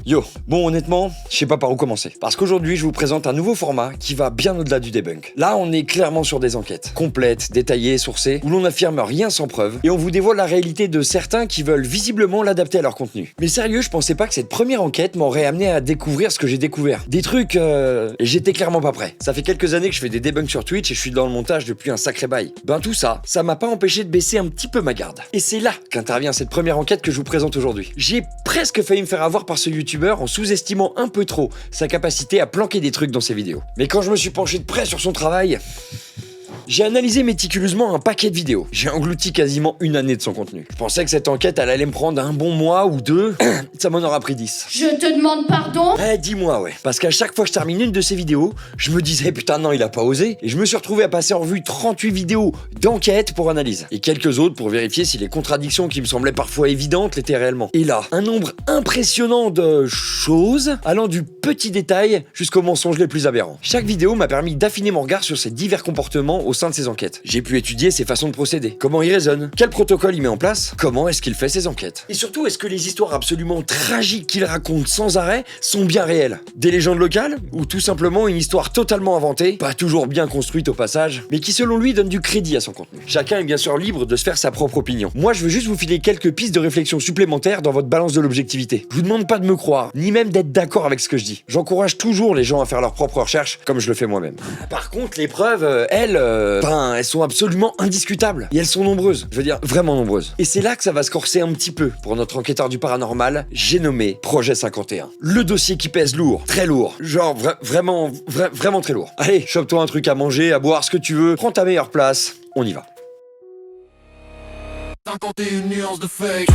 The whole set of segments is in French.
Yo, bon honnêtement, je sais pas par où commencer. Parce qu'aujourd'hui, je vous présente un nouveau format qui va bien au-delà du debunk. Là, on est clairement sur des enquêtes, complètes, détaillées, sourcées, où l'on n'affirme rien sans preuve, et on vous dévoile la réalité de certains qui veulent visiblement l'adapter à leur contenu. Mais sérieux, je pensais pas que cette première enquête m'aurait amené à découvrir ce que j'ai découvert. Des trucs, j'étais clairement pas prêt. Ça fait quelques années que je fais des debunks sur Twitch et je suis dans le montage depuis un sacré bail. Ben tout ça, ça m'a pas empêché de baisser un petit peu ma garde. Et c'est là qu'intervient cette première enquête que je vous présente aujourd'hui. J'ai presque failli me faire avoir par ce youtubeur en sous-estimant un peu trop sa capacité à planquer des trucs dans ses vidéos. Mais quand je me suis penché de près sur son travail, j'ai analysé méticuleusement un paquet de vidéos. J'ai englouti quasiment une année de son contenu. Je pensais que cette enquête, elle allait me prendre un bon mois ou deux. Ça m'en aura pris 10. Je te demande pardon? 10 mois, ouais. Parce qu'à chaque fois que je termine une de ces vidéos, je me disais putain non, il a pas osé. Et je me suis retrouvé à passer en revue 38 vidéos d'enquête pour analyse. Et quelques autres pour vérifier si les contradictions qui me semblaient parfois évidentes l'étaient réellement. Et là, un nombre impressionnant de choses allant du petit détail jusqu'aux mensonges les plus aberrants. Chaque vidéo m'a permis d'affiner mon regard sur ces divers comportements au sein de ses enquêtes. J'ai pu étudier ses façons de procéder, comment il raisonne, quel protocole il met en place, comment est-ce qu'il fait ses enquêtes. Et surtout, est-ce que les histoires absolument tragiques qu'il raconte sans arrêt sont bien réelles? Des légendes locales? Ou tout simplement une histoire totalement inventée, pas toujours bien construite au passage, mais qui selon lui donne du crédit à son contenu. Chacun est bien sûr libre de se faire sa propre opinion. Moi, je veux juste vous filer quelques pistes de réflexion supplémentaires dans votre balance de l'objectivité. Je vous demande pas de me croire, ni même d'être d'accord avec ce que je dis. J'encourage toujours les gens à faire leurs propres recherches, comme je le fais moi-même. Par contre, les preuves, elles sont absolument indiscutables. Et elles sont nombreuses. Je veux dire, vraiment nombreuses. Et c'est là que ça va se corser un petit peu pour notre enquêteur du paranormal, j'ai nommé Projet 51. Le dossier qui pèse lourd, très lourd. Genre vraiment très lourd. Allez, chope-toi un truc à manger, à boire, ce que tu veux. Prends ta meilleure place. On y va. 51 nuances de fake.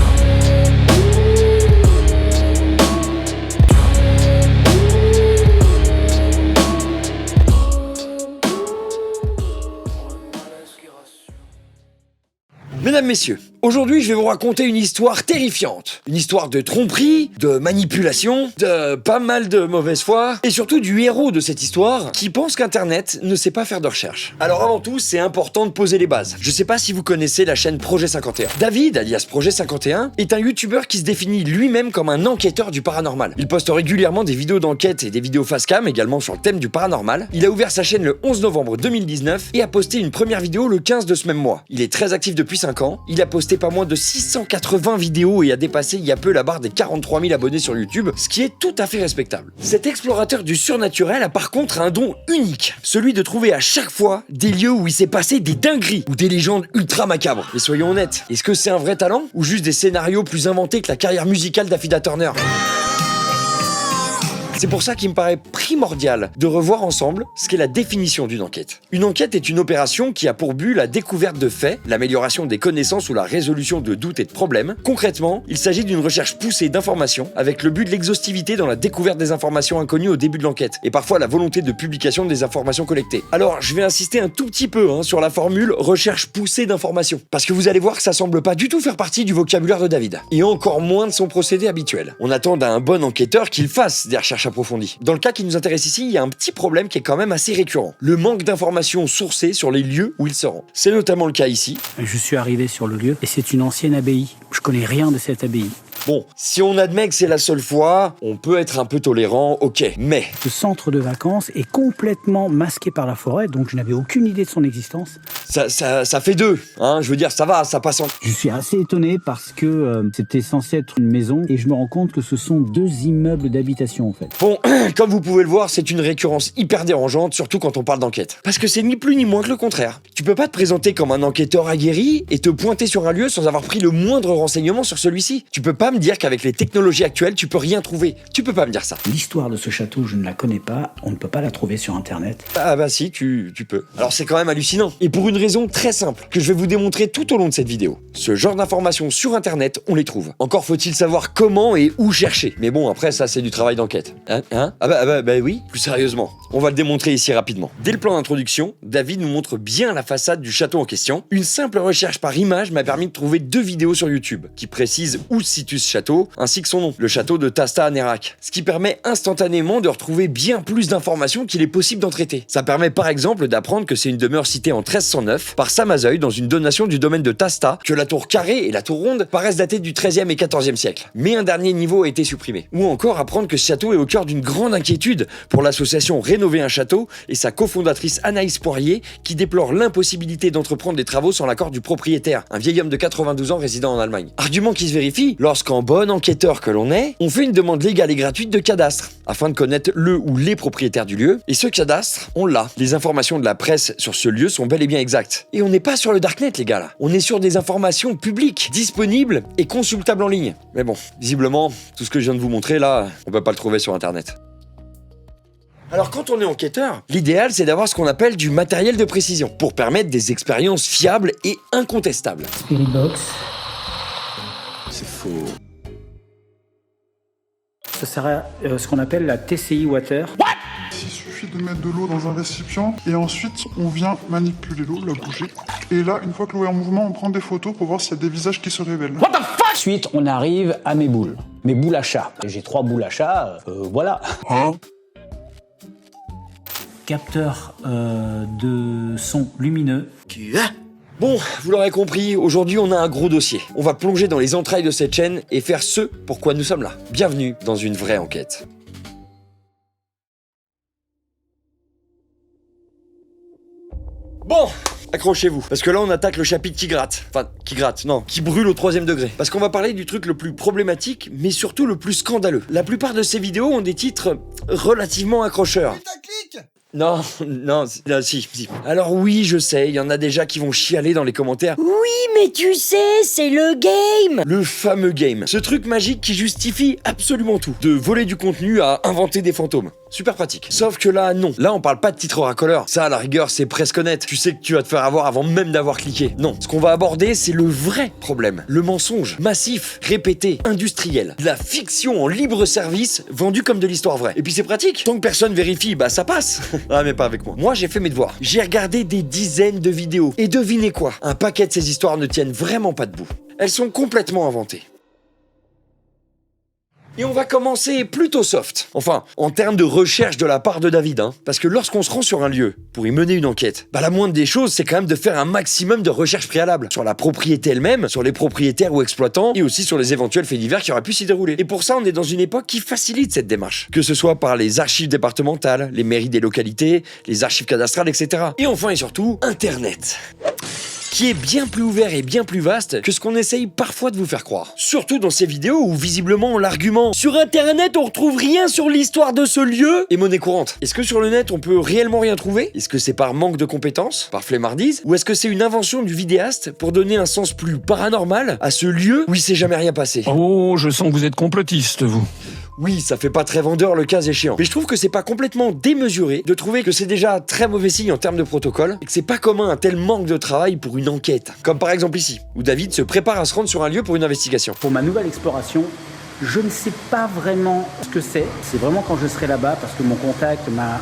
Mesdames, messieurs, aujourd'hui je vais vous raconter une histoire terrifiante. Une histoire de tromperie, de manipulation, de pas mal de mauvaise foi, et surtout du héros de cette histoire qui pense qu'Internet ne sait pas faire de recherche. Alors avant tout, c'est important de poser les bases. Je sais pas si vous connaissez la chaîne Projet 51. David, alias Projet 51, est un youtubeur qui se définit lui-même comme un enquêteur du paranormal. Il poste régulièrement des vidéos d'enquête et des vidéos face-cam également sur le thème du paranormal. Il a ouvert sa chaîne le 11 novembre 2019 et a posté une première vidéo le 15 de ce même mois. Il est très actif depuis 5 ans, il a posté pas moins de 680 vidéos et a dépassé il y a peu la barre des 43 000 abonnés sur YouTube, ce qui est tout à fait respectable. Cet explorateur du surnaturel a par contre un don unique, celui de trouver à chaque fois des lieux où il s'est passé des dingueries ou des légendes ultra macabres. Mais soyons honnêtes, est-ce que c'est un vrai talent ou juste des scénarios plus inventés que la carrière musicale d'Affida Turner? C'est pour ça qu'il me paraît primordial de revoir ensemble ce qu'est la définition d'une enquête. Une enquête est une opération qui a pour but la découverte de faits, l'amélioration des connaissances ou la résolution de doutes et de problèmes. Concrètement, il s'agit d'une recherche poussée d'informations avec le but de l'exhaustivité dans la découverte des informations inconnues au début de l'enquête et parfois la volonté de publication des informations collectées. Alors, je vais insister un tout petit peu sur la formule recherche poussée d'informations parce que vous allez voir que ça semble pas du tout faire partie du vocabulaire de David et encore moins de son procédé habituel. On attend d'un bon enquêteur qu'il fasse des recherches approfondies. Dans le cas qui nous intéresse ici, il y a un petit problème qui est quand même assez récurrent. Le manque d'informations sourcées sur les lieux où il se rend. C'est notamment le cas ici. Je suis arrivé sur le lieu et c'est une ancienne abbaye. Je connais rien de cette abbaye. Bon, si on admet que c'est la seule fois, on peut être un peu tolérant, ok, mais... Le centre de vacances est complètement masqué par la forêt, donc je n'avais aucune idée de son existence. Ça fait deux, je veux dire, ça va, ça passe en... Je suis assez étonné parce que c'était censé être une maison et je me rends compte que ce sont 2 immeubles d'habitation en fait. Bon, comme vous pouvez le voir, c'est une récurrence hyper dérangeante, surtout quand on parle d'enquête. Parce que c'est ni plus ni moins que le contraire. Tu peux pas te présenter comme un enquêteur aguerri et te pointer sur un lieu sans avoir pris le moindre renseignement sur celui-ci. Tu peux pas me dire qu'avec les technologies actuelles, tu peux rien trouver. Tu peux pas me dire ça. L'histoire de ce château, je ne la connais pas, on ne peut pas la trouver sur internet. Ah bah si, tu peux. Alors c'est quand même hallucinant. Et pour une raison très simple, que je vais vous démontrer tout au long de cette vidéo. Ce genre d'informations sur internet, on les trouve. Encore faut-il savoir comment et où chercher. Mais bon, après ça c'est du travail d'enquête. Ah bah oui, plus sérieusement. On va le démontrer ici rapidement. Dès le plan d'introduction, David nous montre bien la façade du château en question. Une simple recherche par image m'a permis de trouver 2 vidéos sur YouTube qui précisent où se situe Lucius Château, ainsi que son nom, le château de Tasta à Nérac. Ce qui permet instantanément de retrouver bien plus d'informations qu'il est possible d'en traiter. Ça permet par exemple d'apprendre que c'est une demeure citée en 1309 par Samazeuil dans une donation du domaine de Tasta, que la tour carrée et la tour ronde paraissent dater du XIIIe et XIVe siècle. Mais un dernier niveau a été supprimé. Ou encore apprendre que ce château est au cœur d'une grande inquiétude pour l'association Rénover un château et sa cofondatrice Anaïs Poirier qui déplore l'impossibilité d'entreprendre des travaux sans l'accord du propriétaire, un vieil homme de 92 ans résidant en Allemagne. Argument qui se vérifie lorsqu'en bon enquêteur que l'on est, on fait une demande légale et gratuite de cadastre afin de connaître le ou les propriétaires du lieu, et ce cadastre, on l'a. Les informations de la presse sur ce lieu sont bel et bien exactes. Et on n'est pas sur le darknet les gars là, on est sur des informations publiques, disponibles et consultables en ligne. Mais bon, visiblement, tout ce que je viens de vous montrer là, on peut pas le trouver sur internet. Alors quand on est enquêteur, l'idéal c'est d'avoir ce qu'on appelle du matériel de précision pour permettre des expériences fiables et incontestables. Spirit Box. C'est faux. Ça sert à ce qu'on appelle la TCI Water. Il suffit de mettre de l'eau dans un récipient et ensuite on vient manipuler l'eau, la bouger. Et là, une fois que l'eau est en mouvement, on prend des photos pour voir s'il y a des visages qui se révèlent. Ensuite, on arrive à mes boules à chat. J'ai 3 boules à chat, voilà. Hein? Capteur de son lumineux. Bon, vous l'aurez compris, aujourd'hui on a un gros dossier. On va plonger dans les entrailles de cette chaîne et faire ce pourquoi nous sommes là. Bienvenue dans une vraie enquête. Bon, accrochez-vous, parce que là on attaque le chapitre qui gratte. Enfin, qui brûle au 3e degré. Parce qu'on va parler du truc le plus problématique, mais surtout le plus scandaleux. La plupart de ces vidéos ont des titres relativement accrocheurs. Non, si. Alors oui, je sais, il y en a déjà qui vont chialer dans les commentaires. Oui, mais tu sais, c'est le game. Le fameux game. Ce truc magique qui justifie absolument tout. De voler du contenu à inventer des fantômes. Super pratique. Sauf que là, non. Là, on parle pas de titre racoleur. Ça, à la rigueur, c'est presque honnête. Tu sais que tu vas te faire avoir avant même d'avoir cliqué. Non. Ce qu'on va aborder, c'est le vrai problème. Le mensonge. Massif, répété, industriel. La fiction en libre service, vendue comme de l'histoire vraie. Et puis c'est pratique. Tant que personne vérifie, bah ça passe. Ah, mais pas avec moi. Moi, j'ai fait mes devoirs. J'ai regardé des dizaines de vidéos. Et devinez quoi? Un paquet de ces histoires ne tiennent vraiment pas debout. Elles sont complètement inventées. Et on va commencer plutôt soft. Enfin, en termes de recherche de la part de David, hein. Parce que lorsqu'on se rend sur un lieu pour y mener une enquête, bah la moindre des choses, c'est quand même de faire un maximum de recherches préalables. Sur la propriété elle-même, sur les propriétaires ou exploitants, et aussi sur les éventuels faits divers qui auraient pu s'y dérouler. Et pour ça, on est dans une époque qui facilite cette démarche. Que ce soit par les archives départementales, les mairies des localités, les archives cadastrales, etc. Et enfin et surtout, Internet. Qui est bien plus ouvert et bien plus vaste que ce qu'on essaye parfois de vous faire croire. Surtout dans ces vidéos où visiblement l'argument « Sur internet on retrouve rien sur l'histoire de ce lieu » est monnaie courante. Est-ce que sur le net on peut réellement rien trouver? Est-ce que c'est par manque de compétences? Par flemmardise? Ou est-ce que c'est une invention du vidéaste pour donner un sens plus paranormal à ce lieu où il s'est jamais rien passé? Oh, je sens que vous êtes complotiste, vous. Oui, ça fait pas très vendeur le cas échéant. Mais je trouve que c'est pas complètement démesuré de trouver que c'est déjà très mauvais signe en termes de protocole et que c'est pas commun un tel manque de travail pour une enquête. Comme par exemple ici, où David se prépare à se rendre sur un lieu pour une investigation. Pour ma nouvelle exploration, je ne sais pas vraiment ce que c'est. C'est vraiment quand je serai là-bas, parce que mon contact m'a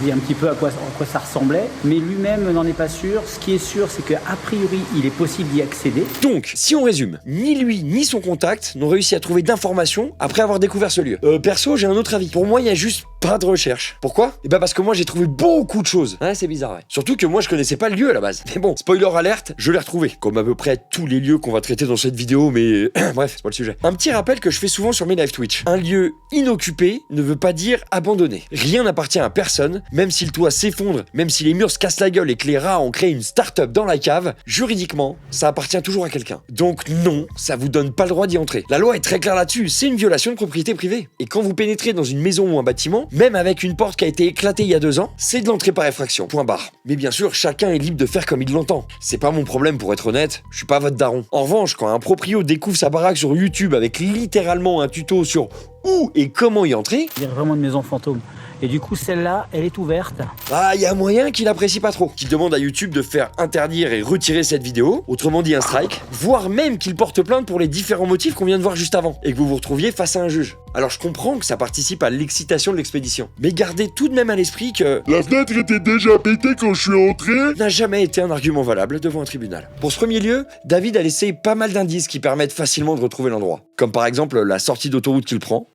dit un petit peu à quoi ça ressemblait. Mais lui-même n'en est pas sûr. Ce qui est sûr, c'est qu'a priori, il est possible d'y accéder. Donc, si on résume, ni lui ni son contact n'ont réussi à trouver d'informations après avoir découvert ce lieu. Perso, j'ai un autre avis. Pour moi, il y a juste pas de recherche. Pourquoi? Eh ben parce que moi, j'ai trouvé beaucoup de choses. Ouais, c'est bizarre, ouais. Surtout que moi, je connaissais pas le lieu à la base. Mais bon, spoiler alerte, je l'ai retrouvé. Comme à peu près tous les lieux qu'on va traiter dans cette vidéo, mais bref, c'est pas le sujet. Un petit rappel que je fais souvent sur mes live Twitch. Un lieu inoccupé ne veut pas dire abandonné. Rien n'appartient à personne, même si le toit s'effondre, même si les murs se cassent la gueule et que les rats ont créé une start-up dans la cave, juridiquement, ça appartient toujours à quelqu'un. Donc non, ça vous donne pas le droit d'y entrer. La loi est très claire là-dessus, c'est une violation de propriété privée. Et quand vous pénétrez dans une maison ou un bâtiment, même avec une porte qui a été éclatée il y a 2 ans, c'est de l'entrée par effraction. Point barre. Mais bien sûr, chacun est libre de faire comme il l'entend. C'est pas mon problème pour être honnête, je suis pas votre daron. En revanche, quand un proprio découvre sa baraque sur YouTube avec littéralement un tuto sur où et comment y entrer. Il y a vraiment une maison fantôme. Et du coup, celle-là, elle est ouverte. Ah, il y a moyen qu'il apprécie pas trop, qu'il demande à YouTube de faire interdire et retirer cette vidéo, autrement dit un strike, voire même qu'il porte plainte pour les différents motifs qu'on vient de voir juste avant, et que vous vous retrouviez face à un juge. Alors je comprends que ça participe à l'excitation de l'expédition, mais gardez tout de même à l'esprit que La fenêtre était déjà pétée quand je suis entré. n'a jamais été un argument valable devant un tribunal. Pour ce premier lieu, David a laissé pas mal d'indices qui permettent facilement de retrouver l'endroit, comme par exemple la sortie d'autoroute qu'il prend,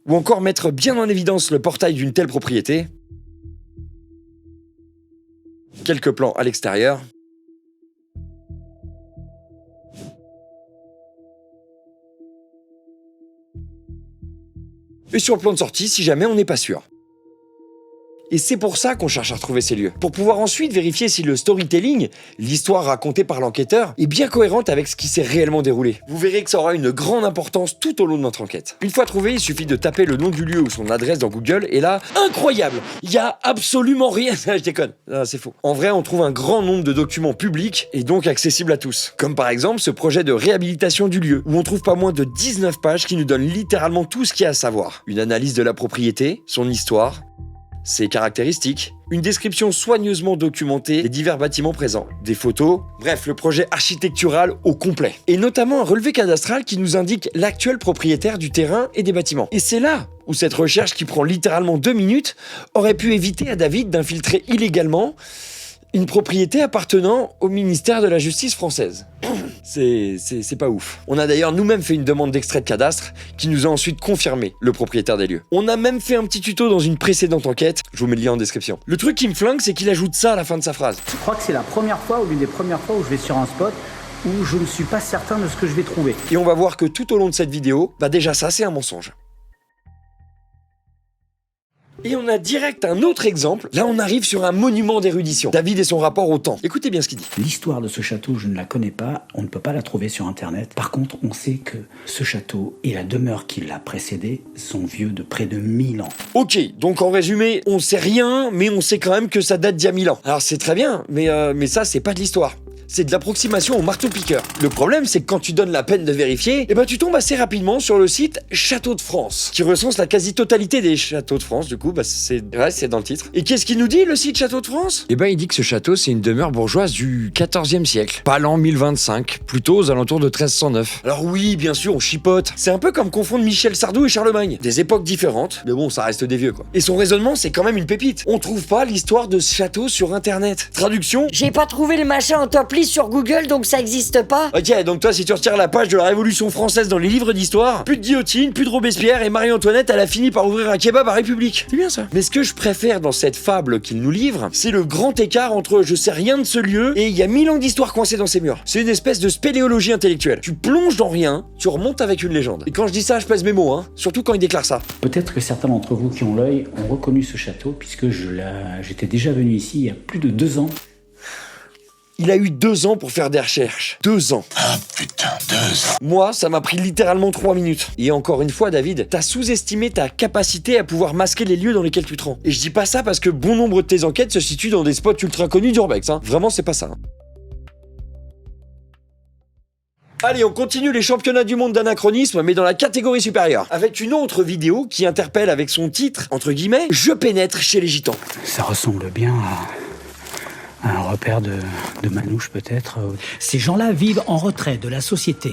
ou encore mettre bien en évidence le portail d'une telle propriété, quelques plans à l'extérieur, et sur le plan de sortie si jamais on n'est pas sûr. Et c'est pour ça qu'on cherche à retrouver ces lieux, pour pouvoir ensuite vérifier si le storytelling, l'histoire racontée par l'enquêteur, est bien cohérente avec ce qui s'est réellement déroulé. Vous verrez que ça aura une grande importance tout au long de notre enquête. Une fois trouvé, il suffit de taper le nom du lieu ou son adresse dans Google, et là, incroyable, il y a absolument rien. Je déconne, c'est faux. En vrai, on trouve un grand nombre de documents publics et donc accessibles à tous. Comme par exemple ce projet de réhabilitation du lieu, où on trouve pas moins de 19 pages qui nous donnent littéralement tout ce qu'il y a à savoir. Une analyse de la propriété, son histoire, ses caractéristiques, une description soigneusement documentée des divers bâtiments présents, des photos, bref, le projet architectural au complet. Et notamment un relevé cadastral qui nous indique l'actuel propriétaire du terrain et des bâtiments. Et c'est là où cette recherche qui prend littéralement 2 minutes aurait pu éviter à David d'infiltrer illégalement une propriété appartenant au ministère de la Justice française. C'est pas ouf. On a d'ailleurs nous-mêmes fait une demande d'extrait de cadastre qui nous a ensuite confirmé le propriétaire des lieux. On a même fait un petit tuto dans une précédente enquête, je vous mets le lien en description. Le truc qui me flingue, c'est qu'il ajoute ça à la fin de sa phrase. Je crois que c'est la première fois ou l'une des premières fois où je vais sur un spot où je ne suis pas certain de ce que je vais trouver. Et on va voir que tout au long de cette vidéo, déjà ça c'est un mensonge. Et on a direct un autre exemple. Là, on arrive sur un monument d'érudition. David et son rapport au temps. Écoutez bien ce qu'il dit. L'histoire de ce château, je ne la connais pas. On ne peut pas la trouver sur Internet. Par contre, on sait que ce château et la demeure qui l'a précédé sont vieux de près de 1000 ans. Ok, donc en résumé, on sait rien, mais on sait quand même que ça date d'il y a 1000 ans. Alors c'est très bien, mais ça, c'est pas de l'histoire. C'est de l'approximation au marteau-piqueur. Le problème, c'est que quand tu donnes la peine de vérifier, tu tombes assez rapidement sur le site Château de France, qui recense la quasi-totalité des châteaux de France, du coup, c'est dans le titre. Et qu'est-ce qu'il nous dit, le site Château de France ? Il dit que ce château, c'est une demeure bourgeoise du XIVe siècle, pas l'an 1025, plutôt aux alentours de 1309. Alors oui, bien sûr, on chipote. C'est un peu comme confondre Michel Sardou et Charlemagne. Des époques différentes, mais bon, ça reste des vieux, quoi. Et son raisonnement, c'est quand même une pépite. On trouve pas l'histoire de ce château sur Internet. Traduction ? J'ai pas trouvé le machin en top list sur Google, donc ça existe pas. Ok, donc toi, si tu retires la page de la Révolution française dans les livres d'histoire, plus de guillotine, plus de Robespierre, et Marie-Antoinette, elle a fini par ouvrir un kebab à République. C'est bien ça. Mais ce que je préfère dans cette fable qu'il nous livre, c'est le grand écart entre je sais rien de ce lieu et il y a 1000 ans d'histoire coincée dans ces murs. C'est une espèce de spéléologie intellectuelle. Tu plonges dans rien, tu remontes avec une légende. Et quand je dis ça, je pèse mes mots, surtout quand il déclare ça. Peut-être que certains d'entre vous qui ont l'œil ont reconnu ce château, puisque j'étais déjà venu ici il y a plus de 2 ans. Il a eu 2 ans pour faire des recherches. 2 ans. Ah putain, 2 ans. Moi, ça m'a pris littéralement 3 minutes. Et encore une fois, David, t'as sous-estimé ta capacité à pouvoir masquer les lieux dans lesquels tu te rends. Et je dis pas ça parce que bon nombre de tes enquêtes se situent dans des spots ultra connus d'Urbex, Vraiment, c'est pas ça. Allez, on continue les championnats du monde d'anachronisme, mais dans la catégorie supérieure, avec une autre vidéo qui interpelle avec son titre, entre guillemets, « Je pénètre chez les gitans ». Ça ressemble bien à un repère de manouche peut-être. Ces gens-là vivent en retrait de la société.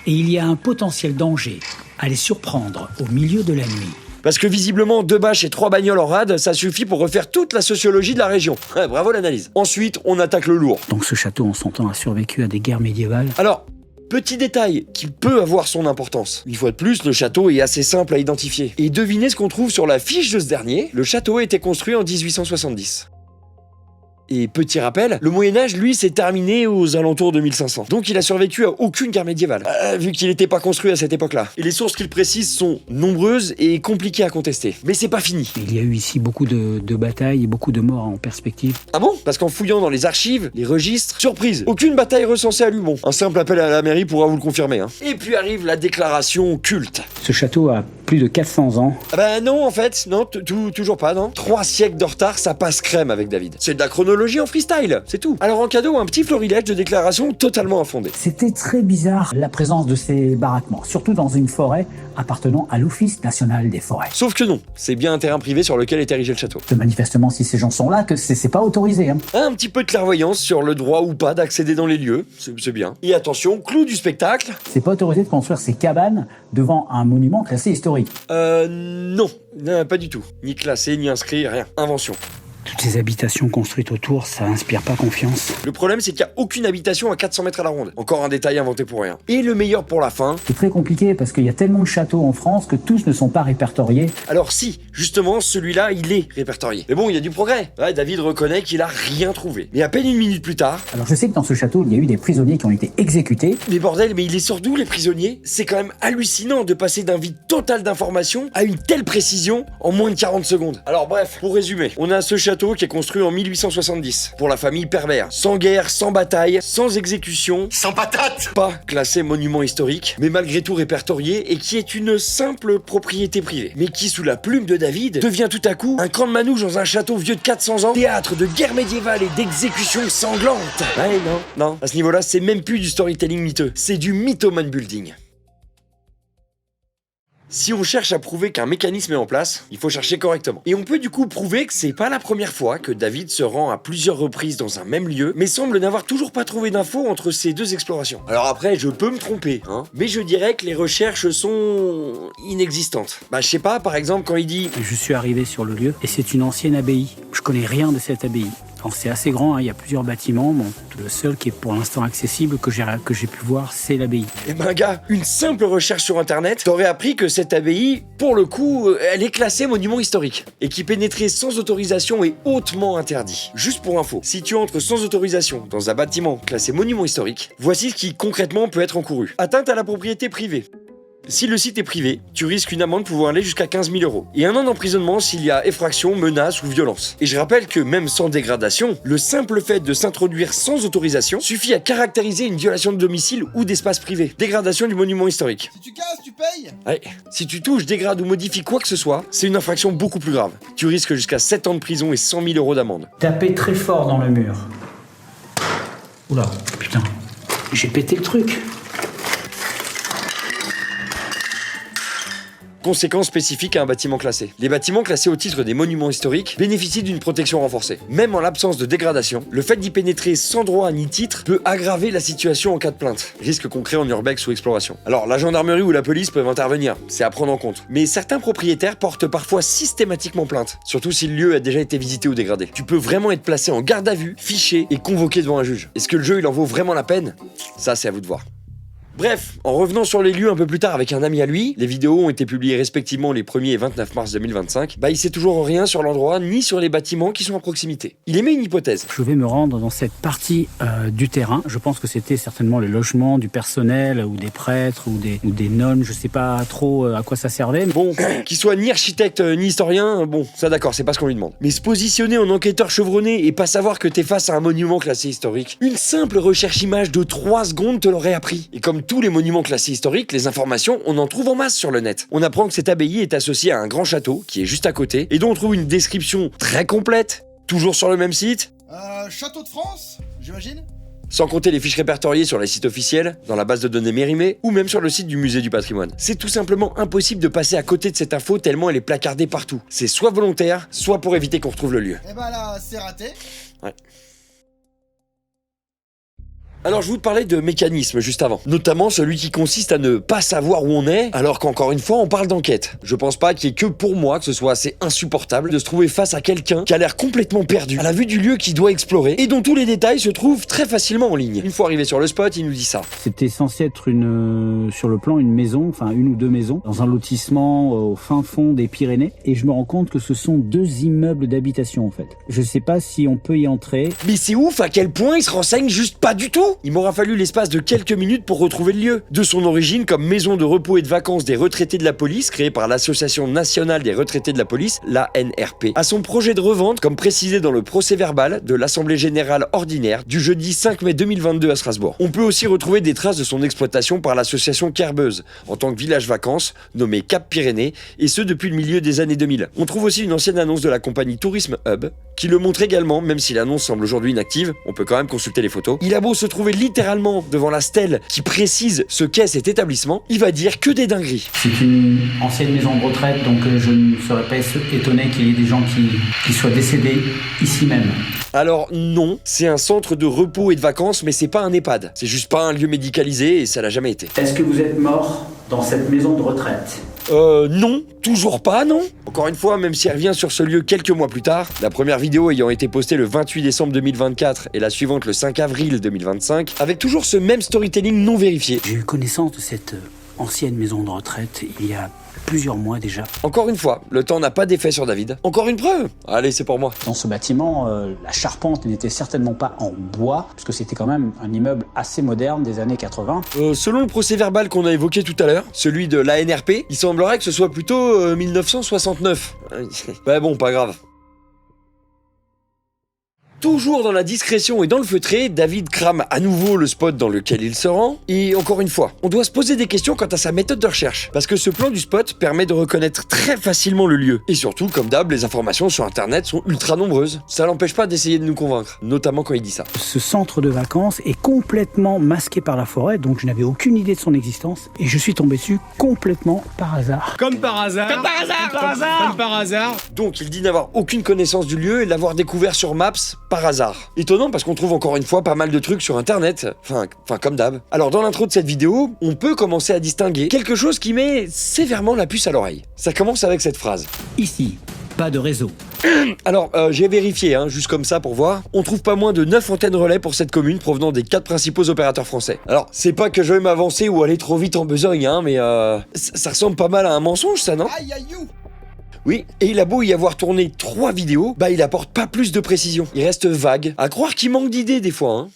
Et il y a un potentiel danger à les surprendre au milieu de la nuit. Parce que visiblement, 2 bâches et 3 bagnoles en rade, ça suffit pour refaire toute la sociologie de la région. Ouais, bravo l'analyse. Ensuite, on attaque le lourd. Donc ce château, en son temps, a survécu à des guerres médiévales. Alors, petit détail qui peut avoir son importance. Une fois de plus, le château est assez simple à identifier. Et devinez ce qu'on trouve sur la fiche de ce dernier. Le château a été construit en 1870. Et petit rappel, le Moyen-Âge, lui, s'est terminé aux alentours de 1500. Donc il a survécu à aucune guerre médiévale, vu qu'il n'était pas construit à cette époque-là. Et les sources qu'il précise sont nombreuses et compliquées à contester. Mais c'est pas fini. Il y a eu ici beaucoup de batailles et beaucoup de morts en perspective. Ah bon ? Parce qu'en fouillant dans les archives, les registres, surprise, aucune bataille recensée à Lumont. Un simple appel à la mairie pourra vous le confirmer. Et puis arrive la déclaration culte. Ce château a Plus de 400 ans. Ah bah non, en fait, non, toujours pas, non. 3 siècles de retard, ça passe crème avec David. C'est de la chronologie en freestyle, c'est tout. Alors en cadeau, un petit florilège de déclarations totalement infondées. C'était très bizarre la présence de ces baraquements, surtout dans une forêt appartenant à l'Office national des forêts. Sauf que non, c'est bien un terrain privé sur lequel est érigé le château. Manifestement, si ces gens sont là, que c'est pas autorisé. Hein. Un petit peu de clairvoyance sur le droit ou pas d'accéder dans les lieux, c'est bien. Et attention, clou du spectacle. C'est pas autorisé de construire ces cabanes devant un monument classé historique. Non, pas du tout. Ni classé, ni inscrit, rien. Invention. Toutes ces habitations construites autour, ça inspire pas confiance. Le problème, c'est qu'il n'y a aucune habitation à 400 mètres à la ronde. Encore un détail inventé pour rien. Et le meilleur pour la fin. C'est très compliqué parce qu'il y a tellement de châteaux en France que tous ne sont pas répertoriés. Alors si, justement, celui-là, il est répertorié. Mais bon, il y a du progrès. Ouais, David reconnaît qu'il a rien trouvé. Mais à peine une minute plus tard... Alors je sais que dans ce château, il y a eu des prisonniers qui ont été exécutés. Mais bordel, mais il est sur d'où les prisonniers? C'est quand même hallucinant de passer d'un vide total d'informations à une telle précision en moins de 40 secondes. Alors bref, pour résumer, on a ce château qui est construit en 1870 pour la famille Pervers. Sans guerre, sans bataille, sans exécution, Sans patate. pas classé monument historique, mais malgré tout répertorié et qui est une simple propriété privée. Mais qui, sous la plume de David, devient tout à coup un camp de manouche dans un château vieux de 400 ans, théâtre de guerre médiévale et d'exécutions sanglantes. Ouais, non. À ce niveau-là, c'est même plus du storytelling miteux, c'est du mythoman building. Si on cherche à prouver qu'un mécanisme est en place, il faut chercher correctement. Et on peut du coup prouver que c'est pas la première fois que David se rend à plusieurs reprises dans un même lieu, mais semble n'avoir toujours pas trouvé d'infos entre ces deux explorations. Alors après, je peux me tromper, mais je dirais que les recherches sont inexistantes. Bah je sais pas, par exemple quand il dit « Je suis arrivé sur le lieu et c'est une ancienne abbaye. Je connais rien de cette abbaye. Alors, c'est assez grand, il y a plusieurs bâtiments. Bon, le seul qui est pour l'instant accessible que j'ai pu voir, c'est l'abbaye. Eh ben gars, une simple recherche sur internet t'aurait appris que cette abbaye, pour le coup, elle est classée monument historique. Et qui pénétrer sans autorisation est hautement interdit. Juste pour info, si tu entres sans autorisation dans un bâtiment classé monument historique, voici ce qui concrètement peut être encouru. Atteinte à la propriété privée. Si le site est privé, tu risques une amende pouvant aller jusqu'à 15 000 € et 1 an d'emprisonnement s'il y a effraction, menace ou violence. Et je rappelle que même sans dégradation, le simple fait de s'introduire sans autorisation suffit à caractériser une violation de domicile ou d'espace privé. Dégradation du monument historique. Si tu casses, tu payes. Ouais. Si tu touches, dégrades ou modifies quoi que ce soit, c'est une infraction beaucoup plus grave. Tu risques jusqu'à 7 ans de prison et 100 000 € d'amende. Tapez très fort dans le mur. Oula, putain, j'ai pété le truc. Conséquences spécifiques à un bâtiment classé. Les bâtiments classés au titre des monuments historiques bénéficient d'une protection renforcée. Même en l'absence de dégradation, le fait d'y pénétrer sans droit ni titre peut aggraver la situation en cas de plainte. Risque concret en urbex ou exploration. Alors, la gendarmerie ou la police peuvent intervenir, c'est à prendre en compte. Mais certains propriétaires portent parfois systématiquement plainte, surtout si le lieu a déjà été visité ou dégradé. Tu peux vraiment être placé en garde à vue, fiché et convoqué devant un juge. Est-ce que le jeu il en vaut vraiment la peine? Ça, c'est à vous de voir. Bref, en revenant sur les lieux un peu plus tard avec un ami à lui, les vidéos ont été publiées respectivement les 1er et 29 mars 2025, il sait toujours rien sur l'endroit ni sur les bâtiments qui sont à proximité. Il émet une hypothèse. Je vais me rendre dans cette partie du terrain. Je pense que c'était certainement le logement du personnel ou des prêtres ou des nonnes, je sais pas trop à quoi ça servait. Bon, qu'il soit ni architecte ni historien, bon, ça d'accord, c'est pas ce qu'on lui demande. Mais se positionner en enquêteur chevronné et pas savoir que t'es face à un monument classé historique, une simple recherche image de 3 secondes te l'aurait appris. Et comme tous les monuments classés historiques, les informations, on en trouve en masse sur le net. On apprend que cette abbaye est associée à un grand château, qui est juste à côté, et dont on trouve une description très complète, toujours sur le même site. Château de France, j'imagine. Sans compter les fiches répertoriées sur les sites officiels, dans la base de données Mérimée, ou même sur le site du musée du patrimoine. C'est tout simplement impossible de passer à côté de cette info tellement elle est placardée partout. C'est soit volontaire, soit pour éviter qu'on retrouve le lieu. Eh ben là, c'est raté. Ouais. Alors je vous parlais de mécanisme juste avant, notamment celui qui consiste à ne pas savoir où on est, alors qu'encore une fois on parle d'enquête. Je pense pas qu'il y ait que pour moi que ce soit assez insupportable de se trouver face à quelqu'un qui a l'air complètement perdu, à la vue du lieu qu'il doit explorer, et dont tous les détails se trouvent très facilement en ligne. Une fois arrivé sur le spot, il nous dit ça. C'était censé être sur le plan une maison, enfin 1 ou 2 maisons, dans un lotissement au fin fond des Pyrénées, et je me rends compte que ce sont 2 immeubles d'habitation en fait. Je sais pas si on peut y entrer. Mais c'est ouf à quel point il se renseigne juste pas du tout. photos? Il m'aura fallu l'espace de quelques minutes pour retrouver le lieu. De son origine comme maison de repos et de vacances des retraités de la police, créée par l'Association nationale des retraités de la police, l'ANRP, à son projet de revente, comme précisé dans le procès-verbal de l'Assemblée générale ordinaire du jeudi 5 mai 2022 à Strasbourg. On peut aussi retrouver des traces de son exploitation par l'association Kerbeuse, en tant que village vacances, nommé Cap Pyrénées, et ce depuis le milieu des années 2000. On trouve aussi une ancienne annonce de la compagnie Tourisme Hub, qui le montre également, même si l'annonce semble aujourd'hui inactive, on peut quand même consulter les photos. Il a beau se trouver littéralement devant la stèle qui précise ce qu'est cet établissement, il va dire que des dingueries. C'est une ancienne maison de retraite, donc je ne serais pas étonné qu'il y ait des gens qui soient décédés ici même. Alors non, c'est un centre de repos et de vacances, mais c'est pas un EHPAD. C'est juste pas un lieu médicalisé et ça l'a jamais été. Est-ce que vous êtes mort dans cette maison de retraite? Non, toujours pas, non. Encore une fois, même si elle revient sur ce lieu quelques mois plus tard, la première vidéo ayant été postée le 28 décembre 2024 et la suivante le 5 avril 2025, avec toujours ce même storytelling non vérifié. J'ai eu connaissance de cette ancienne maison de retraite il y a plusieurs mois déjà. Encore une fois, le temps n'a pas d'effet sur David. Encore une preuve. Allez, c'est pour moi. Dans ce bâtiment, la charpente n'était certainement pas en bois, puisque c'était quand même un immeuble assez moderne des années 80. Selon le procès-verbal qu'on a évoqué tout à l'heure, celui de l'ANRP, il semblerait que ce soit plutôt 1969. Bah bon, pas grave. Toujours dans la discrétion et dans le feutré, David crame à nouveau le spot dans lequel il se rend. Et encore une fois, on doit se poser des questions quant à sa méthode de recherche. Parce que ce plan du spot permet de reconnaître très facilement le lieu. Et surtout, comme d'hab, les informations sur internet sont ultra nombreuses. Ça l'empêche pas d'essayer de nous convaincre, notamment quand il dit ça. Ce centre de vacances est complètement masqué par la forêt, donc je n'avais aucune idée de son existence. Et je suis tombé dessus complètement par hasard. Comme par hasard. Comme par hasard. Comme par hasard. Comme par hasard. Donc il dit n'avoir aucune connaissance du lieu et l'avoir découvert sur Maps par hasard. Étonnant parce qu'on trouve encore une fois pas mal de trucs sur internet, enfin comme d'hab. Alors dans l'intro de cette vidéo, on peut commencer à distinguer quelque chose qui met sévèrement la puce à l'oreille. Ça commence avec cette phrase. Ici, pas de réseau. Alors, j'ai vérifié, juste comme ça pour voir. On trouve pas moins de 9 antennes relais pour cette commune provenant des 4 principaux opérateurs français. Alors, c'est pas que je vais m'avancer ou aller trop vite en besogne, mais ça ressemble pas mal à un mensonge, ça, non ? Aïe aïe you. Oui, et il a beau y avoir tourné 3 vidéos, il apporte pas plus de précision. Il reste vague, à croire qu'il manque d'idées des fois,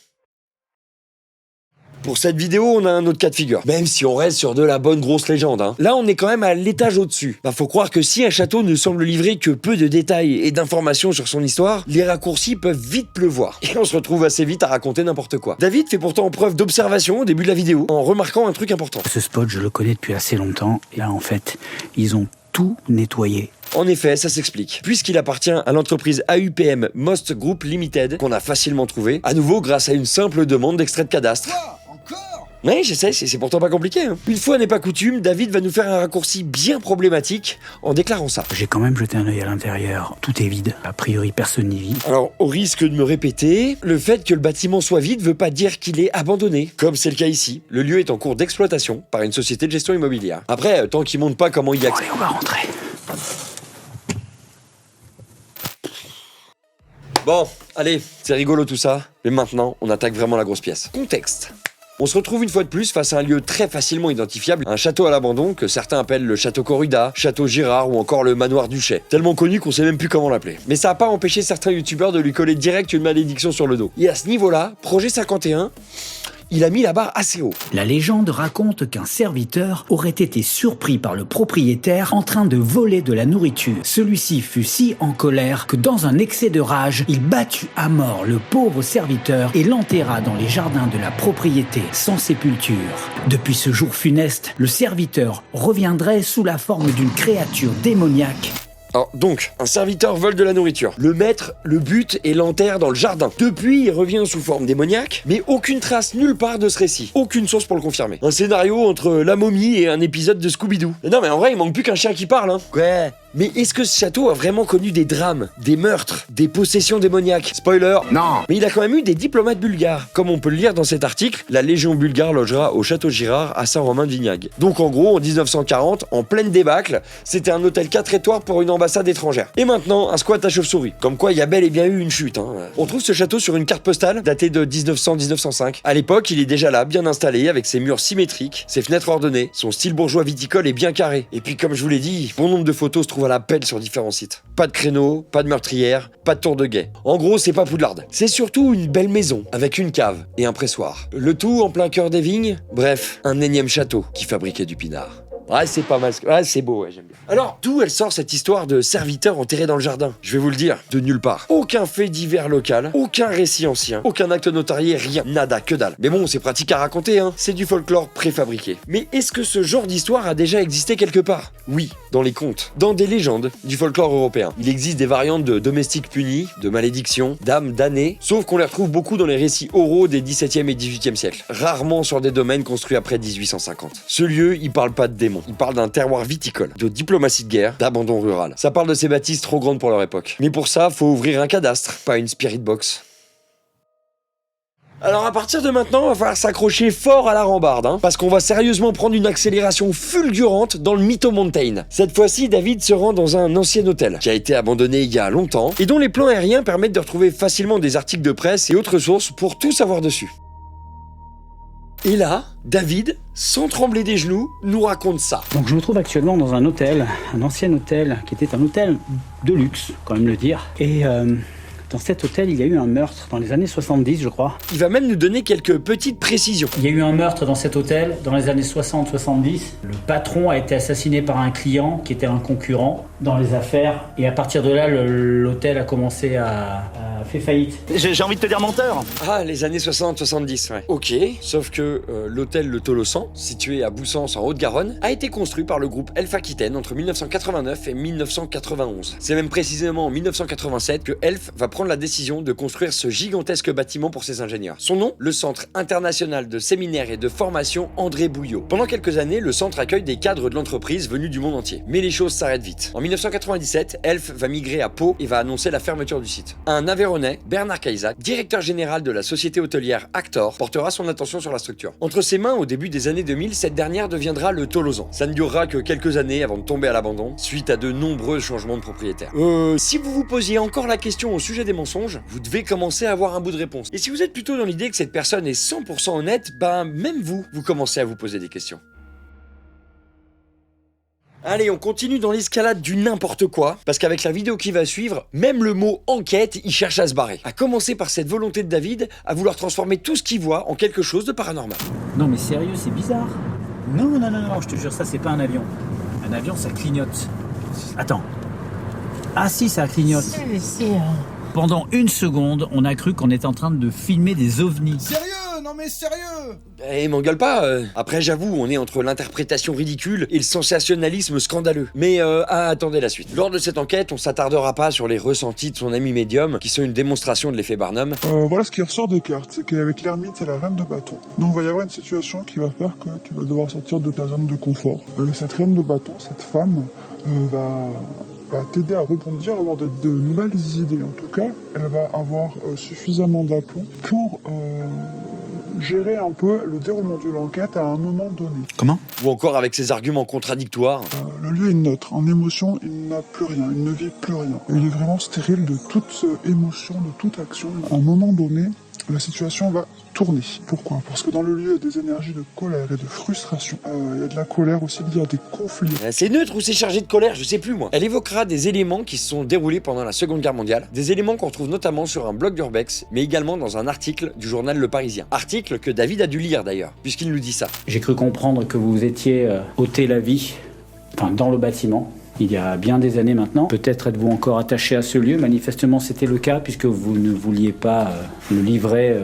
Pour cette vidéo, on a un autre cas de figure. Même si on reste sur de la bonne grosse légende, Là, on est quand même à l'étage au-dessus. Faut croire que si un château ne semble livrer que peu de détails et d'informations sur son histoire, les raccourcis peuvent vite pleuvoir. Et on se retrouve assez vite à raconter n'importe quoi. David fait pourtant preuve d'observation au début de la vidéo, en remarquant un truc important. Ce spot, je le connais depuis assez longtemps. Et là, en fait, ils ont tout nettoyé. En effet, ça s'explique. Puisqu'il appartient à l'entreprise AUPM Most Group Limited, qu'on a facilement trouvé, à nouveau grâce à une simple demande d'extrait de cadastre. Quoi? Encore? Oui, j'essaie, c'est pourtant pas compliqué. Une fois n'est pas coutume, David va nous faire un raccourci bien problématique en déclarant ça. J'ai quand même jeté un œil à l'intérieur. Tout est vide. A priori, personne n'y vit. Alors, au risque de me répéter, le fait que le bâtiment soit vide veut pas dire qu'il est abandonné, comme c'est le cas ici. Le lieu est en cours d'exploitation par une société de gestion immobilière. Après, tant qu'ils montrent pas comment y accéder. Allez, on va rentrer. Bon, allez, c'est rigolo tout ça, mais maintenant, on attaque vraiment la grosse pièce. Contexte. On se retrouve une fois de plus face à un lieu très facilement identifiable, un château à l'abandon que certains appellent le château Corrida, château Girard ou encore le manoir Duchet. Tellement connu qu'on sait même plus comment l'appeler. Mais ça a pas empêché certains youtubeurs de lui coller direct une malédiction sur le dos. Et à ce niveau-là, Projet 51... il a mis la barre assez haut. La légende raconte qu'un serviteur aurait été surpris par le propriétaire en train de voler de la nourriture. Celui-ci fut si en colère que dans un excès de rage, il battit à mort le pauvre serviteur et l'enterra dans les jardins de la propriété, sans sépulture. Depuis ce jour funeste, le serviteur reviendrait sous la forme d'une créature démoniaque. Alors donc, un serviteur vole de la nourriture. Le maître le bute et l'enterre dans le jardin. Depuis, il revient sous forme démoniaque, mais aucune trace nulle part de ce récit. Aucune source pour le confirmer. Un scénario entre la momie et un épisode de Scooby-Doo. Non mais en vrai, il manque plus qu'un chien qui parle, Ouais. Mais est-ce que ce château a vraiment connu des drames, des meurtres, des possessions démoniaques? Spoiler, non. Mais il a quand même eu des diplomates bulgares. Comme on peut le lire dans cet article, la Légion bulgare logera au château Girard à Saint-Romain-de-Vignac. Donc en gros, en 1940, en pleine débâcle, c'était un hôtel 4 étoiles pour une ambassade étrangère. Et maintenant, un squat à chauve-souris. Comme quoi, il y a bel et bien eu une chute. On trouve ce château sur une carte postale datée de 1900-1905. À l'époque, il est déjà là, bien installé, avec ses murs symétriques, ses fenêtres ordonnées. Son style bourgeois viticole est bien carré. Et puis, comme je vous l'ai dit, bon nombre de photos se trouvent retrouve à la pelle sur différents sites. Pas de créneau, pas de meurtrière, pas de tour de guet. En gros, c'est pas Poudlard. C'est surtout une belle maison, avec une cave et un pressoir. Le tout en plein cœur des vignes. Bref, un énième château qui fabriquait du pinard. Ouais, c'est pas mal. Ouais, c'est beau, ouais, j'aime bien. Alors, d'où elle sort cette histoire de serviteur enterré dans le jardin? Je vais vous le dire, de nulle part. Aucun fait divers local, aucun récit ancien, aucun acte notarié, rien, nada, que dalle. Mais bon, c'est pratique à raconter, hein. C'est du folklore préfabriqué. Mais est-ce que ce genre d'histoire a déjà existé quelque part? Oui, dans les contes, dans des légendes du folklore européen. Il existe des variantes de domestiques punis, de malédictions, d'âmes damnées, sauf qu'on les retrouve beaucoup dans les récits oraux des 17e et 18e siècles. Rarement sur des domaines construits après 1850. Ce lieu, il parle pas de démons. Il parle d'un terroir viticole, de diplomatie de guerre, d'abandon rural. Ça parle de ces bâtisses trop grandes pour leur époque. Mais pour ça, faut ouvrir un cadastre, pas une spirit box. Alors à partir de maintenant, il va falloir s'accrocher fort à la rambarde, hein, parce qu'on va sérieusement prendre une accélération fulgurante dans le Mytho Mountain. Cette fois-ci, David se rend dans un ancien hôtel, qui a été abandonné il y a longtemps, et dont les plans aériens permettent de retrouver facilement des articles de presse et autres sources pour tout savoir dessus. Et là, David, sans trembler des genoux, nous raconte ça. Donc je me trouve actuellement dans un hôtel, un ancien hôtel, qui était un hôtel de luxe, quand même le dire. Et dans cet hôtel, il y a eu un meurtre dans les années 70, je crois. Il va même nous donner quelques petites précisions. Il y a eu un meurtre dans cet hôtel dans les années 60-70. Le patron a été assassiné par un client qui était un concurrent dans les affaires. Et à partir de là, l'hôtel a commencé à faire faillite. J'ai envie de te dire menteur. Ah, les années 60-70, ouais. Ok, sauf que l'hôtel Le Tolosan, situé à Boussens en Haute-Garonne, a été construit par le groupe Elf Aquitaine entre 1989 et 1991. C'est même précisément en 1987 que Elf va prendre la décision de construire ce gigantesque bâtiment pour ses ingénieurs. Son nom, le Centre international de séminaire et de formation André Bouillot. Pendant quelques années, le centre accueille des cadres de l'entreprise venus du monde entier. Mais les choses s'arrêtent vite. En 1997, Elf va migrer à Pau et va annoncer la fermeture du site. Un Aveyronais, Bernard Caïsac, directeur général de la société hôtelière Actor, portera son attention sur la structure. Entre ses mains, au début des années 2000, cette dernière deviendra le Tolosan. Ça ne durera que quelques années avant de tomber à l'abandon, suite à de nombreux changements de propriétaires. Si vous vous posiez encore la question au sujet des mensonges, vous devez commencer à avoir un bout de réponse. Et si vous êtes plutôt dans l'idée que cette personne est 100% honnête, même vous commencez à vous poser des questions. Allez, on continue dans l'escalade du n'importe quoi, parce qu'avec la vidéo qui va suivre, même le mot enquête, il cherche à se barrer. À commencer par cette volonté de David à vouloir transformer tout ce qu'il voit en quelque chose de paranormal. Non mais sérieux, c'est bizarre. Non, je te jure, ça c'est pas un avion. Un avion, ça clignote. Attends. Ah si, ça clignote. Pendant une seconde, on a cru qu'on était en train de filmer des ovnis. Sérieux? Non mais sérieux? Eh, m'engueule pas. Après, j'avoue, on est entre l'interprétation ridicule et le sensationnalisme scandaleux. Mais attendez la suite. Lors de cette enquête, on s'attardera pas sur les ressentis de son ami médium, qui sont une démonstration de l'effet Barnum. Voilà ce qui ressort des cartes, c'est qu'avec l'ermite et la reine de bâton. Donc il va y avoir une situation qui va faire que tu vas devoir sortir de ta zone de confort. Cette reine de bâton, cette femme, va t'aider à rebondir, avoir de nouvelles idées. En tout cas, elle va avoir suffisamment d'aplomb pour gérer un peu le déroulement de l'enquête à un moment donné. Comment? Ou encore avec ses arguments contradictoires. Le lieu est neutre. En émotion, il n'a plus rien. Il ne vit plus rien. Il est vraiment stérile de toute émotion, de toute action. À un moment donné, la situation va tourner. Pourquoi? Parce que dans le lieu, il y a des énergies de colère et de frustration. Il y a de la colère aussi liée à des conflits. C'est neutre ou c'est chargé de colère, je sais plus moi. Elle évoquera des éléments qui se sont déroulés pendant la Seconde Guerre mondiale, des éléments qu'on retrouve notamment sur un blog d'Urbex, mais également dans un article du journal Le Parisien. Article que David a dû lire d'ailleurs, puisqu'il nous dit ça. J'ai cru comprendre que vous étiez ôté la vie, dans le bâtiment. Il y a bien des années maintenant. Peut-être êtes-vous encore attaché à ce lieu. Manifestement, c'était le cas puisque vous ne vouliez pas le livrer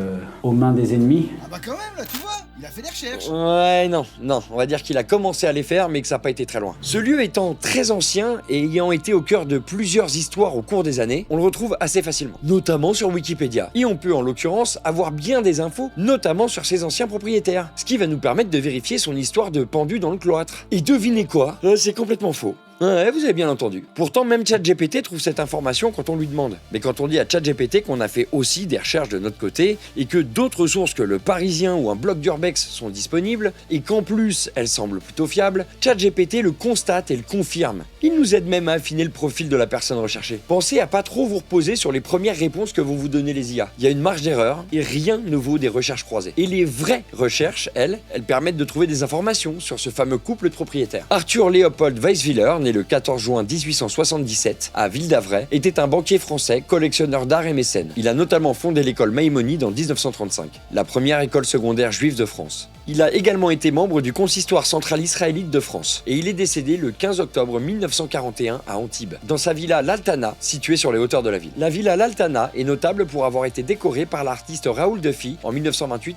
aux mains des ennemis. Ah bah quand même, là, tu vois, il a fait des recherches. Ouais, non, on va dire qu'il a commencé à les faire, mais que ça n'a pas été très loin. Ce lieu étant très ancien et ayant été au cœur de plusieurs histoires au cours des années, on le retrouve assez facilement, notamment sur Wikipédia. Et on peut, en l'occurrence, avoir bien des infos, notamment sur ses anciens propriétaires, ce qui va nous permettre de vérifier son histoire de pendu dans le cloître. Et devinez quoi? C'est complètement faux. Ouais, vous avez bien entendu. Pourtant, même ChatGPT trouve cette information quand on lui demande. Mais quand on dit à ChatGPT qu'on a fait aussi des recherches de notre côté, et que d'autres sources que Le Parisien ou un blog d'Urbex sont disponibles, et qu'en plus, elles semblent plutôt fiables, ChatGPT le constate et le confirme. Il nous aide même à affiner le profil de la personne recherchée. Pensez à pas trop vous reposer sur les premières réponses que vont vous donner les IA. Il y a une marge d'erreur, et rien ne vaut des recherches croisées. Et les vraies recherches, elles permettent de trouver des informations sur ce fameux couple de propriétaires. Arthur Leopold Weiswiller né le 14 juin 1877 à Ville d'Avray, était un banquier français, collectionneur d'art et mécène. Il a notamment fondé l'école Maïmonide en 1935, la première école secondaire juive de France. Il a également été membre du consistoire central israélite de France et il est décédé le 15 octobre 1941 à Antibes, dans sa villa l'Altana, située sur les hauteurs de la ville. La villa l'Altana est notable pour avoir été décorée par l'artiste Raoul Dufy en 1928-1929.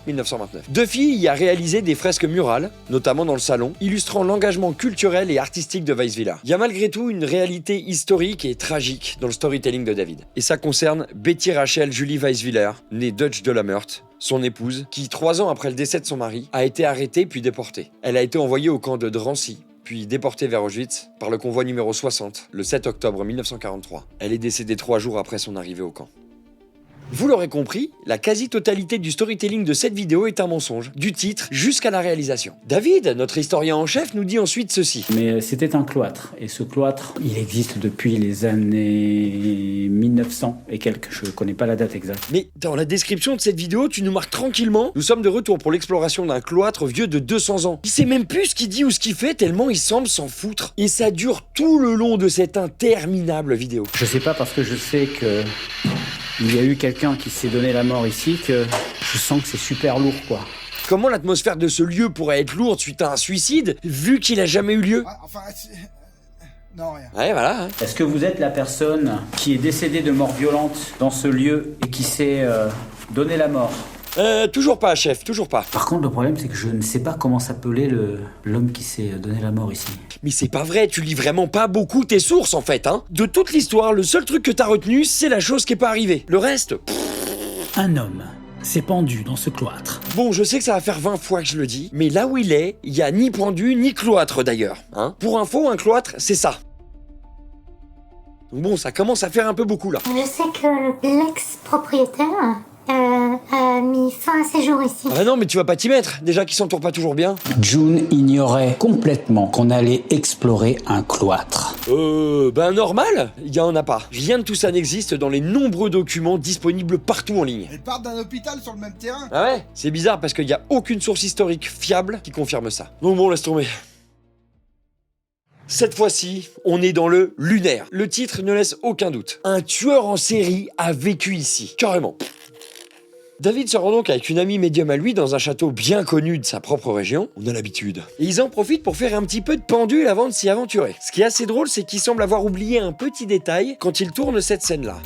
Dufy y a réalisé des fresques murales, notamment dans le salon, illustrant l'engagement culturel et artistique de Weisswiller. Il y a malgré tout une réalité historique et tragique dans le storytelling de David. Et ça concerne Betty Rachel Julie Weisswiller, née Dutch de la Meurthe, son épouse, qui 3 ans après le décès de son mari, a été arrêtée puis déportée. Elle a été envoyée au camp de Drancy, puis déportée vers Auschwitz par le convoi numéro 60, le 7 octobre 1943. Elle est décédée 3 jours après son arrivée au camp. Vous l'aurez compris, la quasi-totalité du storytelling de cette vidéo est un mensonge, du titre jusqu'à la réalisation. David, notre historien en chef, nous dit ensuite ceci. Mais c'était un cloître, et ce cloître, il existe depuis les années 1900 et quelques, je connais pas la date exacte. Mais dans la description de cette vidéo, tu nous marques tranquillement. Nous sommes de retour pour l'exploration d'un cloître vieux de 200 ans. Il sait même plus ce qu'il dit ou ce qu'il fait, tellement il semble s'en foutre. Et ça dure tout le long de cette interminable vidéo. Je sais pas parce que je sais que il y a eu quelqu'un qui s'est donné la mort ici que je sens que c'est super lourd, quoi. Comment l'atmosphère de ce lieu pourrait être lourde suite à un suicide, vu qu'il a jamais eu lieu? Ah, enfin, non, rien. Ouais, voilà. Hein. Est-ce que vous êtes la personne qui est décédée de mort violente dans ce lieu et qui s'est donné la mort? Toujours pas, chef, toujours pas. Par contre, le problème, c'est que je ne sais pas comment s'appelait l'homme qui s'est donné la mort ici. Mais c'est pas vrai, tu lis vraiment pas beaucoup tes sources, en fait, hein. De toute l'histoire, le seul truc que t'as retenu, c'est la chose qui est pas arrivée. Le reste... Un homme s'est pendu dans ce cloître. Bon, je sais que ça va faire 20 fois que je le dis, mais là où il est, il y a ni pendu, ni cloître, d'ailleurs. Hein. Pour info, un cloître, c'est ça. Donc bon, ça commence à faire un peu beaucoup, là. Je sais que l'ex-propriétaire a mis fin à ses jours ici. Ah bah non, mais tu vas pas t'y mettre, déjà qu'il s'entoure pas toujours bien. June ignorait complètement qu'on allait explorer un cloître. Ben normal, il y en a pas. Rien de tout ça n'existe dans les nombreux documents disponibles partout en ligne. Elle part d'un hôpital sur le même terrain. Ah ouais? C'est bizarre parce qu'il y a aucune source historique fiable qui confirme ça. Donc bon, laisse tomber. Cette fois-ci, on est dans le lunaire. Le titre ne laisse aucun doute. Un tueur en série a vécu ici, carrément. David se rend donc avec une amie médium à lui dans un château bien connu de sa propre région, on a l'habitude. Et ils en profitent pour faire un petit peu de pendule avant de s'y aventurer. Ce qui est assez drôle, c'est qu'il semble avoir oublié un petit détail quand il tourne cette scène-là.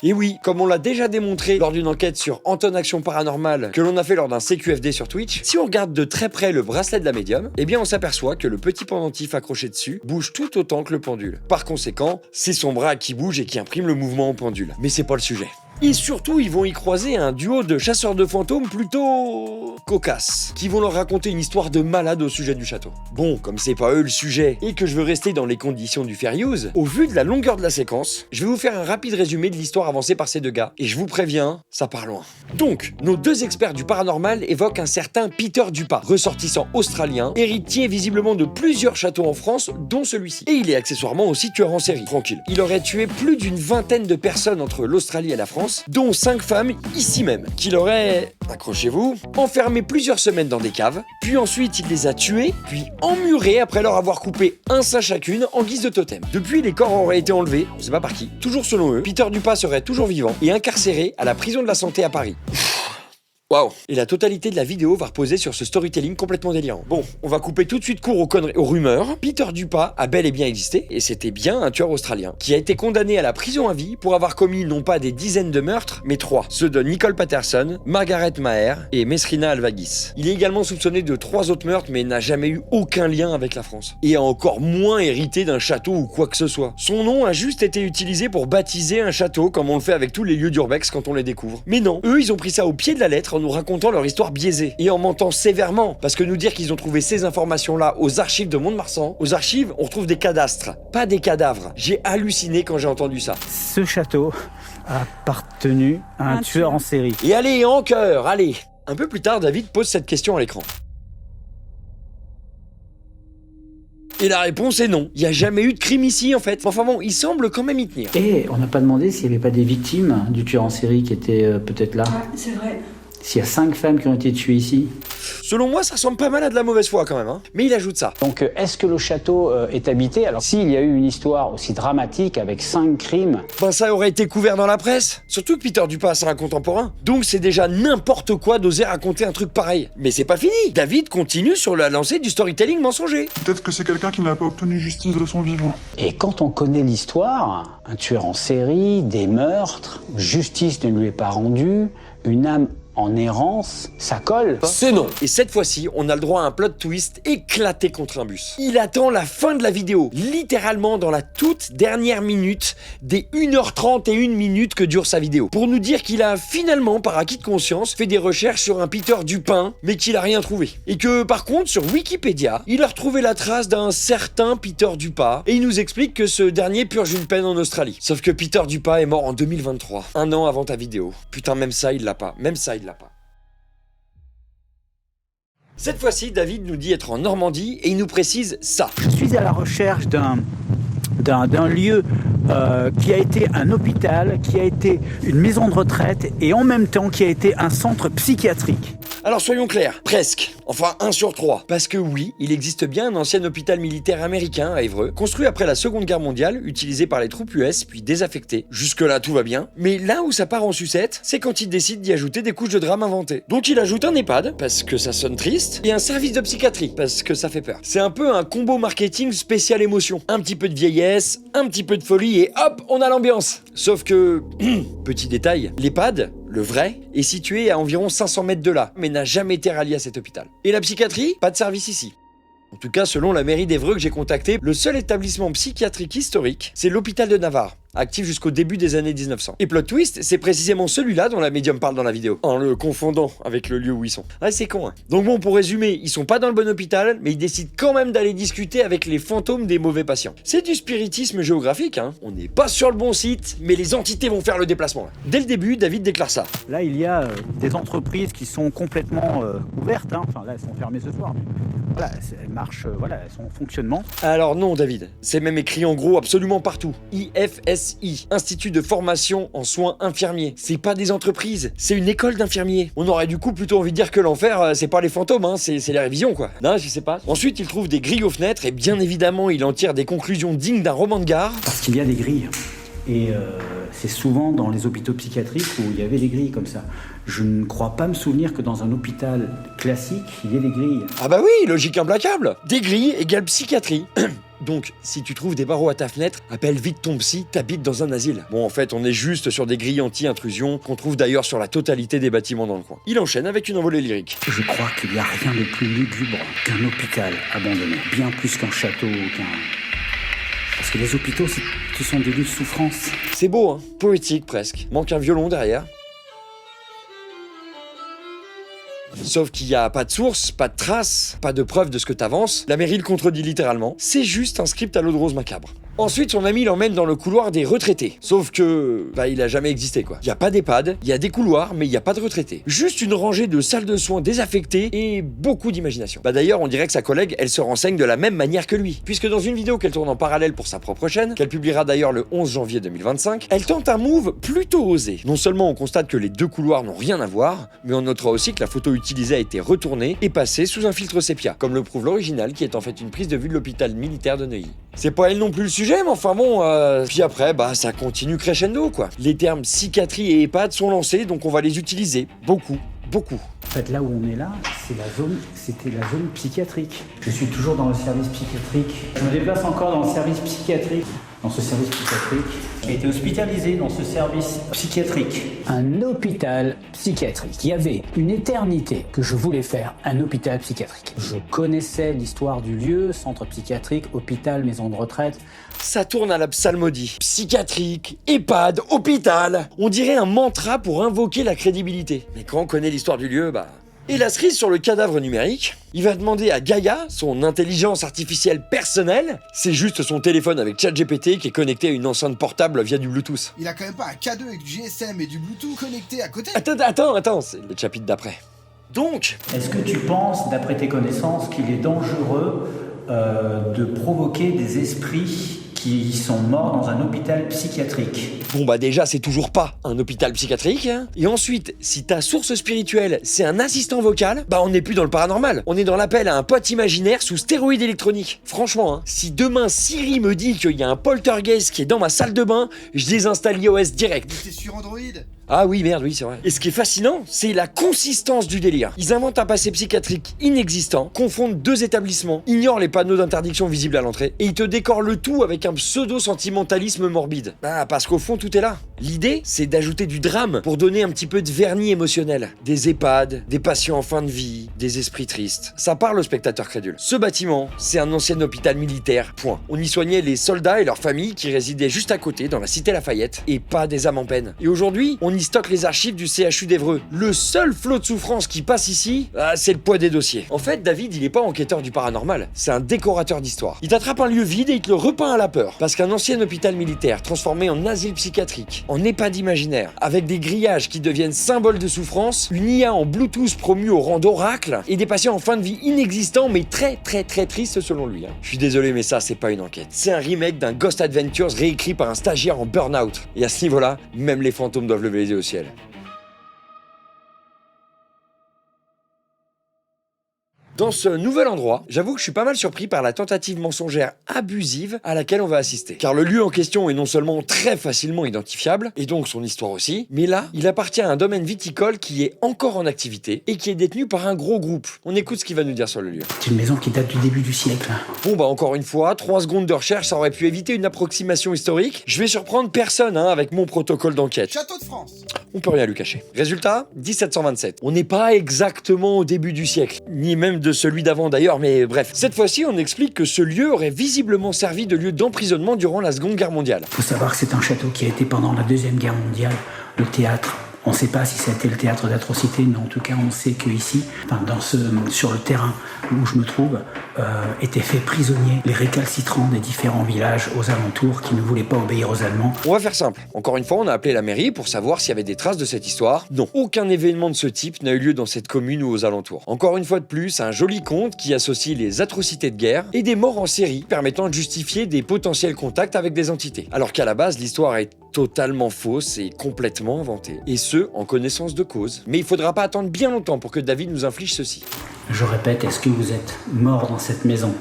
Et oui, comme on l'a déjà démontré lors d'une enquête sur Anton Action Paranormale que l'on a fait lors d'un CQFD sur Twitch, si on regarde de très près le bracelet de la médium, eh bien on s'aperçoit que le petit pendentif accroché dessus bouge tout autant que le pendule. Par conséquent, c'est son bras qui bouge et qui imprime le mouvement au pendule. Mais c'est pas le sujet. Et surtout, ils vont y croiser un duo de chasseurs de fantômes plutôt cocasses, qui vont leur raconter une histoire de malade au sujet du château. Bon, comme c'est pas eux le sujet, et que je veux rester dans les conditions du fair use, au vu de la longueur de la séquence, je vais vous faire un rapide résumé de l'histoire avancée par ces deux gars, et je vous préviens, ça part loin. Donc, nos deux experts du paranormal évoquent un certain Peter Dupas, ressortissant australien, héritier visiblement de plusieurs châteaux en France, dont celui-ci. Et il est accessoirement aussi tueur en série, tranquille. Il aurait tué plus d'une vingtaine de personnes entre l'Australie et la France, dont 5 femmes ici même, qu'il aurait, accrochez-vous, enfermé plusieurs semaines dans des caves, puis ensuite il les a tuées, puis emmurées après leur avoir coupé un sein chacune en guise de totem. Depuis, les corps auraient été enlevés, on sait pas par qui. Toujours selon eux, Peter Dupas serait toujours vivant et incarcéré à la prison de la Santé à Paris. Waouh! Et la totalité de la vidéo va reposer sur ce storytelling complètement délirant. Bon, on va couper tout de suite court aux conneries, aux rumeurs. Peter Dupas a bel et bien existé, et c'était bien un tueur australien, qui a été condamné à la prison à vie pour avoir commis non pas des dizaines de meurtres, mais 3. Ceux de Nicole Patterson, Margaret Maher et Mesrina Alvagis. Il est également soupçonné de 3 autres meurtres, mais n'a jamais eu aucun lien avec la France. Et a encore moins hérité d'un château ou quoi que ce soit. Son nom a juste été utilisé pour baptiser un château, comme on le fait avec tous les lieux d'urbex quand on les découvre. Mais non, eux ils ont pris ça au pied de la lettre en nous racontant leur histoire biaisée et en mentant sévèrement, parce que nous dire qu'ils ont trouvé ces informations-là aux archives de Mont-de-Marsan, aux archives on retrouve des cadastres, pas des cadavres. J'ai halluciné quand j'ai entendu ça. Ce château a appartenu à un tueur en série. Et allez, en cœur, allez. Un peu plus tard, David pose cette question à l'écran. Et la réponse est non. Il n'y a jamais eu de crime ici, en fait. Enfin bon, il semble quand même y tenir. Et on n'a pas demandé s'il n'y avait pas des victimes du tueur en série qui étaient peut-être là. Ouais, c'est vrai. S'il y a 5 femmes qui ont été tuées ici. Selon moi, ça ressemble pas mal à de la mauvaise foi quand même, hein. Mais il ajoute ça. Donc est-ce que le château est habité? Alors s'il y a eu une histoire aussi dramatique avec 5 crimes... Ben ça aurait été couvert dans la presse. Surtout que Peter Dupas c'est un contemporain. Donc c'est déjà n'importe quoi d'oser raconter un truc pareil. Mais c'est pas fini. David continue sur la lancée du storytelling mensonger. Peut-être que c'est quelqu'un qui n'a pas obtenu justice de son vivant. Et quand on connaît l'histoire, un tueur en série, des meurtres, justice ne lui est pas rendue, une âme en errance, ça colle. C'est non. Et cette fois-ci, on a le droit à un plot twist éclaté contre un bus. Il attend la fin de la vidéo, littéralement dans la toute dernière minute des 1h31 que dure sa vidéo, pour nous dire qu'il a finalement, par acquis de conscience, fait des recherches sur un Peter Dupin, mais qu'il a rien trouvé. Et que par contre, sur Wikipédia, il a retrouvé la trace d'un certain Peter Dupas, et il nous explique que ce dernier purge une peine en Australie. Sauf que Peter Dupas est mort en 2023, un an avant ta vidéo. Putain, même ça, il l'a pas. Même ça, il l'a pas. Cette fois-ci, David nous dit être en Normandie et il nous précise ça. Je suis à la recherche d'un lieu qui a été un hôpital, qui a été une maison de retraite et en même temps qui a été un centre psychiatrique. Alors soyons clairs, presque. Enfin 1 sur 3. Parce que oui, il existe bien un ancien hôpital militaire américain à Évreux, construit après la Seconde Guerre mondiale, utilisé par les troupes US, puis désaffecté. Jusque-là tout va bien. Mais là où ça part en sucette, c'est quand il décide d'y ajouter des couches de drame inventées. Donc il ajoute un EHPAD, parce que ça sonne triste, et un service de psychiatrie, parce que ça fait peur. C'est un peu un combo marketing spécial émotion. Un petit peu de vieillesse, un petit peu de folie, et hop, on a l'ambiance. Sauf que, petit détail, l'EHPAD, le vrai, est situé à environ 500 mètres de là, mais n'a jamais été rallié à cet hôpital. Et la psychiatrie, pas de service ici. En tout cas, selon la mairie d'Évreux que j'ai contacté, le seul établissement psychiatrique historique, c'est l'hôpital de Navarre, actif jusqu'au début des années 1900. Et plot twist, c'est précisément celui-là dont la médium parle dans la vidéo, en le confondant avec le lieu où ils sont. Ah, c'est con, hein. Donc bon, pour résumer, ils sont pas dans le bon hôpital, mais ils décident quand même d'aller discuter avec les fantômes des mauvais patients. C'est du spiritisme géographique, hein. On n'est pas sur le bon site, mais les entités vont faire le déplacement. Dès le début, David déclare ça. Là, il y a des entreprises qui sont complètement ouvertes, hein. Enfin là, elles sont fermées ce soir, mais voilà, elles marchent, voilà, elles sont en fonctionnement. Alors non, David, c'est même écrit en gros absolument partout. IFSI, Institut de formation en soins infirmiers. C'est pas des entreprises, c'est une école d'infirmiers. On aurait du coup plutôt envie de dire que l'enfer, c'est pas les fantômes, hein, c'est les révisions quoi. Non, je sais pas. Ensuite, il trouve des grilles aux fenêtres et bien évidemment, il en tire des conclusions dignes d'un roman de gare. Parce qu'il y a des grilles. Et c'est souvent dans les hôpitaux psychiatriques où il y avait des grilles comme ça. Je ne crois pas me souvenir que dans un hôpital classique, il y ait des grilles. Ah bah oui, logique implacable. Des grilles égale psychiatrie. Donc, si tu trouves des barreaux à ta fenêtre, appelle vite ton psy, t'habites dans un asile. Bon, en fait, on est juste sur des grilles anti-intrusion qu'on trouve d'ailleurs sur la totalité des bâtiments dans le coin. Il enchaîne avec une envolée lyrique. Je crois qu'il n'y a rien de plus lugubre qu'un hôpital abandonné. Bien plus qu'un château ou qu'un... Parce que les hôpitaux, ce sont des lieux de souffrance. C'est beau, hein, poétique presque. Manque un violon derrière. Sauf qu'il n'y a pas de source, pas de trace, pas de preuve de ce que t'avances. La mairie le contredit littéralement. C'est juste un script à l'eau de rose macabre. Ensuite, son ami l'emmène dans le couloir des retraités. Sauf que, il a jamais existé quoi. Il y a pas d'EHPAD, il y a des couloirs, mais il y a pas de retraités. Juste une rangée de salles de soins désaffectées et beaucoup d'imagination. D'ailleurs, on dirait que sa collègue, elle se renseigne de la même manière que lui. Puisque dans une vidéo qu'elle tourne en parallèle pour sa propre chaîne, qu'elle publiera d'ailleurs le 11 janvier 2025, elle tente un move plutôt osé. Non seulement on constate que les deux couloirs n'ont rien à voir, mais on notera aussi que la photo utilisée a été retournée et passée sous un filtre sépia, comme le prouve l'original qui est en fait une prise de vue de l'hôpital militaire de Neuilly. C'est pas elle non plus le sujet, mais enfin bon, puis après, ça continue crescendo quoi. Les termes psychiatrie et EHPAD sont lancés, donc on va les utiliser beaucoup. En fait, là où on est là, c'était la zone psychiatrique. Je suis toujours dans le service psychiatrique. Je me déplace encore dans le service psychiatrique. Dans ce service psychiatrique, j'ai été hospitalisé dans ce service psychiatrique. Un hôpital psychiatrique. Il y avait une éternité que je voulais faire un hôpital psychiatrique. Je connaissais l'histoire du lieu, centre psychiatrique, hôpital, maison de retraite. Ça tourne à la psalmodie. Psychiatrique, EHPAD, hôpital. On dirait un mantra pour invoquer la crédibilité. Mais quand on connaît l'histoire du lieu, Et la cerise sur le cadavre numérique, il va demander à Gaïa, son intelligence artificielle personnelle, c'est juste son téléphone avec ChatGPT qui est connecté à une enceinte portable via du Bluetooth. Il a quand même pas un K2 avec du GSM et du Bluetooth connecté à côté. Attends, c'est le chapitre d'après. Donc, est-ce que tu penses, d'après tes connaissances, qu'il est dangereux de provoquer des esprits qui sont morts dans un hôpital psychiatrique. Bon bah déjà c'est toujours pas un hôpital psychiatrique, hein. Et ensuite, si ta source spirituelle c'est un assistant vocal, bah on n'est plus dans le paranormal. On est dans l'appel à un pote imaginaire sous stéroïdes électroniques. Franchement, hein, si demain Siri me dit qu'il y a un poltergeist qui est dans ma salle de bain, je désinstalle iOS direct. Mais t'es sur Android? Ah oui, merde, oui, c'est vrai. Et ce qui est fascinant, c'est la consistance du délire. Ils inventent un passé psychiatrique inexistant, confondent deux établissements, ignorent les panneaux d'interdiction visibles à l'entrée, et ils te décorent le tout avec un pseudo-sentimentalisme morbide. Ah, parce qu'au fond, tout est là. L'idée, c'est d'ajouter du drame pour donner un petit peu de vernis émotionnel. Des EHPAD, des patients en fin de vie, des esprits tristes. Ça parle au spectateur crédule. Ce bâtiment, c'est un ancien hôpital militaire, point. On y soignait les soldats et leurs familles qui résidaient juste à côté, dans la cité Lafayette, et pas des âmes en peine. Et aujourd'hui, on y stocke les archives du CHU d'Évreux. Le seul flot de souffrance qui passe ici, c'est le poids des dossiers. En fait, David, il est pas enquêteur du paranormal, c'est un décorateur d'histoire. Il t'attrape un lieu vide et il te le repeint à la peur. Parce qu'un ancien hôpital militaire transformé en asile psychiatrique, en EHPAD imaginaire, avec des grillages qui deviennent symboles de souffrance, une IA en Bluetooth promue au rang d'oracle, et des patients en fin de vie inexistants mais très tristes selon lui. Je suis désolé mais ça c'est pas une enquête. C'est un remake d'un Ghost Adventures réécrit par un stagiaire en burn-out. Et à ce niveau-là, même les fantômes doivent lever les yeux au ciel. Dans ce nouvel endroit, j'avoue que je suis pas mal surpris par la tentative mensongère abusive à laquelle on va assister. Car le lieu en question est non seulement très facilement identifiable, et donc son histoire aussi, mais là, il appartient à un domaine viticole qui est encore en activité et qui est détenu par un gros groupe. On écoute ce qu'il va nous dire sur le lieu. C'est une maison qui date du début du siècle. Bon bah encore une fois, 3 secondes de recherche, ça aurait pu éviter une approximation historique. Je vais surprendre personne avec mon protocole d'enquête. Château de France. On peut rien lui cacher. Résultat, 1727. On n'est pas exactement au début du siècle, ni même de celui d'avant d'ailleurs, mais bref. Cette fois-ci, on explique que ce lieu aurait visiblement servi de lieu d'emprisonnement durant la Seconde Guerre mondiale. Faut savoir que c'est un château qui a été pendant la Deuxième Guerre mondiale le théâtre. On ne sait pas si c'était le théâtre d'atrocités, mais en tout cas, on sait qu'ici, sur le terrain où je me trouve, étaient faits prisonniers les récalcitrants des différents villages aux alentours qui ne voulaient pas obéir aux Allemands. On va faire simple. Encore une fois, on a appelé la mairie pour savoir s'il y avait des traces de cette histoire. Non, aucun événement de ce type n'a eu lieu dans cette commune ou aux alentours. Encore une fois de plus, un joli conte qui associe les atrocités de guerre et des morts en série permettant de justifier des potentiels contacts avec des entités. Alors qu'à la base, l'histoire est totalement fausse et complètement inventée. Et ce, en connaissance de cause. Mais il faudra pas attendre bien longtemps pour que David nous inflige ceci. Je répète, est-ce que vous êtes mort dans cette maison ?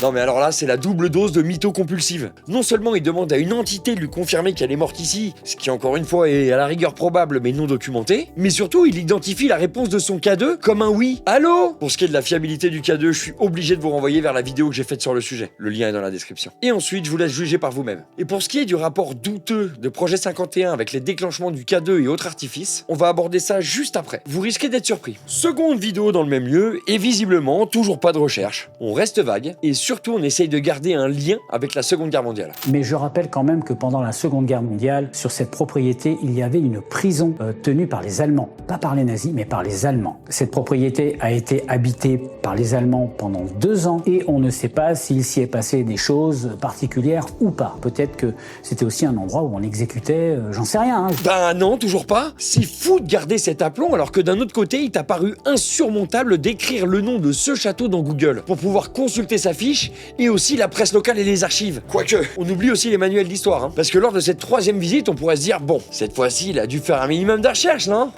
Non mais alors là, c'est la double dose de mytho compulsive. Non seulement il demande à une entité de lui confirmer qu'elle est morte ici, ce qui encore une fois est à la rigueur probable mais non documenté, mais surtout il identifie la réponse de son K2 comme un oui. Allô ? Pour ce qui est de la fiabilité du K2, je suis obligé de vous renvoyer vers la vidéo que j'ai faite sur le sujet. Le lien est dans la description. Et ensuite, je vous laisse juger par vous-même. Et pour ce qui est du rapport douteux de Projet 51 avec les déclenchements du K2 et autres artifices, on va aborder ça juste après. Vous risquez d'être surpris. Seconde vidéo dans le même lieu, et visiblement, toujours pas de recherche. On reste vague, et surtout on essaye de garder un lien avec la Seconde Guerre mondiale. Mais je rappelle quand même que pendant la Seconde Guerre mondiale, sur cette propriété, il y avait une prison tenue par les Allemands. Pas par les nazis, mais par les Allemands. Cette propriété a été habitée par les Allemands pendant 2 ans et on ne sait pas s'il s'y est passé des choses particulières ou pas. Peut-être que c'était aussi un endroit où on exécutait, j'en sais rien. Bah non, toujours pas. C'est fou de garder cet aplomb alors que d'un autre côté, il t'a paru insurmontable d'écrire le nom de ce château dans Google pour pouvoir consulter sa fiche et aussi la presse locale et les archives. Quoique, on oublie aussi les manuels d'histoire, parce que lors de cette 3e visite, on pourrait se dire, bon, cette fois-ci, il a dû faire un minimum de recherche, non ?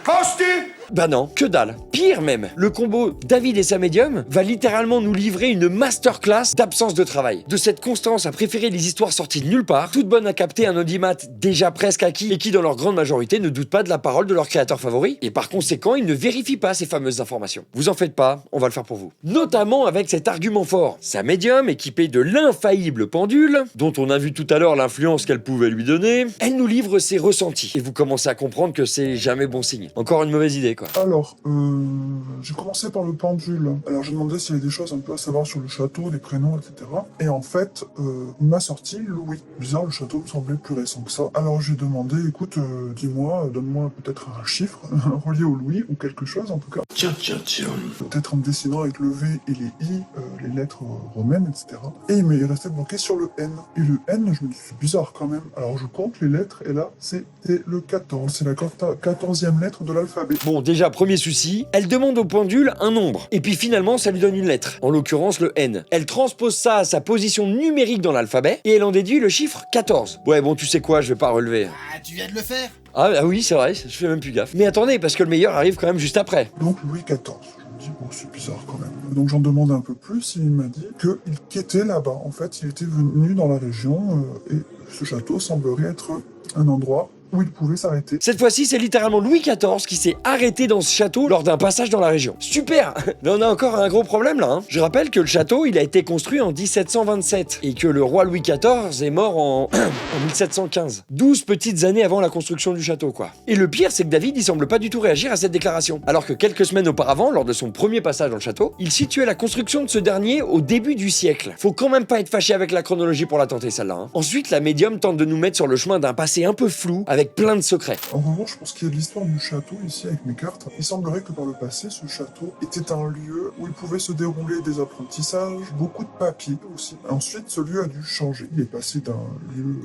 Bah non, que dalle. Pire même, le combo David et sa médium va littéralement nous livrer une masterclass d'absence de travail. De cette constance à préférer les histoires sorties de nulle part, toutes bonnes à capter un audimat déjà presque acquis et qui dans leur grande majorité ne doutent pas de la parole de leur créateur favori et par conséquent ils ne vérifient pas ces fameuses informations. Vous en faites pas, on va le faire pour vous. Notamment avec cet argument fort. Sa médium, équipée de l'infaillible pendule, dont on a vu tout à l'heure l'influence qu'elle pouvait lui donner, elle nous livre ses ressentis. Et vous commencez à comprendre que c'est jamais bon signe. Encore une mauvaise idée quoi. Alors, j'ai commencé par le pendule. Alors j'ai demandé s'il y avait des choses un peu à savoir sur le château, des prénoms, etc. Et en fait, il m'a sorti Louis. Bizarre, le château me semblait plus récent que ça. Alors j'ai demandé, écoute, dis-moi, donne-moi peut-être un chiffre relié au Louis, ou quelque chose en tout cas. Tiens. Peut-être en me dessinant avec le V et les I, les lettres romaines, etc. Et il m'est resté bloqué sur le N. Et le N, je me dis, c'est bizarre quand même. Alors je compte les lettres, et là, c'était le 14. C'est la 14e lettre de l'alphabet. Bon, déjà, premier souci, elle demande au pendule un nombre. Et puis finalement, ça lui donne une lettre, en l'occurrence le N. Elle transpose ça à sa position numérique dans l'alphabet, et elle en déduit le chiffre 14. Ouais, bon, tu sais quoi, je vais pas relever. Ah, tu viens de le faire. Ah oui, c'est vrai, je fais même plus gaffe. Mais attendez, parce que le meilleur arrive quand même juste après. Donc Louis XIV. Je me dis, bon, c'est bizarre quand même. Donc j'en demande un peu plus et il m'a dit qu'il quittait là-bas. En fait, il était venu dans la région et ce château semblerait être un endroit où il pouvait s'arrêter. Cette fois-ci, c'est littéralement Louis XIV qui s'est arrêté dans ce château lors d'un passage dans la région. Super. Mais on a encore un gros problème là. Je rappelle que le château, il a été construit en 1727 et que le roi Louis XIV est mort en 1715. 12 petites années avant la construction du château, quoi. Et le pire, c'est que David, il semble pas du tout réagir à cette déclaration. Alors que quelques semaines auparavant, lors de son premier passage dans le château, il situait la construction de ce dernier au début du siècle. Faut quand même pas être fâché avec la chronologie pour la tenter, celle-là. Ensuite, la médium tente de nous mettre sur le chemin d'un passé un peu flou, avec plein de secrets. En revanche, pour ce qui est de l'histoire du château, ici avec mes cartes, il semblerait que dans le passé, ce château était un lieu où il pouvait se dérouler des apprentissages, beaucoup de papiers aussi. Ensuite, ce lieu a dû changer. Il est passé d'un lieu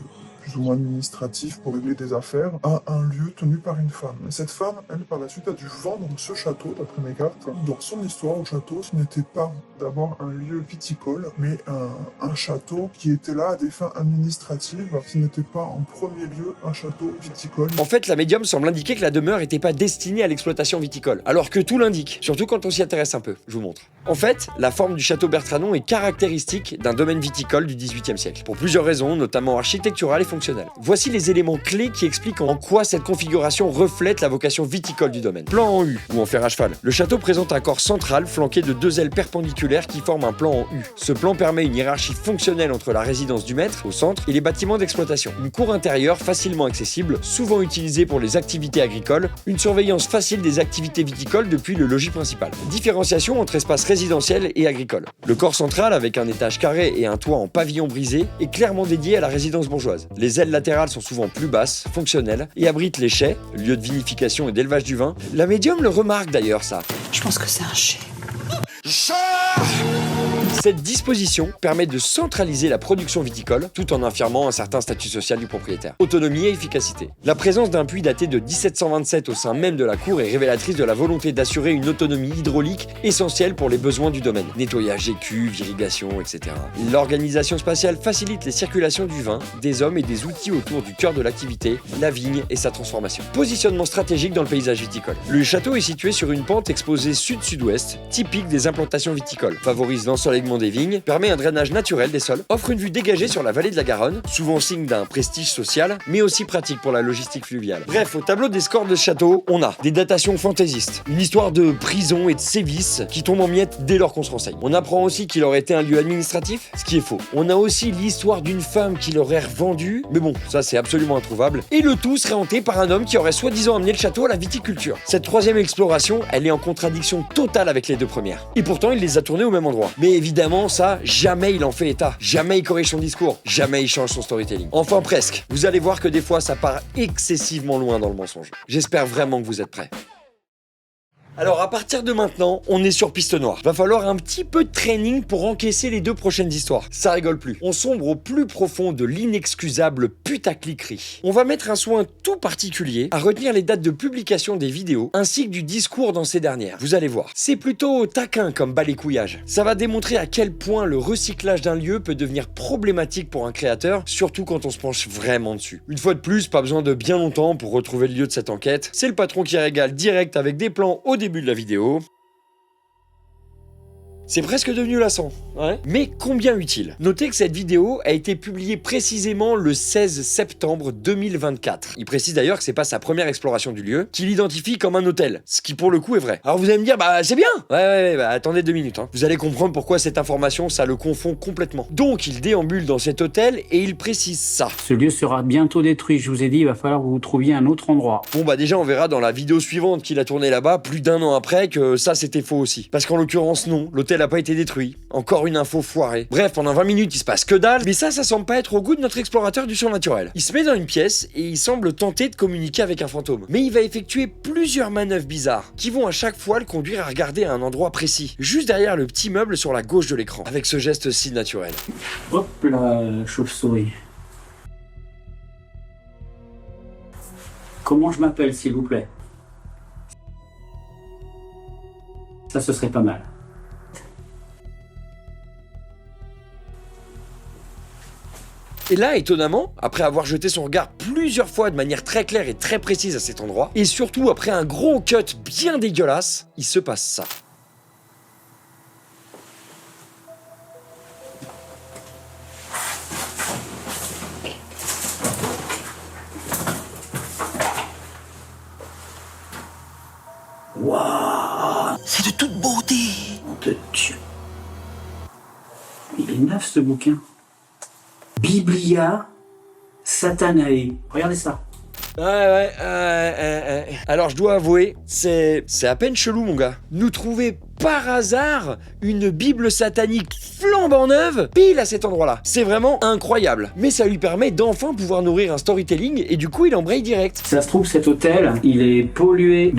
plus ou moins administratif pour régler des affaires, à un lieu tenu par une femme. Et cette femme, elle, par la suite, a dû vendre ce château, d'après mes cartes. Dans son histoire, au château, ce n'était pas d'abord un lieu viticole, mais un château qui était là à des fins administratives. Ce n'était pas en premier lieu un château viticole. En fait, la médium semble indiquer que la demeure n'était pas destinée à l'exploitation viticole, alors que tout l'indique, surtout quand on s'y intéresse un peu. Je vous montre. En fait, la forme du château Bertranon est caractéristique d'un domaine viticole du XVIIIe siècle, pour plusieurs raisons, notamment architecturales et fonctionnelles. Voici les éléments clés qui expliquent en quoi cette configuration reflète la vocation viticole du domaine. Plan en U, ou en fer à cheval. Le château présente un corps central flanqué de deux ailes perpendiculaires qui forment un plan en U. Ce plan permet une hiérarchie fonctionnelle entre la résidence du maître, au centre, et les bâtiments d'exploitation. Une cour intérieure facilement accessible, souvent utilisée pour les activités agricoles, une surveillance facile des activités viticoles depuis le logis principal. Différenciation entre espace résidentiel et agricole. Le corps central, avec un étage carré et un toit en pavillon brisé, est clairement dédié à la résidence bourgeoise. Les ailes latérales sont souvent plus basses, fonctionnelles, et abritent les chais, lieu de vinification et d'élevage du vin. La médium le remarque d'ailleurs, ça. Je pense que c'est un chai. Cette disposition permet de centraliser la production viticole tout en affirmant un certain statut social du propriétaire. Autonomie et efficacité. La présence d'un puits daté de 1727 au sein même de la cour est révélatrice de la volonté d'assurer une autonomie hydraulique essentielle pour les besoins du domaine. Nettoyage des cuves, irrigation, etc. L'organisation spatiale facilite les circulations du vin, des hommes et des outils autour du cœur de l'activité, la vigne et sa transformation. Positionnement stratégique dans le paysage viticole. Le château est situé sur une pente exposée sud-sud-ouest, typique des implantations viticoles. Favorise l'ensoleillement des vignes, permet un drainage naturel des sols, offre une vue dégagée sur la vallée de la Garonne, souvent signe d'un prestige social, mais aussi pratique pour la logistique fluviale. Bref, au tableau des scores de ce château, on a des datations fantaisistes, une histoire de prison et de sévices qui tombe en miettes dès lors qu'on se renseigne. On apprend aussi qu'il aurait été un lieu administratif, ce qui est faux. On a aussi l'histoire d'une femme qui l'aurait revendu, mais bon, ça c'est absolument introuvable, et le tout serait hanté par un homme qui aurait soi-disant amené le château à la viticulture. Cette troisième exploration, elle est en contradiction totale avec les deux premières. Et pourtant, il les a tournées au même endroit. Mais évidemment, ça, jamais il en fait état. Jamais il corrige son discours. Jamais il change son storytelling. Enfin, presque. Vous allez voir que des fois, ça part excessivement loin dans le mensonge. J'espère vraiment que vous êtes prêts. Alors à partir de maintenant, on est sur piste noire. Va falloir un petit peu de training pour encaisser les deux prochaines histoires. Ça rigole plus. On sombre au plus profond de l'inexcusable putacliquerie. On va mettre un soin tout particulier à retenir les dates de publication des vidéos ainsi que du discours dans ces dernières. Vous allez voir. C'est plutôt taquin comme balécouillage. Ça va démontrer à quel point le recyclage d'un lieu peut devenir problématique pour un créateur, surtout quand on se penche vraiment dessus. Une fois de plus, pas besoin de bien longtemps pour retrouver le lieu de cette enquête. C'est le patron qui régale direct avec des plans au début de la vidéo. C'est presque devenu lassant, ouais. Mais combien utile. Notez que cette vidéo a été publiée précisément le 16 septembre 2024. Il précise d'ailleurs que c'est pas sa première exploration du lieu, qu'il l'identifie comme un hôtel, ce qui pour le coup est vrai. Alors vous allez me dire, bah c'est bien. Ouais, bah attendez 2 minutes. Vous allez comprendre pourquoi cette information, ça le confond complètement. Donc il déambule dans cet hôtel et il précise ça. Ce lieu sera bientôt détruit, je vous ai dit, il va falloir que vous trouviez un autre endroit. Bon bah déjà on verra dans la vidéo suivante qu'il a tourné là-bas, plus d'1 an après, que ça c'était faux aussi. Parce qu'en l'occurrence non, l'hôtel a pas été détruit. Encore une info foirée. Bref, pendant 20 minutes, il se passe que dalle, mais ça semble pas être au goût de notre explorateur du surnaturel. Il se met dans une pièce et il semble tenter de communiquer avec un fantôme. Mais il va effectuer plusieurs manœuvres bizarres qui vont à chaque fois le conduire à regarder à un endroit précis, juste derrière le petit meuble sur la gauche de l'écran, avec ce geste si naturel. Hop là, chauve-souris. Comment je m'appelle, s'il vous plaît? Ça, ce serait pas mal. Et là, étonnamment, après avoir jeté son regard plusieurs fois de manière très claire et très précise à cet endroit, et surtout après un gros cut bien dégueulasse, il se passe ça. Waouh! C'est de toute beauté. On te tue. Il est neuf ce bouquin. Biblia Satanae. Regardez ça. Ouais. Alors je dois avouer, c'est à peine chelou mon gars. Nous trouver par hasard une Bible satanique flambant neuve pile à cet endroit-là. C'est vraiment incroyable. Mais ça lui permet d'enfin pouvoir nourrir un storytelling et du coup il embraye direct. Ça se trouve, cet hôtel, il est pollué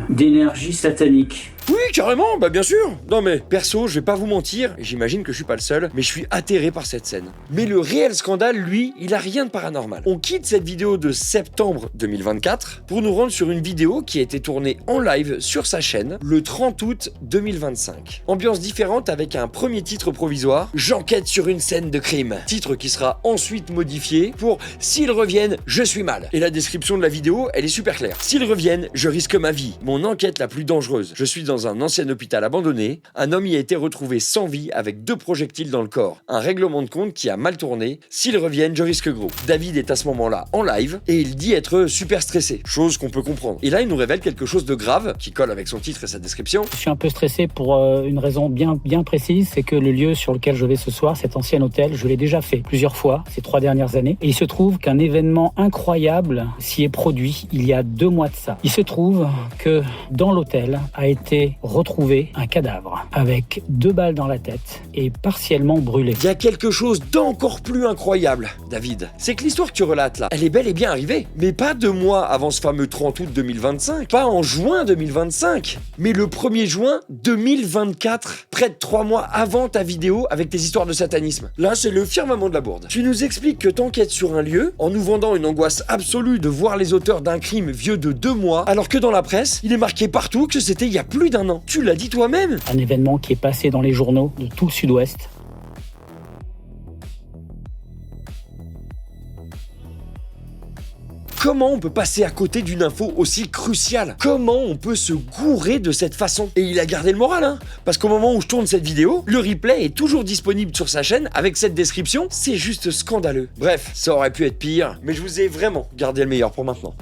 d'énergie satanique. Oui, carrément, bah bien sûr. Non mais, perso, je vais pas vous mentir, et j'imagine que je suis pas le seul, mais je suis atterré par cette scène. Mais le réel scandale, lui, il a rien de paranormal. On quitte cette vidéo de septembre 2024 pour nous rendre sur une vidéo qui a été tournée en live sur sa chaîne le 30 août 2025. Ambiance différente avec un premier titre provisoire, J'enquête sur une scène de crime. Titre qui sera ensuite modifié pour S'ils reviennent, je suis mal. Et la description de la vidéo, elle est super claire. S'ils reviennent, je risque ma vie. Mon enquête la plus dangereuse. Je suis dans un ancien hôpital abandonné. Un homme y a été retrouvé sans vie avec 2 projectiles dans le corps. Un règlement de compte qui a mal tourné. S'ils reviennent, je risque gros. David est à ce moment-là en live et il dit être super stressé. Chose qu'on peut comprendre. Et là, il nous révèle quelque chose de grave qui colle avec son titre et sa description. Je suis un peu stressé pour une raison bien précise, c'est que le lieu sur lequel je vais ce soir, cet ancien hôtel, je l'ai déjà fait plusieurs fois ces 3 dernières années. Et il se trouve qu'un événement incroyable s'y est produit il y a 2 mois de ça. Il se trouve que dans l'hôtel a été retrouvé un cadavre avec 2 balles dans la tête et partiellement brûlé. Il y a quelque chose d'encore plus incroyable, David. C'est que l'histoire que tu relates là, elle est bel et bien arrivée. Mais pas 2 mois avant ce fameux 30 août 2025, pas en juin 2025, mais le 1er juin 2024, près de 3 mois avant ta vidéo avec tes histoires de satanisme. Là, c'est le firmament de la bourde. Tu nous expliques que t'enquêtes sur un lieu en nous vendant une angoisse absolue de voir les auteurs d'un crime vieux de 2 mois, alors que dans la presse, il est marqué partout que c'était il y a plus d'1 an. Tu l'as dit toi-même. Un événement qui est passé dans les journaux de tout le sud-ouest. Comment on peut passer à côté d'une info aussi cruciale? Comment on peut se gourer de cette façon? Et il a gardé le moral, hein? Parce qu'au moment où je tourne cette vidéo, le replay est toujours disponible sur sa chaîne avec cette description. C'est juste scandaleux. Bref, ça aurait pu être pire, mais je vous ai vraiment gardé le meilleur pour maintenant.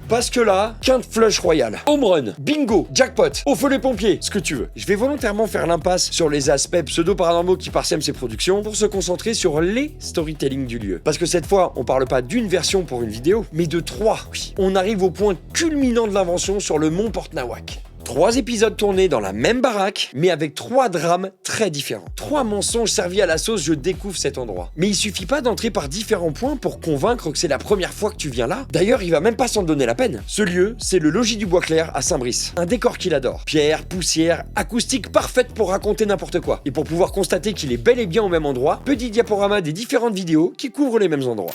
Parce que là, quinte flush royal, home run, bingo, jackpot, au feu les pompiers, ce que tu veux. Je vais volontairement faire l'impasse sur les aspects pseudo-paranormaux qui parsèment ces productions pour se concentrer sur les storytelling du lieu. Parce que cette fois, on parle pas d'une version pour une vidéo, mais de 3. Oui, on arrive au point culminant de l'invention sur le mont Portnawak. 3 épisodes tournés dans la même baraque, mais avec 3 drames très différents. 3 mensonges servis à la sauce, je découvre cet endroit. Mais il suffit pas d'entrer par différents points pour convaincre que c'est la première fois que tu viens là. D'ailleurs, il va même pas s'en donner la peine. Ce lieu, c'est le logis du Bois-Clair à Saint-Brice. Un décor qu'il adore. Pierre, poussière, acoustique parfaite pour raconter n'importe quoi. Et pour pouvoir constater qu'il est bel et bien au même endroit, petit diaporama des différentes vidéos qui couvrent les mêmes endroits.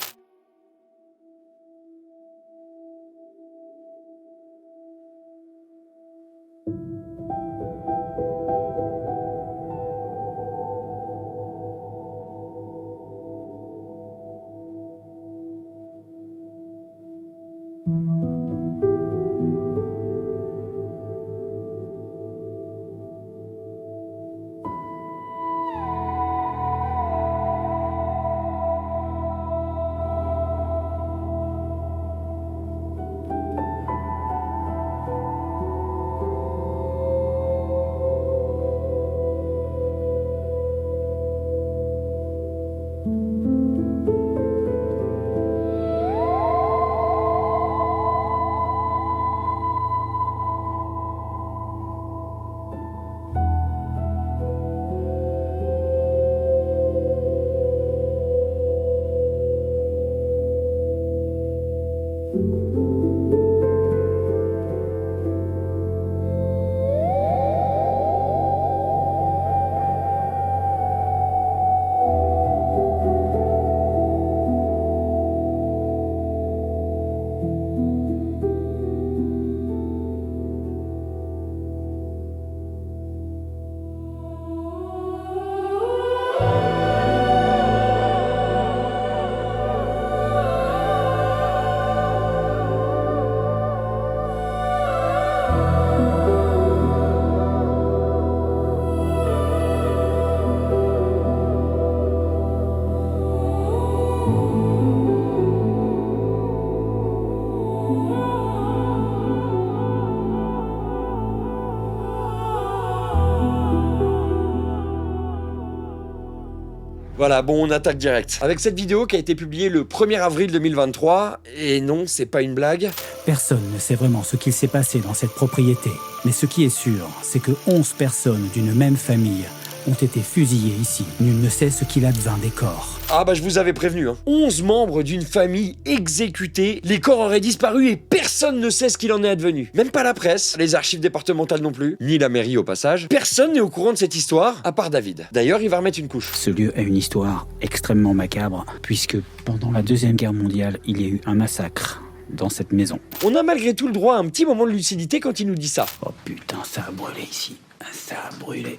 Voilà, bon, on attaque direct. Avec cette vidéo qui a été publiée le 1er avril 2023, et non, c'est pas une blague. Personne ne sait vraiment ce qu'il s'est passé dans cette propriété. Mais ce qui est sûr, c'est que 11 personnes d'une même famille ont été fusillées ici. Nul ne sait ce qu'il advint des corps. Ah bah je vous avais prévenu, hein. 11 membres d'une famille exécutés, les corps auraient disparu et personne ne sait ce qu'il en est advenu. Même pas la presse, les archives départementales non plus, ni la mairie au passage. Personne n'est au courant de cette histoire, à part David. D'ailleurs, il va remettre une couche. Ce lieu a une histoire extrêmement macabre, puisque pendant la Deuxième Guerre mondiale, il y a eu un massacre dans cette maison. On a malgré tout le droit à un petit moment de lucidité quand il nous dit ça. Oh putain, ça a brûlé ici. Ça a brûlé.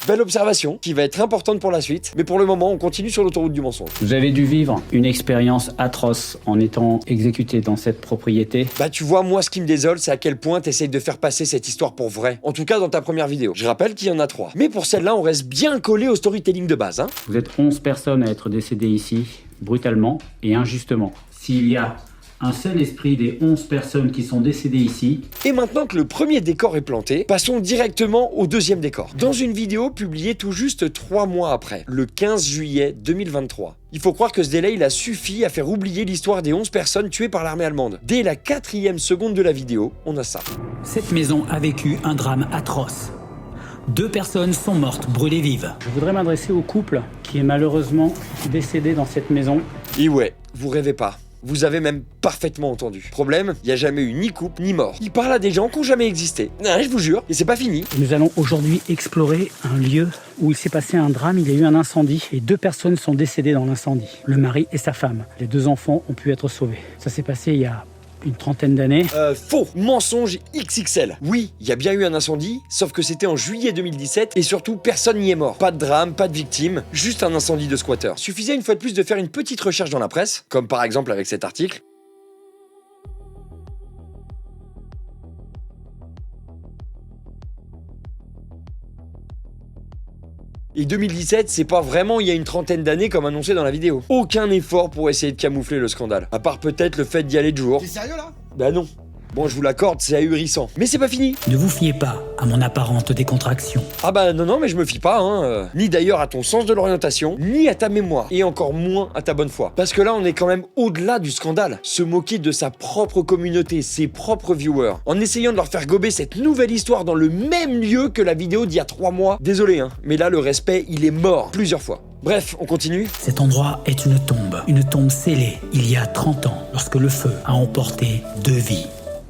Belle observation, qui va être importante pour la suite, mais pour le moment, on continue sur l'autoroute du mensonge. Vous avez dû vivre une expérience atroce en étant exécuté dans cette propriété. Bah tu vois, moi ce qui me désole, c'est à quel point t'essayes de faire passer cette histoire pour vrai. En tout cas dans ta première vidéo. Je rappelle qu'il y en a 3. Mais pour celle-là, on reste bien collé au storytelling de base, hein. Vous êtes 11 personnes à être décédées ici, brutalement et injustement. S'il y a un seul esprit des 11 personnes qui sont décédées ici. Et maintenant que le premier décor est planté, passons directement au deuxième décor. Dans une vidéo publiée tout juste 3 mois après, le 15 juillet 2023. Il faut croire que ce délai il a suffi à faire oublier l'histoire des 11 personnes tuées par l'armée allemande. Dès la 4e seconde de la vidéo, on a ça. Cette maison a vécu un drame atroce. 2 personnes sont mortes, brûlées vives. Je voudrais m'adresser au couple qui est malheureusement décédé dans cette maison. Et ouais, vous rêvez pas. Vous avez même parfaitement entendu. Problème, il n'y a jamais eu ni couple ni mort. Il parle à des gens qui n'ont jamais existé. Je vous jure, et c'est pas fini. Nous allons aujourd'hui explorer un lieu où il s'est passé un drame, il y a eu un incendie et 2 personnes sont décédées dans l'incendie. Le mari et sa femme. Les 2 enfants ont pu être sauvés. Ça s'est passé il y a une trentaine d'années. Faux. Mensonge XXL. Oui, il y a bien eu un incendie, sauf que c'était en juillet 2017 et surtout personne n'y est mort. Pas de drame, pas de victime, juste un incendie de squatter. Suffisait une fois de plus de faire une petite recherche dans la presse, comme par exemple avec cet article. Et 2017, c'est pas vraiment il y a une trentaine d'années comme annoncé dans la vidéo. Aucun effort pour essayer de camoufler le scandale. À part peut-être le fait d'y aller de jour. T'es sérieux là? Bah non. Bon, je vous l'accorde, c'est ahurissant. Mais c'est pas fini. Ne vous fiez pas à mon apparente décontraction. Ah bah non, mais je me fie pas, hein. Ni d'ailleurs à ton sens de l'orientation, ni à ta mémoire. Et encore moins à ta bonne foi. Parce que là, on est quand même au-delà du scandale. Se moquer de sa propre communauté, ses propres viewers, en essayant de leur faire gober cette nouvelle histoire dans le même lieu que la vidéo d'il y a 3 mois. Désolé, hein, mais là, le respect, il est mort plusieurs fois. Bref, on continue. Cet endroit est une tombe scellée il y a 30 ans, lorsque le feu a emporté 2 vies.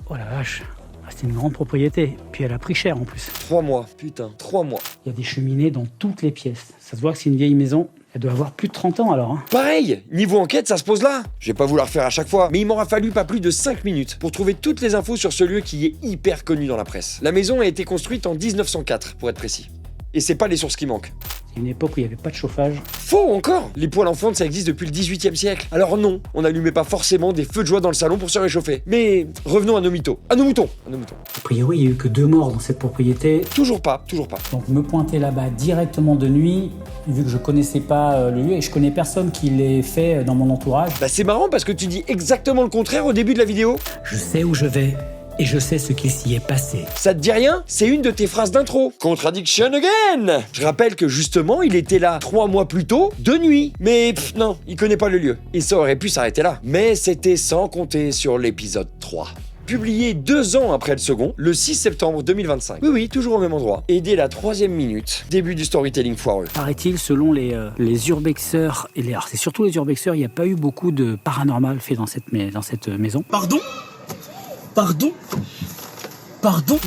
Oh la vache, c'est une grande propriété, puis elle a pris cher en plus. 3 mois, putain, 3 mois. Il y a des cheminées dans toutes les pièces. Ça se voit que c'est une vieille maison. Elle doit avoir plus de 30 ans alors. Hein. Pareil, niveau enquête, ça se pose là. Je vais pas vous la refaire à chaque fois, mais il m'aura fallu pas plus de 5 minutes pour trouver toutes les infos sur ce lieu qui est hyper connu dans la presse. La maison a été construite en 1904, pour être précis. Et c'est pas les sources qui manquent. C'est une époque où il n'y avait pas de chauffage. Faux encore! Les poêles en fonte, ça existe depuis le 18e siècle. Alors non, on n'allumait pas forcément des feux de joie dans le salon pour se réchauffer. Mais revenons à nos mythos. À nos moutons. A priori, il n'y a eu que 2 morts dans cette propriété. Toujours pas. Donc me pointer là-bas directement de nuit, vu que je connaissais pas le lieu et je connais personne qui l'ait fait dans mon entourage. Bah c'est marrant parce que tu dis exactement le contraire au début de la vidéo. Je sais où je vais. Et je sais ce qu'il s'y est passé. Ça te dit rien? C'est une de tes phrases d'intro. Contradiction again! Je rappelle que justement, il était là 3 mois plus tôt, de nuit. Mais non, il connaît pas le lieu. Et ça aurait pu s'arrêter là. Mais c'était sans compter sur l'épisode 3. Publié 2 ans après le second, le 6 septembre 2025. Oui, toujours au même endroit. Et dès la 3e minute, début du storytelling foireux. Paraît-il, selon les urbexeurs, alors c'est surtout les urbexeurs, il n'y a pas eu beaucoup de paranormal fait dans cette maison. Pardon?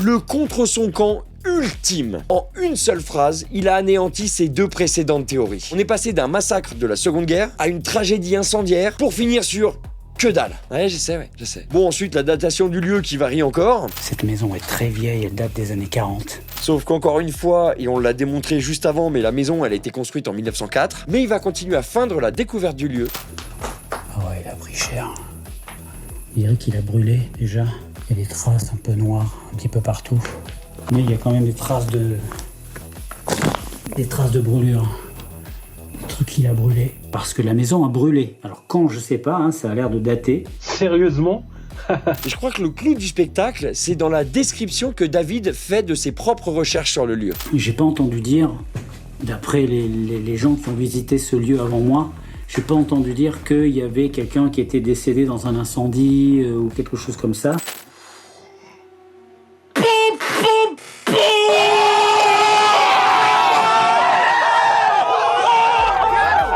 Le contre son camp ultime. En une seule phrase, il a anéanti ses 2 précédentes théories. On est passé d'un massacre de la Seconde Guerre à une tragédie incendiaire pour finir sur que dalle. Ouais, je sais. Bon, ensuite, la datation du lieu qui varie encore. Cette maison est très vieille, elle date des années 40. Sauf qu'encore une fois, et on l'a démontré juste avant, mais la maison, elle a été construite en 1904. Mais il va continuer à feindre la découverte du lieu. Ah ouais, il a pris cher. Je dirais qu'il a brûlé déjà. Il y a des traces un peu noires, un petit peu partout. Mais il y a quand même des traces de brûlure. Le truc il a brûlé. Parce que la maison a brûlé. Alors quand, je sais pas, ça a l'air de dater. Sérieusement? Et je crois que le clou du spectacle, c'est dans la description que David fait de ses propres recherches sur le lieu. J'ai pas entendu dire D'après les gens qui ont visité ce lieu avant moi, j'ai pas entendu dire qu'il y avait quelqu'un qui était décédé dans un incendie ou quelque chose comme ça.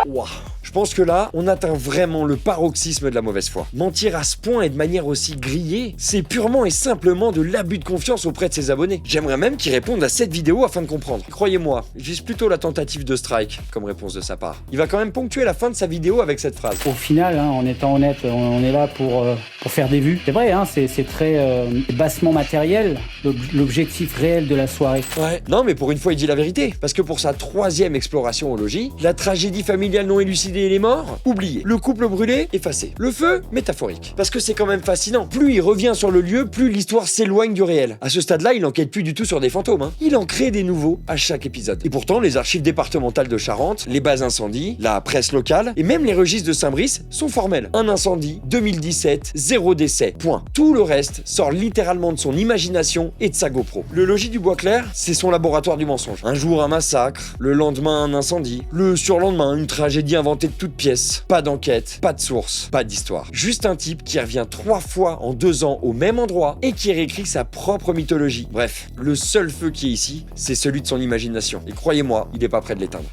Ouah. Je pense que là, on atteint vraiment le paroxysme de la mauvaise foi. Mentir à ce point et de manière aussi grillée, c'est purement et simplement de l'abus de confiance auprès de ses abonnés. J'aimerais même qu'ils répondent à cette vidéo afin de comprendre. Croyez-moi, je vise plutôt la tentative de strike comme réponse de sa part. Il va quand même ponctuer la fin de sa vidéo avec cette phrase. Au final, en étant honnête, on est là pour faire des vues. C'est vrai, c'est très bassement matériel, l'objectif réel de la soirée. Ouais. Non, mais pour une fois, il dit la vérité. Parce que pour sa 3e exploration au logis, la tragédie familiale non élucidée et les morts, oublié. Le couple brûlé, effacé. Le feu, métaphorique. Parce que c'est quand même fascinant. Plus il revient sur le lieu, plus l'histoire s'éloigne du réel. À ce stade-là, il enquête plus du tout sur des fantômes. Il en crée des nouveaux à chaque épisode. Et pourtant, les archives départementales de Charente, les bases incendies, la presse locale et même les registres de Saint-Brice sont formels. Un incendie, 2017, 0 décès. Point. Tout le reste sort littéralement de son imagination et de sa GoPro. Le logis du Bois-Clair, c'est son laboratoire du mensonge. Un jour, un massacre. Le lendemain, un incendie. Le surlendemain, une tragédie inventée de toutes pièces. Pas d'enquête, pas de source, pas d'histoire. Juste un type qui revient 3 fois en 2 ans au même endroit et qui réécrit sa propre mythologie. Bref, le seul feu qui est ici, c'est celui de son imagination. Et croyez-moi, il n'est pas prêt de l'éteindre.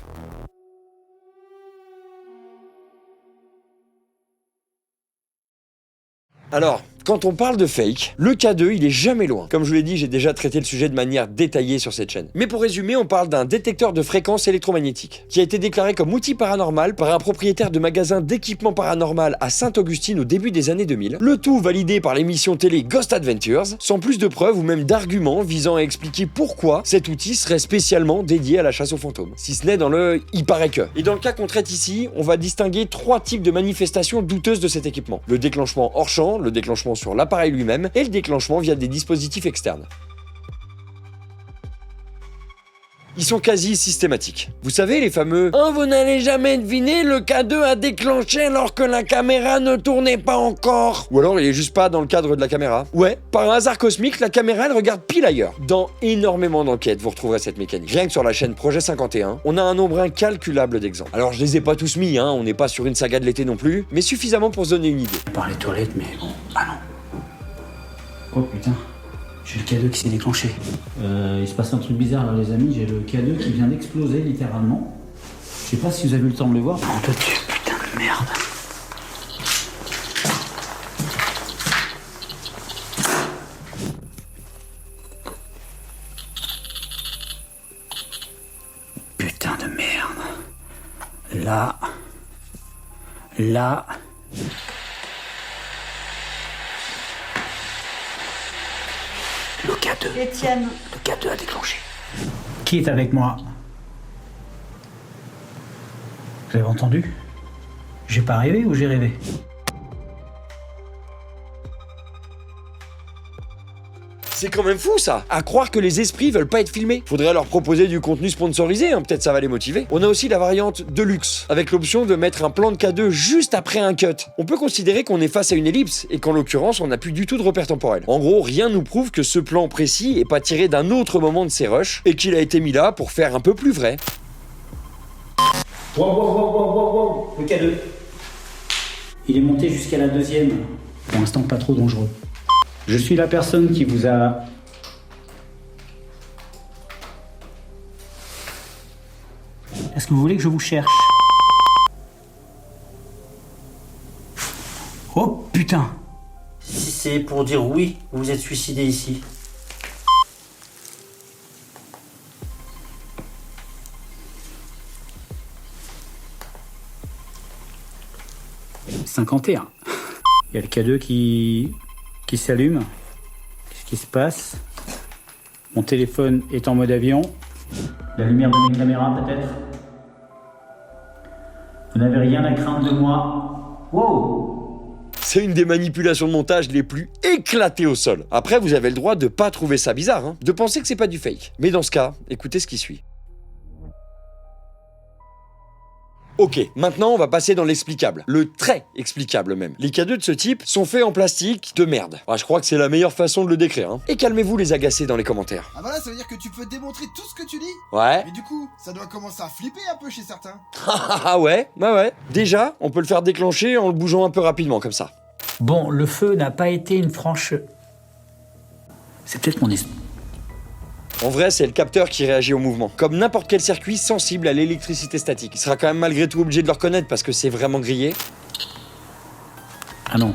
Alors, quand on parle de fake, le K2, il est jamais loin. Comme je vous l'ai dit, j'ai déjà traité le sujet de manière détaillée sur cette chaîne. Mais pour résumer, on parle d'un détecteur de fréquences électromagnétiques qui a été déclaré comme outil paranormal par un propriétaire de magasin d'équipement paranormal à Sainte-Augustine au début des années 2000. Le tout validé par l'émission télé Ghost Adventures, sans plus de preuves ou même d'arguments visant à expliquer pourquoi cet outil serait spécialement dédié à la chasse aux fantômes. Si ce n'est dans le « il paraît que ». Et dans le cas qu'on traite ici, on va distinguer 3 types de manifestations douteuses de cet équipement. Le déclenchement hors champ, le déclenchement sur l'appareil lui-même et le déclenchement via des dispositifs externes. Ils sont quasi systématiques. Vous savez, les fameux « Oh, vous n'allez jamais deviner, le K2 a déclenché alors que la caméra ne tournait pas encore !» Ou alors, il est juste pas dans le cadre de la caméra. Ouais, par un hasard cosmique, la caméra, elle regarde pile ailleurs. Dans énormément d'enquêtes, vous retrouverez cette mécanique. Rien que sur la chaîne Projet 51, on a un nombre incalculable d'exemples. Alors, je les ai pas tous mis, on n'est pas sur une saga de l'été non plus, mais suffisamment pour se donner une idée. Par les toilettes, mais bon, ah non. Oh putain. J'ai le K2 qui s'est déclenché. Il se passe un truc bizarre là les amis, j'ai le K2 qui vient d'exploser littéralement. Je sais pas si vous avez eu le temps de le voir. Oh toi tu putain de merde. Putain de merde. Là. Le K2. Étienne. Le K2 a déclenché. Qui est avec moi? Vous avez entendu? J'ai pas rêvé ou j'ai rêvé? C'est quand même fou ça, à croire que les esprits veulent pas être filmés. Faudrait leur proposer du contenu sponsorisé, peut-être ça va les motiver. On a aussi la variante Deluxe, avec l'option de mettre un plan de K2 juste après un cut. On peut considérer qu'on est face à une ellipse, et qu'en l'occurrence on n'a plus du tout de repère temporel. En gros, rien nous prouve que ce plan précis est pas tiré d'un autre moment de ces rushs, et qu'il a été mis là pour faire un peu plus vrai. Wow, le K2. Il est monté jusqu'à la 2e. Pour l'instant, pas trop dangereux. Je suis la personne qui vous a... Est-ce que vous voulez que je vous cherche? Oh putain! Si c'est pour dire oui, vous vous êtes suicidé ici. « 51. Il y a le K2 qui s'allume. Qu'est-ce qui se passe? Mon téléphone est en mode avion. La lumière de mes caméras peut-être. Vous n'avez rien à craindre de moi. Wow! C'est une des manipulations de montage les plus éclatées au sol. Après, vous avez le droit de pas trouver ça bizarre, de penser que c'est pas du fake. Mais dans ce cas, écoutez ce qui suit. Ok, maintenant on va passer dans l'explicable, le très explicable même. Les cadeaux de ce type sont faits en plastique de merde. Je crois que c'est la meilleure façon de le décrire. Hein. Et calmez-vous les agacés dans les commentaires. Ah bah là, ça veut dire que tu peux démontrer tout ce que tu dis. Ouais. Mais du coup, ça doit commencer à flipper un peu chez certains. Ah ouais, bah ouais. Déjà, on peut le faire déclencher en le bougeant un peu rapidement comme ça. Bon, le feu n'a pas été une franche... C'est peut-être mon esprit. En vrai, c'est le capteur qui réagit au mouvement, comme n'importe quel circuit sensible à l'électricité statique. Il sera quand même malgré tout obligé de le reconnaître parce que c'est vraiment grillé. Ah non.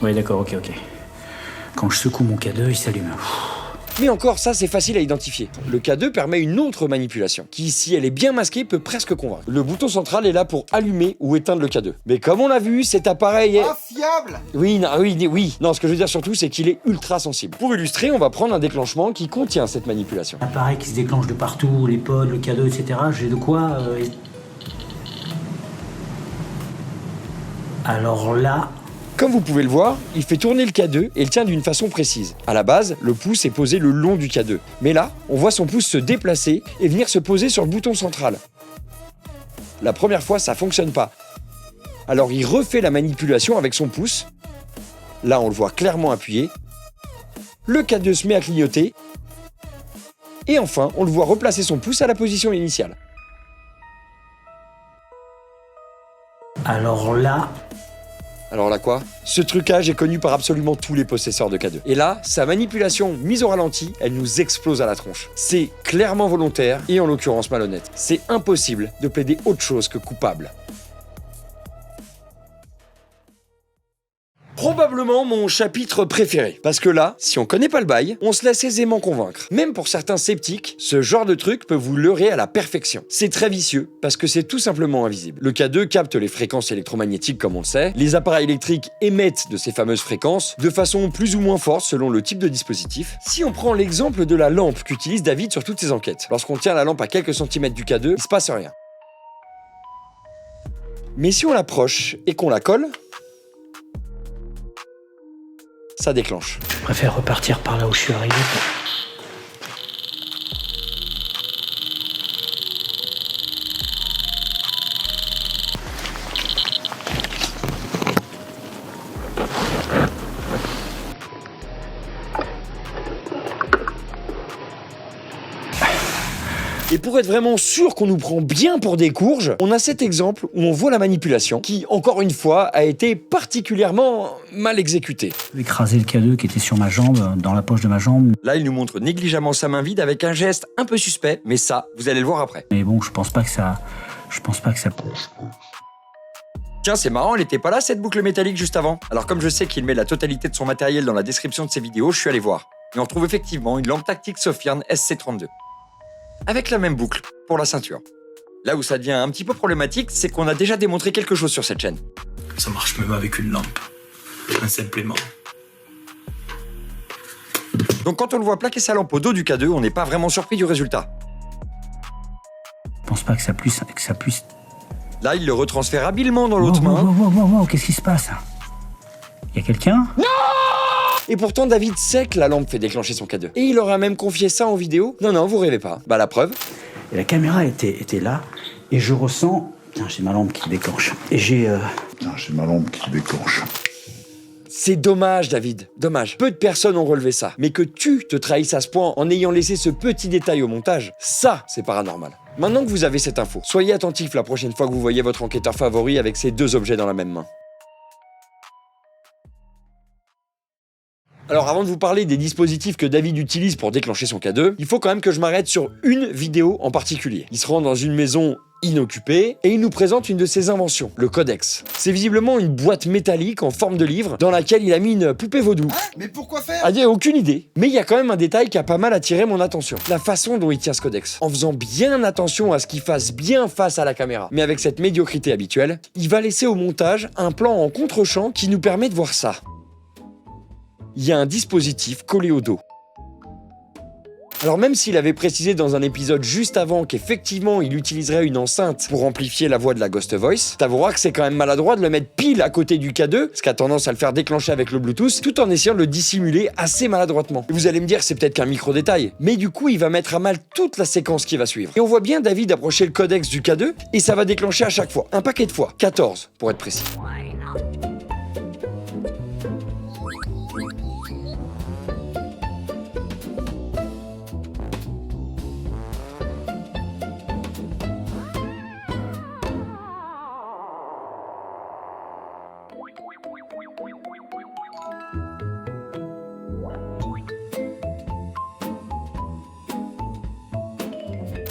Ouais, d'accord, ok. Quand je secoue mon K2, il s'allume. Mais encore, ça c'est facile à identifier. Le K2 permet une autre manipulation, qui si elle est bien masquée peut presque convaincre. Le bouton central est là pour allumer ou éteindre le K2. Mais comme on l'a vu, cet appareil est... Infiable. Oui. Non, ce que je veux dire surtout, c'est qu'il est ultra sensible. Pour illustrer, on va prendre un déclenchement qui contient cette manipulation. Un appareil qui se déclenche de partout, les pods, le K2, etc. J'ai de quoi... Alors là... Comme vous pouvez le voir, il fait tourner le K2 et le tient d'une façon précise. À la base, le pouce est posé le long du K2. Mais là, on voit son pouce se déplacer et venir se poser sur le bouton central. La première fois, ça fonctionne pas. Alors il refait la manipulation avec son pouce. Là, on le voit clairement appuyé. Le K2 se met à clignoter. Et enfin, on le voit replacer son pouce à la position initiale. Alors là quoi? Ce trucage est connu par absolument tous les possesseurs de K2. Et là, sa manipulation mise au ralenti, elle nous explose à la tronche. C'est clairement volontaire et en l'occurrence malhonnête. C'est impossible de plaider autre chose que coupable. Probablement mon chapitre préféré. Parce que là, si on connaît pas le bail, on se laisse aisément convaincre. Même pour certains sceptiques, ce genre de truc peut vous leurrer à la perfection. C'est très vicieux, parce que c'est tout simplement invisible. Le K2 capte les fréquences électromagnétiques comme on le sait. Les appareils électriques émettent de ces fameuses fréquences, de façon plus ou moins forte selon le type de dispositif. Si on prend l'exemple de la lampe qu'utilise David sur toutes ses enquêtes. Lorsqu'on tient la lampe à quelques centimètres du K2, il se passe rien. Mais si on l'approche et qu'on la colle, ça déclenche. Je préfère repartir par là où je suis arrivé. Et pour être vraiment sûr qu'on nous prend bien pour des courges, on a cet exemple où on voit la manipulation qui, encore une fois, a été particulièrement mal exécutée. J'ai écrasé le K2 qui était sur ma jambe, dans la poche de ma jambe. Là, il nous montre négligemment sa main vide avec un geste un peu suspect, mais ça, vous allez le voir après. Mais bon, je pense pas que ça... Tiens, c'est marrant, elle était pas là cette boucle métallique juste avant. Alors comme je sais qu'il met la totalité de son matériel dans la description de ses vidéos, je suis allé voir. Et on retrouve effectivement une lampe tactique Sofiane SC32. Avec la même boucle, pour la ceinture. Là où ça devient un petit peu problématique, c'est qu'on a déjà démontré quelque chose sur cette chaîne. Ça marche même avec une lampe. Un simple aimant. Donc quand on le voit plaquer sa lampe au dos du K2, on n'est pas vraiment surpris du résultat. Je pense pas que ça puisse... Là, il le retransfère habilement dans l'autre main. Wow, qu'est-ce qui se passe? Y a quelqu'un? Non! Et pourtant, David sait que la lampe fait déclencher son K2. Et il aura même confié ça en vidéo. Non, vous rêvez pas. Bah la preuve. Et la caméra était là, et je ressens... Putain, j'ai ma lampe qui déclenche. Et j'ai ma lampe qui déclenche. C'est dommage, David. Dommage. Peu de personnes ont relevé ça. Mais que tu te trahisses à ce point en ayant laissé ce petit détail au montage, ça, c'est paranormal. Maintenant que vous avez cette info, soyez attentifs la prochaine fois que vous voyez votre enquêteur favori avec ces deux objets dans la même main. Alors avant de vous parler des dispositifs que David utilise pour déclencher son K2, il faut quand même que je m'arrête sur une vidéo en particulier. Il se rend dans une maison inoccupée et il nous présente une de ses inventions, le codex. C'est visiblement une boîte métallique en forme de livre dans laquelle il a mis une poupée vaudou. Hein? Mais pourquoi faire? Ah, aucune idée. Mais il y a quand même un détail qui a pas mal attiré mon attention. La façon dont il tient ce codex. En faisant bien attention à ce qu'il fasse bien face à la caméra. Mais avec cette médiocrité habituelle, il va laisser au montage un plan en contre-champ qui nous permet de voir ça. Il y a un dispositif collé au dos. Alors même s'il avait précisé dans un épisode juste avant qu'effectivement il utiliserait une enceinte pour amplifier la voix de la Ghost Voice, t'avoueras que c'est quand même maladroit de le mettre pile à côté du K2, ce qui a tendance à le faire déclencher avec le Bluetooth, tout en essayant de le dissimuler assez maladroitement. Et vous allez me dire c'est peut-être qu'un micro-détail, mais du coup il va mettre à mal toute la séquence qui va suivre. Et on voit bien David approcher le codex du K2 et ça va déclencher à chaque fois, un paquet de fois, 14 pour être précis.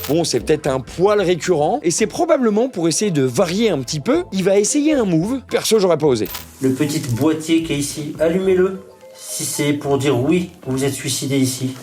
Bon, c'est peut-être un poil récurrent, et c'est probablement pour essayer de varier un petit peu, il va essayer un move. Perso, j'aurais pas osé. Le petit boîtier qui est ici, allumez-le. Si c'est pour dire oui, vous êtes suicidé ici.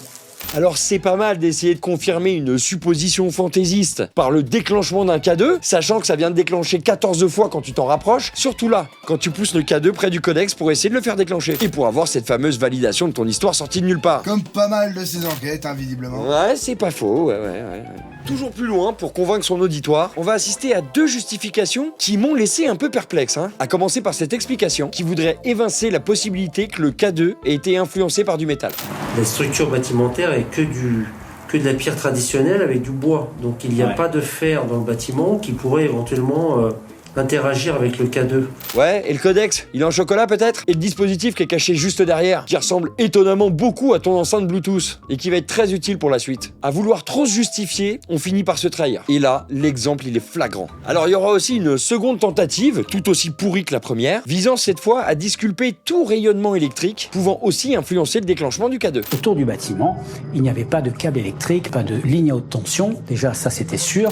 Alors c'est pas mal d'essayer de confirmer une supposition fantaisiste par le déclenchement d'un K2, sachant que ça vient de déclencher 14 fois quand tu t'en rapproches, surtout là, quand tu pousses le K2 près du codex pour essayer de le faire déclencher, et pour avoir cette fameuse validation de ton histoire sortie de nulle part. Comme pas mal de ces enquêtes, hein, visiblement. Ouais, c'est pas faux, ouais. Toujours plus loin, pour convaincre son auditoire, on va assister à 2 justifications qui m'ont laissé un peu perplexe, à commencer par cette explication qui voudrait évincer la possibilité que le K2 ait été influencé par du métal. La structure bâtimentaire est que de la pierre traditionnelle avec du bois. Donc il n'y a pas de fer dans le bâtiment qui pourrait éventuellement interagir avec le K2. Ouais, et le codex, il est en chocolat peut-être? Et le dispositif qui est caché juste derrière, qui ressemble étonnamment beaucoup à ton enceinte Bluetooth, et qui va être très utile pour la suite. À vouloir trop se justifier, on finit par se trahir. Et là, l'exemple il est flagrant. Alors il y aura aussi une seconde tentative, tout aussi pourrie que la première, visant cette fois à disculper tout rayonnement électrique, pouvant aussi influencer le déclenchement du K2. Autour du bâtiment, il n'y avait pas de câble électrique, pas de ligne à haute tension. Déjà, ça c'était sûr.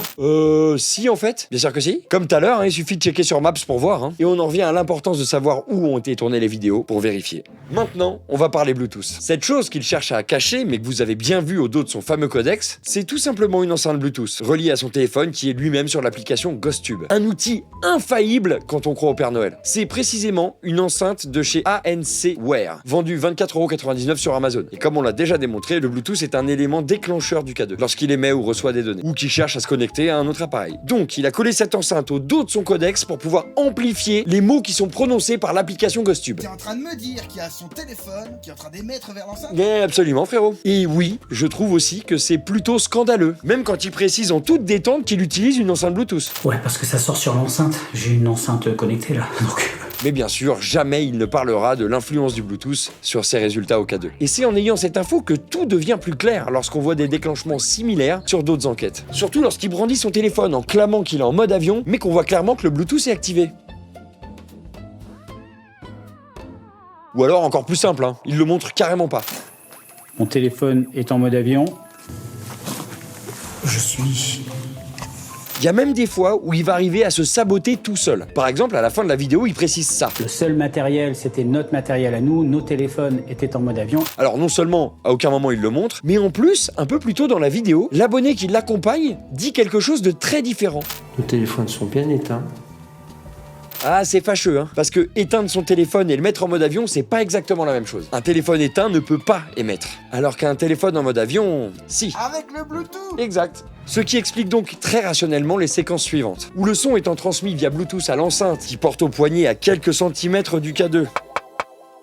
Si en fait, bien sûr que si. Comme tout à l'heure, il suffit de checker sur Maps pour voir, et on en revient à l'importance de savoir où ont été tournées les vidéos pour vérifier. Maintenant, on va parler Bluetooth. Cette chose qu'il cherche à cacher, mais que vous avez bien vu au dos de son fameux codex, c'est tout simplement une enceinte Bluetooth, reliée à son téléphone qui est lui-même sur l'application GhostTube. Un outil infaillible quand on croit au Père Noël. C'est précisément une enceinte de chez ANC Wear, vendue 24,99€ sur Amazon. Et comme on l'a déjà démontré, le Bluetooth est un élément déclencheur du K2, lorsqu'il émet ou reçoit des données, ou qu'il cherche à se connecter à un autre appareil. Donc, il a collé cette enceinte au dos de son codex pour pouvoir amplifier les mots qui sont prononcés par l'application GhostTube. T'es en train de me dire qu'il y a son téléphone qui est en train d'émettre vers l'enceinte? Absolument, frérot. Et oui, je trouve aussi que c'est plutôt scandaleux, même quand il précise en toute détente qu'il utilise une enceinte Bluetooth. Ouais, parce que ça sort sur l'enceinte. J'ai une enceinte connectée là, donc... Mais bien sûr, jamais il ne parlera de l'influence du Bluetooth sur ses résultats au K2. Et c'est en ayant cette info que tout devient plus clair lorsqu'on voit des déclenchements similaires sur d'autres enquêtes. Surtout lorsqu'il brandit son téléphone en clamant qu'il est en mode avion, mais qu'on voit clairement que le Bluetooth est activé. Ou alors encore plus simple, il le montre carrément pas. Mon téléphone est en mode avion. Je suis... Il y a même des fois où il va arriver à se saboter tout seul. Par exemple, à la fin de la vidéo, il précise ça. Le seul matériel, c'était notre matériel à nous. Nos téléphones étaient en mode avion. Alors non seulement, à aucun moment il le montre, mais en plus, un peu plus tôt dans la vidéo, l'abonné qui l'accompagne dit quelque chose de très différent. Nos téléphones sont bien éteints. Ah, c'est fâcheux, parce que éteindre son téléphone et le mettre en mode avion, c'est pas exactement la même chose. Un téléphone éteint ne peut pas émettre, alors qu'un téléphone en mode avion, si. Avec le Bluetooth! Exact. Ce qui explique donc très rationnellement les séquences suivantes, où le son étant transmis via Bluetooth à l'enceinte qui porte au poignet à quelques centimètres du K2.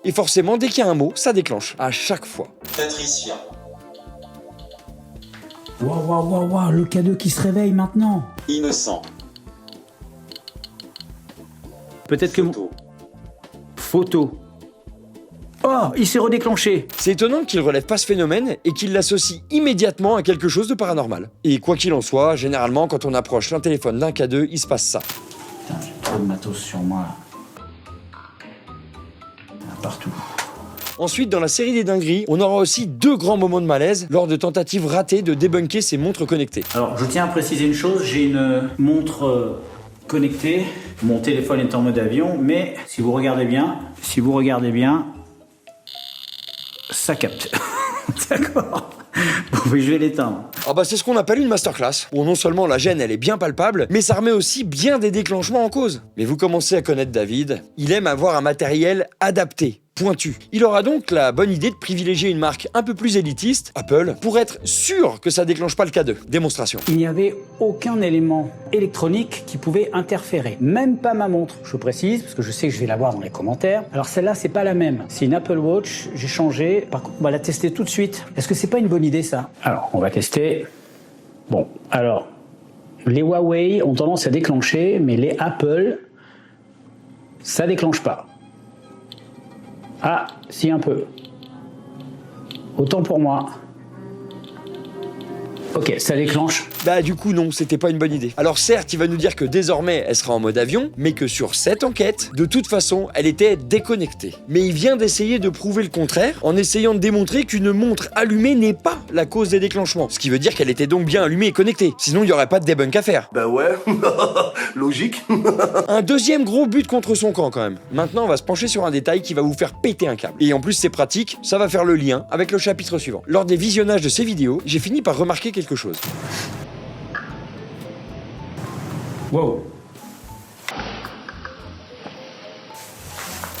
Et forcément, dès qu'il y a un mot, ça déclenche, à chaque fois. Patricia. Waouh, le K2 qui se réveille maintenant. Innocent. Peut-être que... Photo. Oh, il s'est redéclenché. C'est étonnant qu'il relève pas ce phénomène et qu'il l'associe immédiatement à quelque chose de paranormal. Et quoi qu'il en soit, généralement, quand on approche l'un téléphone d'un K2, il se passe ça. Putain, j'ai trop de matos sur moi. Partout. Ensuite, dans la série des dingueries, on aura aussi 2 grands moments de malaise lors de tentatives ratées de débunker ces montres connectées. Alors, je tiens à préciser une chose, j'ai une montre connectée, mon téléphone est en mode avion, mais si vous regardez bien, ça capte. D'accord. Bon, je vais l'éteindre. Ah bah c'est ce qu'on appelle une masterclass. Bon, non seulement la gêne elle est bien palpable, mais ça remet aussi bien des déclenchements en cause. Mais vous commencez à connaître David, il aime avoir un matériel adapté, pointu. Il aura donc la bonne idée de privilégier une marque un peu plus élitiste, Apple, pour être sûr que ça déclenche pas le cas 2. Démonstration. Il n'y avait aucun élément électronique qui pouvait interférer, même pas ma montre. Je précise, parce que je sais que je vais la voir dans les commentaires. Alors celle-là, c'est pas la même. C'est une Apple Watch, j'ai changé. Par contre, on va la tester tout de suite. Est-ce que c'est pas une bonne idée, ça? Alors, on va tester. Bon, alors, les Huawei ont tendance à déclencher, mais les Apple, ça déclenche pas. Ah, si, un peu. Autant pour moi. Ok, ça déclenche. Bah du coup non, c'était pas une bonne idée. Alors certes, il va nous dire que désormais elle sera en mode avion, mais que sur cette enquête, de toute façon, elle était déconnectée. Mais il vient d'essayer de prouver le contraire en essayant de démontrer qu'une montre allumée n'est pas la cause des déclenchements. Ce qui veut dire qu'elle était donc bien allumée et connectée. Sinon, il n'y aurait pas de debunk à faire. Bah ouais, logique. Un deuxième gros but contre son camp quand même. Maintenant, on va se pencher sur un détail qui va vous faire péter un câble. Et en plus, c'est pratique, ça va faire le lien avec le chapitre suivant. Lors des visionnages de ces vidéos, j'ai fini par remarquer quelque chose. Wow.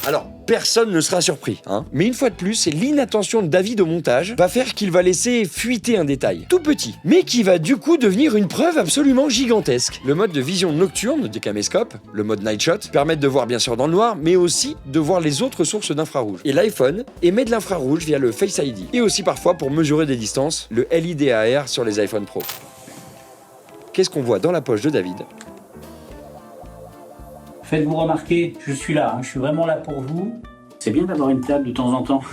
Alors, personne ne sera surpris, hein. Mais une fois de plus, c'est l'inattention de David au montage va faire qu'il va laisser fuiter un détail, tout petit, mais qui va du coup devenir une preuve absolument gigantesque. Le mode de vision nocturne des caméscopes, le mode Night Shot, permettent de voir bien sûr dans le noir, mais aussi de voir les autres sources d'infrarouge. Et l'iPhone émet de l'infrarouge via le Face ID, et aussi parfois pour mesurer des distances, le LiDAR sur les iPhone Pro. Qu'est-ce qu'on voit dans la poche de David ? Faites-vous remarquer, je suis là, hein, je suis vraiment là pour vous. C'est bien d'avoir une table de temps en temps.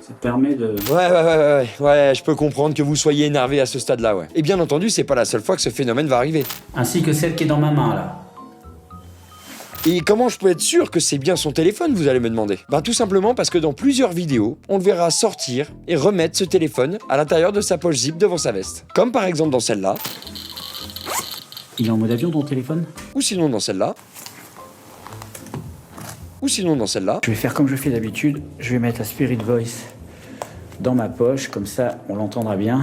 Ça permet de... Ouais, je peux comprendre que vous soyez énervé à ce stade-là, ouais. Et bien entendu, c'est pas la seule fois que ce phénomène va arriver. Ainsi que celle qui est dans ma main, là. Et comment je peux être sûr que c'est bien son téléphone, vous allez me demander? Ben tout simplement parce que dans plusieurs vidéos, on le verra sortir et remettre ce téléphone à l'intérieur de sa poche zip devant sa veste. Comme par exemple dans celle-là. Il est en mode avion, ton téléphone? Ou sinon dans celle-là. Ou sinon dans celle-là. Je vais faire comme je fais d'habitude, je vais mettre la Spirit Voice dans ma poche, comme ça on l'entendra bien.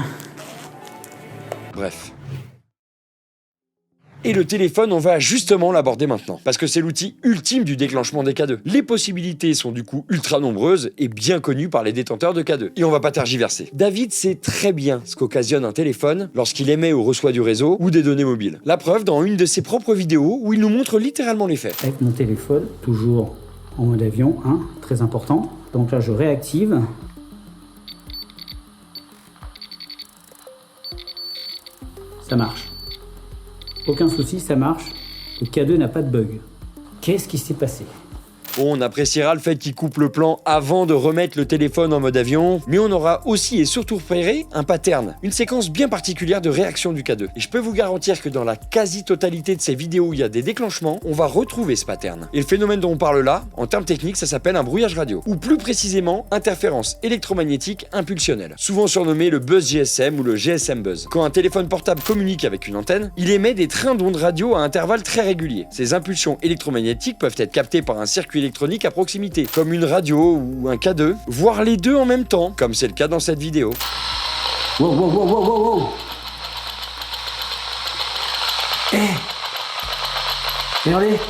Bref. Et le téléphone, on va justement l'aborder maintenant, parce que c'est l'outil ultime du déclenchement des K2. Les possibilités sont du coup ultra nombreuses et bien connues par les détenteurs de K2. Et on va pas tergiverser. David sait très bien ce qu'occasionne un téléphone lorsqu'il émet ou reçoit du réseau ou des données mobiles. La preuve dans une de ses propres vidéos où il nous montre littéralement les faits. Avec mon téléphone, toujours en mode avion, hein, très important. Donc là je réactive. Ça marche. Aucun souci, ça marche. Le K2 n'a pas de bug. Qu'est-ce qui s'est passé? Bon, on appréciera le fait qu'il coupe le plan avant de remettre le téléphone en mode avion, mais on aura aussi et surtout repéré un pattern, une séquence bien particulière de réaction du K2. Et je peux vous garantir que dans la quasi-totalité de ces vidéos où il y a des déclenchements, on va retrouver ce pattern. Et le phénomène dont on parle là, en termes techniques, ça s'appelle un brouillage radio, ou plus précisément, interférence électromagnétique impulsionnelle, souvent surnommé le buzz GSM ou le GSM buzz. Quand un téléphone portable communique avec une antenne, il émet des trains d'ondes radio à intervalles très réguliers. Ces impulsions électromagnétiques peuvent être captées par un circuit électronique à proximité, comme une radio ou un K2, voire les deux en même temps, comme c'est le cas dans cette vidéo. Wow. Regardez,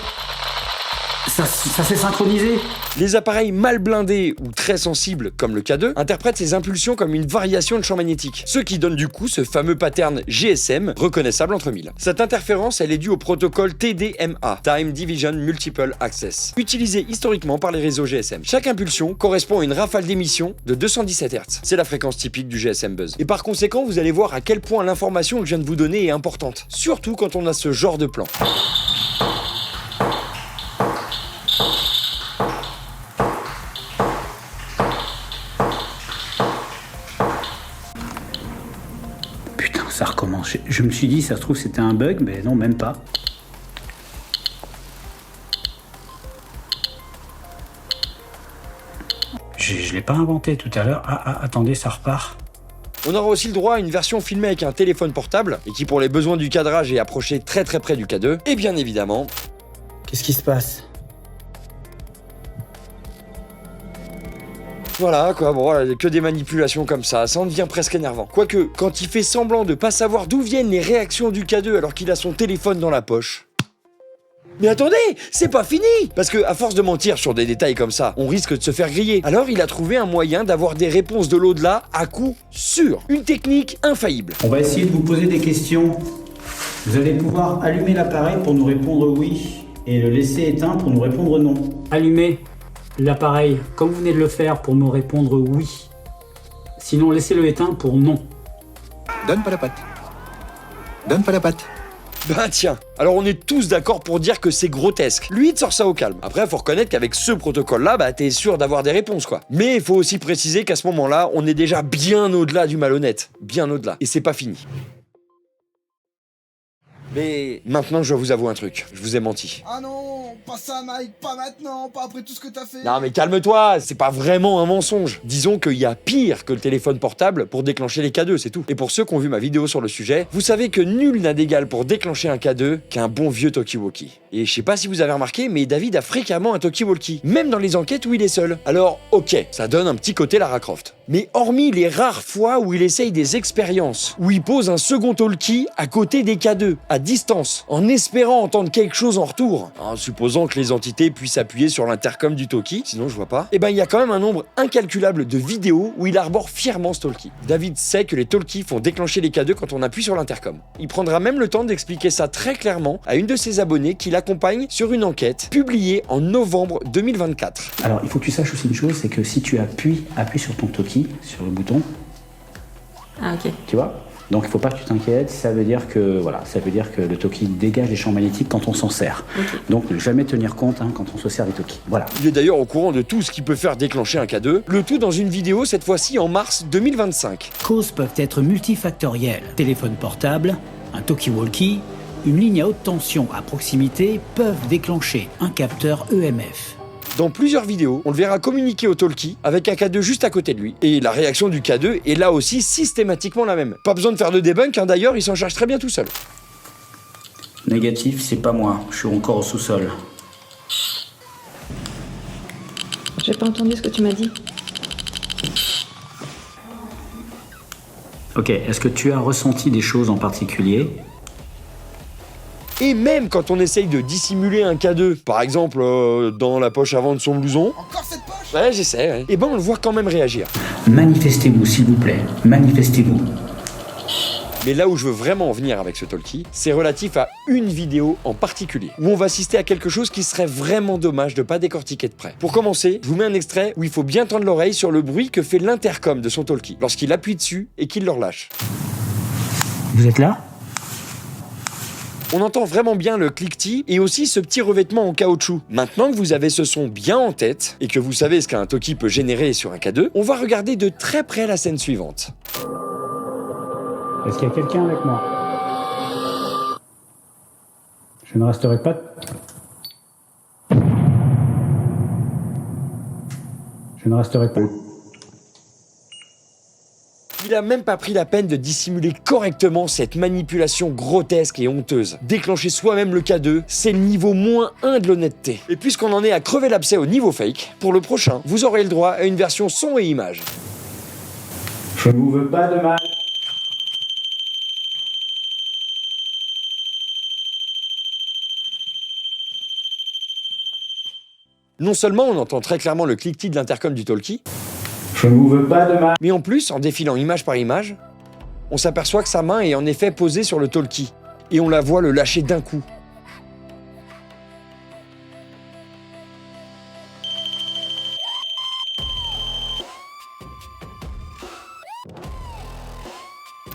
ça s'est synchronisé. Les appareils mal blindés ou très sensibles, comme le K2, interprètent ces impulsions comme une variation de champ magnétique, ce qui donne du coup ce fameux pattern GSM reconnaissable entre mille. Cette interférence, elle est due au protocole TDMA, Time Division Multiple Access, utilisé historiquement par les réseaux GSM. Chaque impulsion correspond à une rafale d'émission de 217 Hz. C'est la fréquence typique du GSM buzz. Et par conséquent, vous allez voir à quel point l'information que je viens de vous donner est importante, surtout quand on a ce genre de plan. Ça recommence. Je me suis dit, ça se trouve, c'était un bug, mais non, même pas. Je l'ai pas inventé tout à l'heure. Attendez, ça repart. On aura aussi le droit à une version filmée avec un téléphone portable, et qui pour les besoins du cadrage est approché très près du K2, et bien évidemment... Qu'est-ce qui se passe? Voilà quoi, bon, que des manipulations comme ça en devient presque énervant. Quoique, quand il fait semblant de pas savoir d'où viennent les réactions du K2 alors qu'il a son téléphone dans la poche. Mais attendez, c'est pas fini! Parce que, à force de mentir sur des détails comme ça, on risque de se faire griller. Alors il a trouvé un moyen d'avoir des réponses de l'au-delà à coup sûr. Une technique infaillible. On va essayer de vous poser des questions. Vous allez pouvoir allumer l'appareil pour nous répondre oui et le laisser éteint pour nous répondre non. Allumez l'appareil comme vous venez de le faire pour me répondre oui. Sinon, laissez-le éteint pour non. Donne pas la patte. Donne pas la patte. Bah tiens, alors on est tous d'accord pour dire que c'est grotesque. Lui, il te sort ça au calme. Après, faut reconnaître qu'avec ce protocole-là, bah t'es sûr d'avoir des réponses, quoi. Mais il faut aussi préciser qu'à ce moment-là, on est déjà bien au-delà du malhonnête. Bien au-delà. Et c'est pas fini. Mais maintenant, je vous avoue un truc. Je vous ai menti. Ah non, pas ça Mike, pas maintenant, pas après tout ce que t'as fait. Non mais calme-toi, c'est pas vraiment un mensonge. Disons qu'il y a pire que le téléphone portable pour déclencher les K2, c'est tout. Et pour ceux qui ont vu ma vidéo sur le sujet, vous savez que nul n'a d'égal pour déclencher un K2 qu'un bon vieux talkie-walkie. Et je sais pas si vous avez remarqué, mais David a fréquemment un talkie-walkie, même dans les enquêtes où il est seul. Alors ok, ça donne un petit côté Lara Croft. Mais hormis les rares fois où il essaye des expériences, où il pose un second talkie à côté des K2, à distance, en espérant entendre quelque chose en retour, en supposant que les entités puissent appuyer sur l'intercom du talkie, sinon je vois pas, et ben il y a quand même un nombre incalculable de vidéos où il arbore fièrement ce talkie. David sait que les talkies font déclencher les K2 quand on appuie sur l'intercom. Il prendra même le temps d'expliquer ça très clairement à une de ses abonnées qui l'accompagne sur une enquête publiée en novembre 2024. Alors, il faut que tu saches aussi une chose, c'est que si tu appuies sur ton talkie, sur le bouton. Ah ok. Tu vois ? Donc il faut pas que tu t'inquiètes, ça veut dire que le talkie dégage les champs magnétiques quand on s'en sert. Okay. Donc ne jamais tenir compte quand on se sert des talkies. Voilà. Il est d'ailleurs au courant de tout ce qui peut faire déclencher un K2, le tout dans une vidéo cette fois-ci en mars 2025. Causes peuvent être multifactorielles. Téléphone portable, un talkie-walkie, une ligne à haute tension à proximité peuvent déclencher un capteur EMF. Dans plusieurs vidéos, on le verra communiquer au talkie avec un K2 juste à côté de lui. Et la réaction du K2 est là aussi systématiquement la même. Pas besoin de faire de debunk, d'ailleurs, il s'en charge très bien tout seul. Négatif, c'est pas moi, je suis encore au sous-sol. J'ai pas entendu ce que tu m'as dit. Ok, est-ce que tu as ressenti des choses en particulier ? Et même quand on essaye de dissimuler un K2, par exemple dans la poche avant de son blouson... Encore cette poche ? Ouais, j'essaie, ouais. Et ben on le voit quand même réagir. Manifestez-vous, s'il vous plaît. Manifestez-vous. Mais là où je veux vraiment en venir avec ce talkie, c'est relatif à une vidéo en particulier, où on va assister à quelque chose qui serait vraiment dommage de pas décortiquer de près. Pour commencer, je vous mets un extrait où il faut bien tendre l'oreille sur le bruit que fait l'intercom de son talkie, lorsqu'il appuie dessus et qu'il le relâche. Vous êtes là ? On entend vraiment bien le cliquetis et aussi ce petit revêtement en caoutchouc. Maintenant que vous avez ce son bien en tête et que vous savez ce qu'un talkie peut générer sur un K2, on va regarder de très près la scène suivante. Est-ce qu'il y a quelqu'un avec moi ? Je ne resterai pas... Je ne resterai pas... Il a même pas pris la peine de dissimuler correctement cette manipulation grotesque et honteuse. Déclencher soi-même le K2, c'est le niveau -1 de l'honnêteté. Et puisqu'on en est à crever l'abcès au niveau fake, pour le prochain, vous aurez le droit à une version son et image. Je ne vous veux pas de mal. Non seulement on entend très clairement le cliquetis de l'intercom du talkie, je ne vous veux pas de mal. Mais en plus, en défilant image par image, on s'aperçoit que sa main est en effet posée sur le talkie, et on la voit le lâcher d'un coup.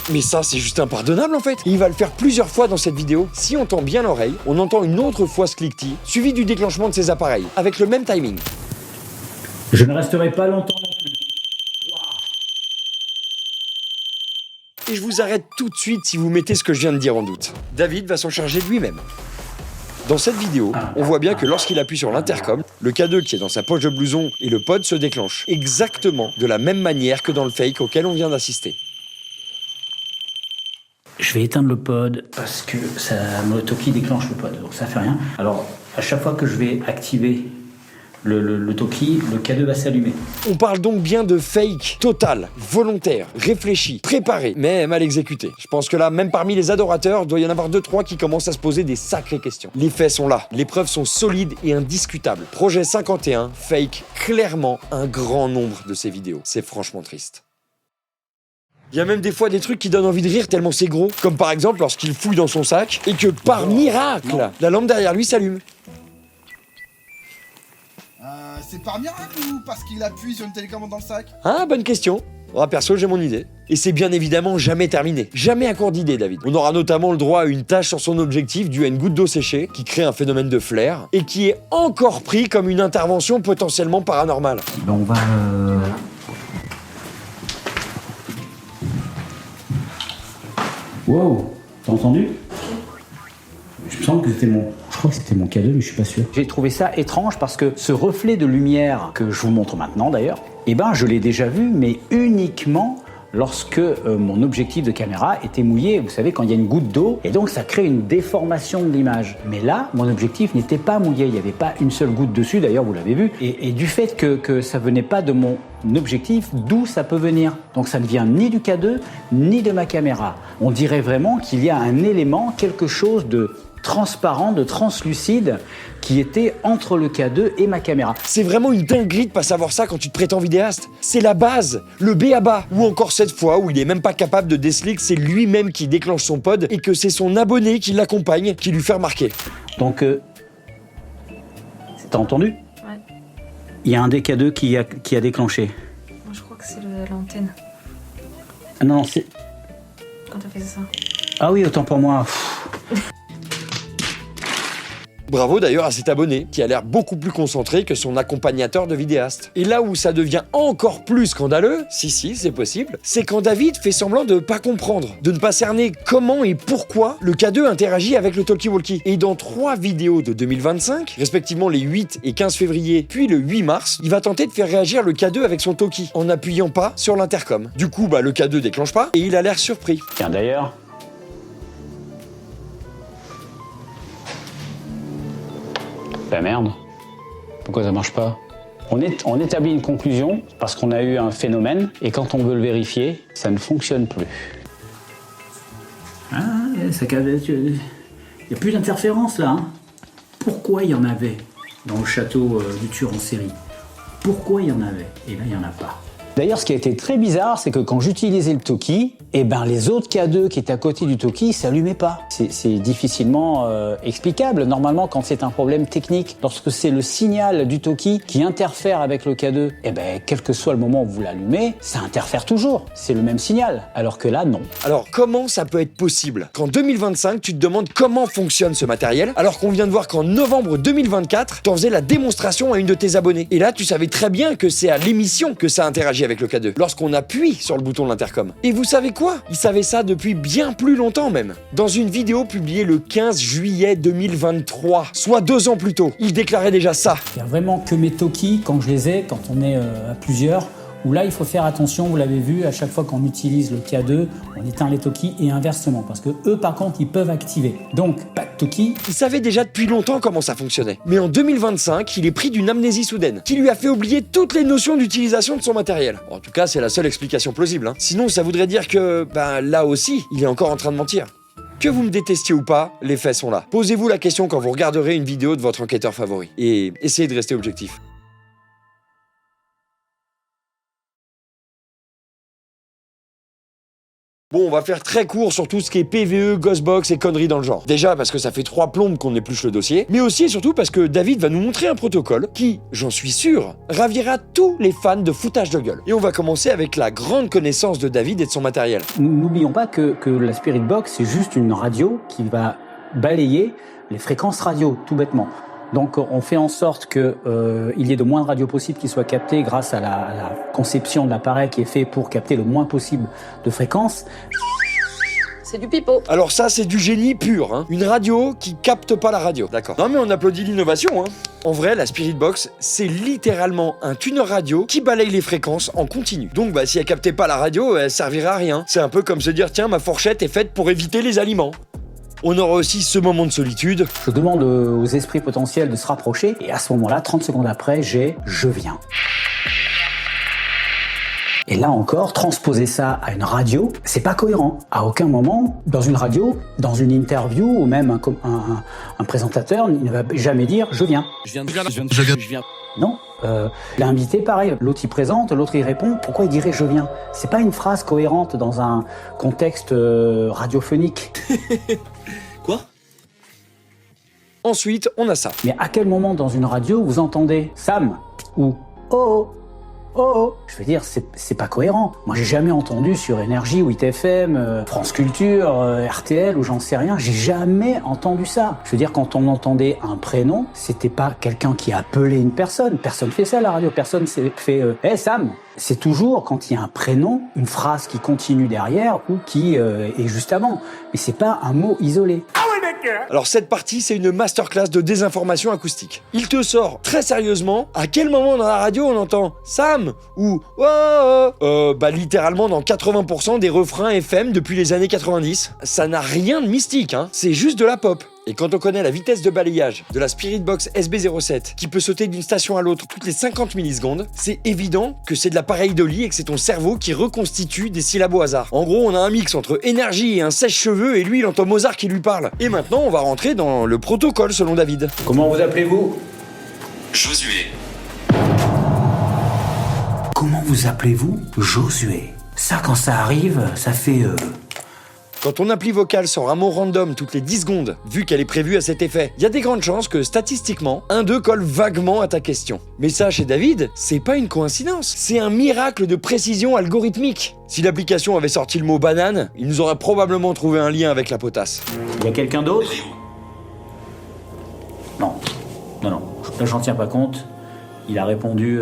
Mais ça, c'est juste impardonnable en fait. Et il va le faire plusieurs fois dans cette vidéo. Si on tend bien l'oreille, on entend une autre fois ce cliquetis, suivi du déclenchement de ses appareils, avec le même timing. Je ne resterai pas longtemps non plus. Et je vous arrête tout de suite si vous mettez ce que je viens de dire en doute. David va s'en charger de lui-même. Dans cette vidéo, on voit bien que lorsqu'il appuie sur l'intercom, le K2 qui est dans sa poche de blouson et le pod se déclenchent, exactement de la même manière que dans le fake auquel on vient d'assister. Je vais éteindre le pod parce que le talkie déclenche le pod, donc ça fait rien. Alors, à chaque fois que je vais activer le Toki, le K2 va s'allumer. On parle donc bien de fake, total, volontaire, réfléchi, préparé, mais mal exécuté. Je pense que là, même parmi les adorateurs, il doit y en avoir 2-3 qui commencent à se poser des sacrées questions. Les faits sont là, les preuves sont solides et indiscutables. Projet 51 fake clairement un grand nombre de ces vidéos. C'est franchement triste. Il y a même des fois des trucs qui donnent envie de rire tellement c'est gros, comme par exemple lorsqu'il fouille dans son sac et que par miracle, la lampe derrière lui s'allume. C'est par miracle ou parce qu'il appuie sur une télécommande dans le sac? Ah, bonne question. Perso, j'ai mon idée. Et c'est bien évidemment jamais terminé. Jamais à court d'idées, David. On aura notamment le droit à une tache sur son objectif due à une goutte d'eau séchée, qui crée un phénomène de flair, et qui est encore pris comme une intervention potentiellement paranormale. Ben on va... Wow, t'as entendu? Je me sens que c'était mon... Je crois que c'était mon K2, mais je suis pas sûr. J'ai trouvé ça étrange parce que ce reflet de lumière, que je vous montre maintenant d'ailleurs, eh ben je l'ai déjà vu, mais uniquement lorsque mon objectif de caméra était mouillé. Vous savez, quand il y a une goutte d'eau, et donc ça crée une déformation de l'image. Mais là, mon objectif n'était pas mouillé, il n'y avait pas une seule goutte dessus, d'ailleurs vous l'avez vu. Et du fait que ça venait pas de mon objectif, d'où ça peut venir. Donc ça ne vient ni du K2, ni de ma caméra. On dirait vraiment qu'il y a un élément, quelque chose de transparent, de translucide, qui était entre le K2 et ma caméra. C'est vraiment une dinguerie de pas savoir ça quand tu te prétends vidéaste. C'est la base, le b.a.-ba. Ou encore cette fois où il est même pas capable de déceler que c'est lui-même qui déclenche son pod et que c'est son abonné qui l'accompagne qui lui fait remarquer. Donc, t'as entendu? Ouais. Il y a un des K2 qui a déclenché. Moi, je crois que c'est l'antenne. Ah non, c'est... Quand t'as fait ça. Ah oui, autant pour moi. Bravo d'ailleurs à cet abonné, qui a l'air beaucoup plus concentré que son accompagnateur de vidéaste. Et là où ça devient encore plus scandaleux, si c'est possible, c'est quand David fait semblant de pas comprendre, de ne pas cerner comment et pourquoi le K2 interagit avec le talkie-walkie. Et dans 3 vidéos de 2025, respectivement les 8 et 15 février, puis le 8 mars, il va tenter de faire réagir le K2 avec son talkie, en n'appuyant pas sur l'intercom. Du coup, le K2 déclenche pas, et il a l'air surpris. Tiens d'ailleurs... Bah merde, pourquoi ça marche pas? On établit une conclusion parce qu'on a eu un phénomène et quand on veut le vérifier, ça ne fonctionne plus. Ah, ça il n'y a plus d'interférence là. Hein. Pourquoi il y en avait dans le château du tueur en série? Pourquoi il y en avait? Et là, il n'y en a pas. D'ailleurs, ce qui a été très bizarre, c'est que quand j'utilisais le talkie, les autres K2 qui étaient à côté du talkie ne s'allumaient pas. C'est difficilement explicable. Normalement, quand c'est un problème technique, lorsque c'est le signal du talkie qui interfère avec le K2, quel que soit le moment où vous l'allumez, ça interfère toujours. C'est le même signal. Alors que là, non. Alors, comment ça peut être possible qu'en 2025, tu te demandes comment fonctionne ce matériel, alors qu'on vient de voir qu'en novembre 2024, t'en faisais la démonstration à une de tes abonnés. Et là, tu savais très bien que c'est à l'émission que ça interagit avec le K2, lorsqu'on appuie sur le bouton de l'intercom. Et vous savez quoi? Ils savaient ça depuis bien plus longtemps même. Dans une vidéo publiée le 15 juillet 2023, soit 2 ans plus tôt, ils déclaraient déjà ça. Il n'y a vraiment que mes talkies, quand je les ai, quand on est à plusieurs, où là il faut faire attention, vous l'avez vu, à chaque fois qu'on utilise le K2, on éteint les talkies et inversement, parce que eux par contre ils peuvent activer. Donc pas de talkies. Il savait déjà depuis longtemps comment ça fonctionnait. Mais en 2025, il est pris d'une amnésie soudaine, qui lui a fait oublier toutes les notions d'utilisation de son matériel. En tout cas, c'est la seule explication plausible. Sinon, ça voudrait dire que, là aussi, il est encore en train de mentir. Que vous me détestiez ou pas, les faits sont là. Posez-vous la question quand vous regarderez une vidéo de votre enquêteur favori. Et essayez de rester objectif. Bon, on va faire très court sur tout ce qui est PVE, Ghostbox et conneries dans le genre. Déjà parce que ça fait 3 plombes qu'on épluche le dossier, mais aussi et surtout parce que David va nous montrer un protocole qui, j'en suis sûr, ravira tous les fans de foutage de gueule. Et on va commencer avec la grande connaissance de David et de son matériel. N'oublions pas que la Spirit Box, c'est juste une radio qui va balayer les fréquences radio, tout bêtement. Donc on fait en sorte qu'il y ait de moins de radios possibles qui soient captées grâce à la conception de l'appareil qui est fait pour capter le moins possible de fréquences. C'est du pipeau. Alors ça, c'est du génie pur, Une radio qui capte pas la radio. D'accord. Non mais on applaudit l'innovation, En vrai, la Spirit Box, c'est littéralement un tuner radio qui balaye les fréquences en continu. Donc si elle captait pas la radio, elle servirait à rien. C'est un peu comme se dire, tiens, ma fourchette est faite pour éviter les aliments. On aura aussi ce moment de solitude. Je demande aux esprits potentiels de se rapprocher et à ce moment-là, 30 secondes après, j'ai « je viens ». Et là encore, transposer ça à une radio, c'est pas cohérent. À aucun moment, dans une radio, dans une interview, ou même un présentateur, il ne va jamais dire « je viens ». Je viens. Non. L'invité, pareil. L'autre, il présente, l'autre, il répond. Pourquoi il dirait « je viens » ? C'est pas une phrase cohérente dans un contexte radiophonique. Quoi ? Ensuite, on a ça. Mais à quel moment dans une radio vous entendez « Sam » ou « oh » Oh, je veux dire, c'est pas cohérent. Moi, j'ai jamais entendu sur Énergie ou ITFM, France Culture, RTL ou j'en sais rien, j'ai jamais entendu ça. Je veux dire, quand on entendait un prénom, c'était pas quelqu'un qui appelait une personne. Personne fait ça à la radio, personne fait « Hey Sam !» C'est toujours, quand il y a un prénom, une phrase qui continue derrière ou qui est juste avant. Mais c'est pas un mot isolé. Alors cette partie, c'est une masterclass de désinformation acoustique. Il te sort très sérieusement à quel moment dans la radio on entend Sam ou oh, bah littéralement dans 80% des refrains FM depuis les années 90. Ça n'a rien de mystique, hein. C'est juste de la pop. Et quand on connaît la vitesse de balayage de la Spirit Box SB07 qui peut sauter d'une station à l'autre toutes les 50 millisecondes, c'est évident que c'est de la pareidolie et que c'est ton cerveau qui reconstitue des syllabes au hasard. En gros, on a un mix entre énergie et un sèche-cheveux et lui, il entend Mozart qui lui parle. Et maintenant, on va rentrer dans le protocole selon David. Comment vous appelez-vous ? Josué. Comment vous appelez-vous ? Josué. Ça, quand ça arrive, ça fait... Quand ton appli vocale sort un mot random toutes les 10 secondes, vu qu'elle est prévue à cet effet, il y a des grandes chances que, statistiquement, un d'eux colle vaguement à ta question. Mais ça, chez David, c'est pas une coïncidence, c'est un miracle de précision algorithmique. Si l'application avait sorti le mot banane, il nous aurait probablement trouvé un lien avec la potasse. Il y a quelqu'un d'autre ? Non. Là, j'en tiens pas compte. Il a répondu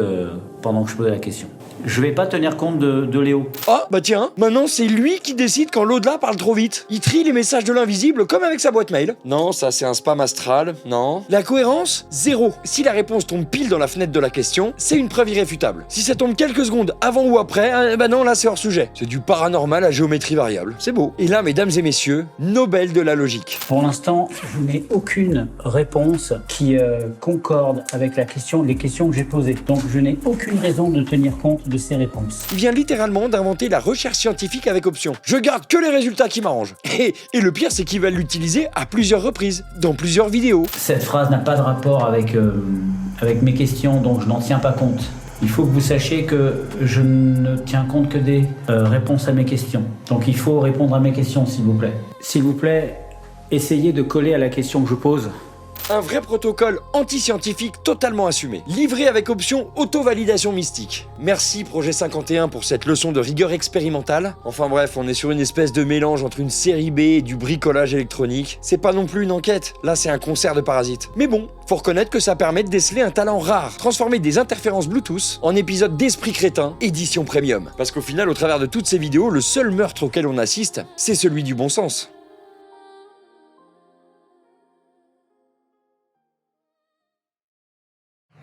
pendant que je posais la question. Je vais pas tenir compte de Léo. Ah, bah tiens, maintenant c'est lui qui décide quand l'au-delà parle trop vite. Il trie les messages de l'invisible comme avec sa boîte mail. Non, ça c'est un spam astral, non. La cohérence, 0. Si la réponse tombe pile dans la fenêtre de la question, c'est une preuve irréfutable. Si ça tombe quelques secondes avant ou après, bah non, là c'est hors sujet. C'est du paranormal à géométrie variable. C'est beau. Et là, mesdames et messieurs, Nobel de la logique. Pour l'instant, je n'ai aucune réponse qui concorde avec les questions que j'ai posées. Donc je n'ai aucune raison de tenir compte de ces réponses. Il vient littéralement d'inventer la recherche scientifique avec option. Je garde que les résultats qui m'arrangent. Et le pire, c'est qu'il va l'utiliser à plusieurs reprises, dans plusieurs vidéos. Cette phrase n'a pas de rapport avec mes questions, donc je n'en tiens pas compte. Il faut que vous sachiez que je ne tiens compte que des réponses à mes questions. Donc il faut répondre à mes questions, s'il vous plaît. S'il vous plaît, essayez de coller à la question que je pose. Un vrai protocole anti-scientifique totalement assumé, livré avec option auto-validation mystique. Merci Projet 51 pour cette leçon de rigueur expérimentale. Enfin bref, on est sur une espèce de mélange entre une série B et du bricolage électronique. C'est pas non plus une enquête, là c'est un concert de parasites. Mais bon, faut reconnaître que ça permet de déceler un talent rare, transformer des interférences Bluetooth en épisodes d'Esprit Crétin, édition premium. Parce qu'au final, au travers de toutes ces vidéos, le seul meurtre auquel on assiste, c'est celui du bon sens.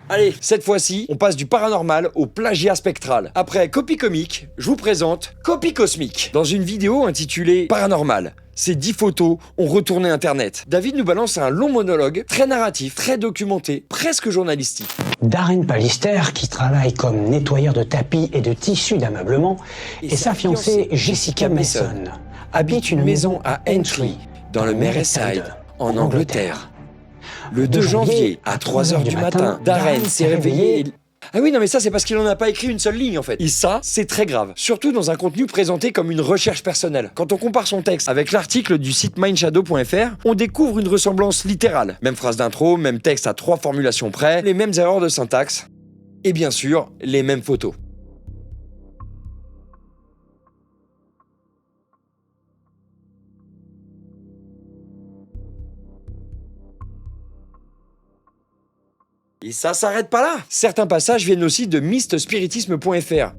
Allez, cette fois-ci, on passe du paranormal au plagiat spectral. Après copie comique, je vous présente copie cosmique. Dans une vidéo intitulée Paranormal, ces 10 photos ont retourné Internet. David nous balance un long monologue, très narratif, très documenté, presque journalistique. Darren Pallister, qui travaille comme nettoyeur de tapis et de tissus d'ameublement, et sa fiancée Jessica Mason habitent une maison à Aintree, dans le Merseyside, en Angleterre. Le 2 janvier, à 3h du matin, Darren s'est réveillé et... Ah oui, non mais ça c'est parce qu'il en a pas écrit une seule ligne en fait. Et ça, c'est très grave. Surtout dans un contenu présenté comme une recherche personnelle. Quand on compare son texte avec l'article du site mindshadow.fr, on découvre une ressemblance littérale. Même phrase d'intro, même texte à 3 formulations près, les mêmes erreurs de syntaxe. Et bien sûr, les mêmes photos. Et ça s'arrête pas là. Certains passages viennent aussi de mystspiritisme.fr.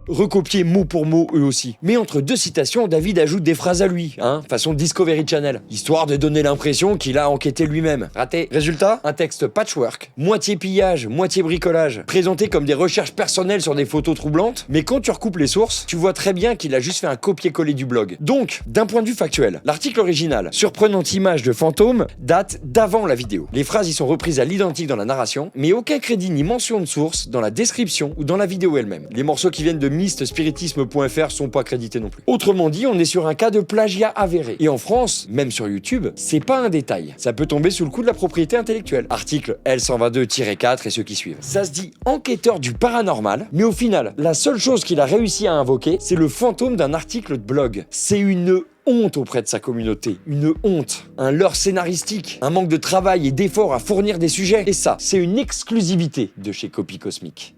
recopiés mot pour mot eux aussi. Mais entre deux citations, David ajoute des phrases à lui, façon Discovery Channel, histoire de donner l'impression qu'il a enquêté lui-même. Raté. Résultat, un texte patchwork, moitié pillage, moitié bricolage, présenté comme des recherches personnelles sur des photos troublantes, mais quand tu recoupes les sources, tu vois très bien qu'il a juste fait un copier-coller du blog. Donc, d'un point de vue factuel, l'article original, surprenante image de fantôme, date d'avant la vidéo. Les phrases y sont reprises à l'identique dans la narration, mais aucun crédit ni mention de source dans la description ou dans la vidéo elle-même. Les morceaux qui viennent de mystspiritisme.fr sont pas crédités non plus. Autrement dit, on est sur un cas de plagiat avéré. Et en France, même sur YouTube, c'est pas un détail. Ça peut tomber sous le coup de la propriété intellectuelle. Article L122-4 et ceux qui suivent. Ça se dit enquêteur du paranormal, mais au final, la seule chose qu'il a réussi à invoquer, c'est le fantôme d'un article de blog. C'est une honte auprès de sa communauté, une honte, un leurre scénaristique, un manque de travail et d'effort à fournir des sujets. Et ça, c'est une exclusivité de chez Copie Cosmique.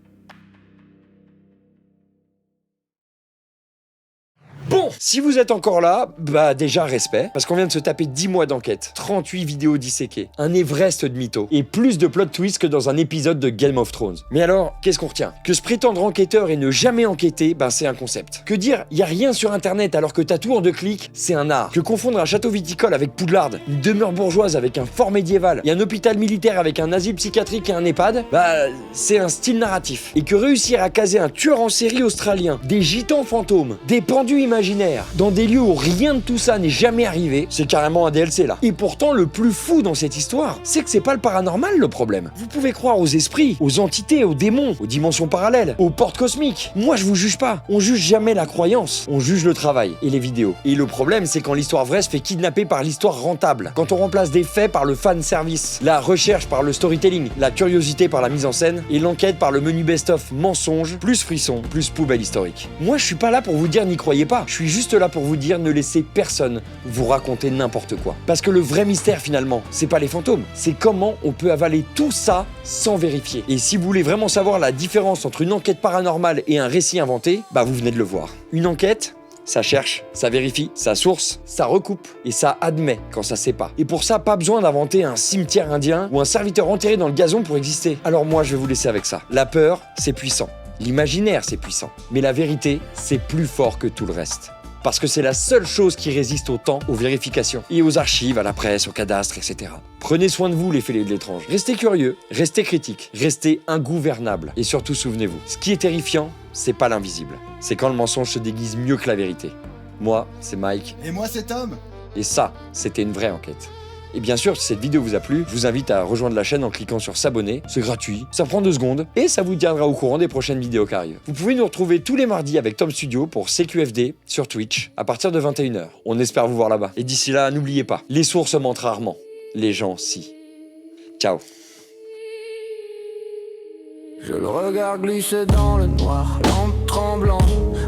Bon, si vous êtes encore là, bah déjà respect, parce qu'on vient de se taper 10 mois d'enquête, 38 vidéos disséquées, un Everest de mythos, et plus de plot twists que dans un épisode de Game of Thrones. Mais alors, qu'est-ce qu'on retient? Que se prétendre enquêteur et ne jamais enquêter, ben c'est un concept. Que dire y a rien sur internet alors que t'as tout en 2 clics, c'est un art. Que confondre un château viticole avec Poudlard, une demeure bourgeoise avec un fort médiéval, et un hôpital militaire avec un asile psychiatrique et un EHPAD, bah c'est un style narratif. Et que réussir à caser un tueur en série australien, des gitans fantômes, des pendus imaginaires, dans des lieux où rien de tout ça n'est jamais arrivé, c'est carrément un DLC là. Et pourtant, le plus fou dans cette histoire, c'est que c'est pas le paranormal le problème. Vous pouvez croire aux esprits, aux entités, aux démons, aux dimensions parallèles, aux portes cosmiques. Moi, je vous juge pas. On juge jamais la croyance. On juge le travail et les vidéos. Et le problème, c'est quand l'histoire vraie se fait kidnapper par l'histoire rentable. Quand on remplace des faits par le fan service, la recherche par le storytelling, la curiosité par la mise en scène et l'enquête par le menu best-of mensonge, plus frisson, plus poubelle historique. Moi, je suis pas là pour vous dire n'y croyez pas. Je suis juste là pour vous dire ne laissez personne vous raconter n'importe quoi. Parce que le vrai mystère finalement, c'est pas les fantômes, c'est comment on peut avaler tout ça sans vérifier. Et si vous voulez vraiment savoir la différence entre une enquête paranormale et un récit inventé, bah vous venez de le voir. Une enquête, ça cherche, ça vérifie, ça source, ça recoupe et ça admet quand ça sait pas. Et pour ça, pas besoin d'inventer un cimetière indien ou un serviteur enterré dans le gazon pour exister. Alors moi, je vais vous laisser avec ça. La peur, c'est puissant. L'imaginaire, c'est puissant. Mais la vérité, c'est plus fort que tout le reste. Parce que c'est la seule chose qui résiste au temps, aux vérifications, et aux archives, à la presse, au cadastre, etc. Prenez soin de vous, les fêlés de l'étrange. Restez curieux, restez critiques, restez ingouvernables. Et surtout, souvenez-vous, ce qui est terrifiant, c'est pas l'invisible. C'est quand le mensonge se déguise mieux que la vérité. Moi, c'est Mike. Et moi, c'est Tom. Et ça, c'était une vraie enquête. Et bien sûr, si cette vidéo vous a plu, je vous invite à rejoindre la chaîne en cliquant sur s'abonner. C'est gratuit, ça prend 2 secondes et ça vous tiendra au courant des prochaines vidéos qui arrivent. Vous pouvez nous retrouver tous les mardis avec Tom Studio pour CQFD sur Twitch à partir de 21h. On espère vous voir là-bas. Et d'ici là, n'oubliez pas, les sources mentent rarement. Les gens, si. Ciao. Je le regarde glisser dans le noir, lampe tremblant.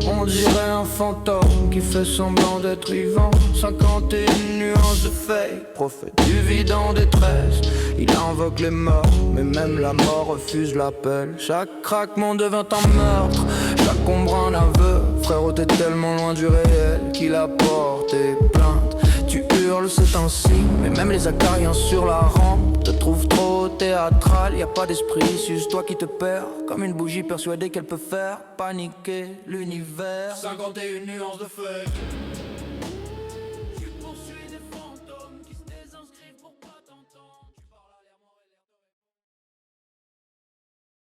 On dirait un fantôme qui fait semblant d'être vivant. 51 nuances de fake, prophète du vide en détresse. Il invoque les morts, mais même la mort refuse l'appel. Chaque craquement devient un meurtre, chaque ombre un aveu. Frérot, t'es tellement loin du réel qu'il a porté plainte. Tu hurles, c'est un signe, mais même les acariens sur la rampe te trouvent trop théâtral. Y a pas d'esprit, c'est juste toi qui te perds, comme une bougie persuadée qu'elle peut faire paniquer l'univers. 51 nuances de fake.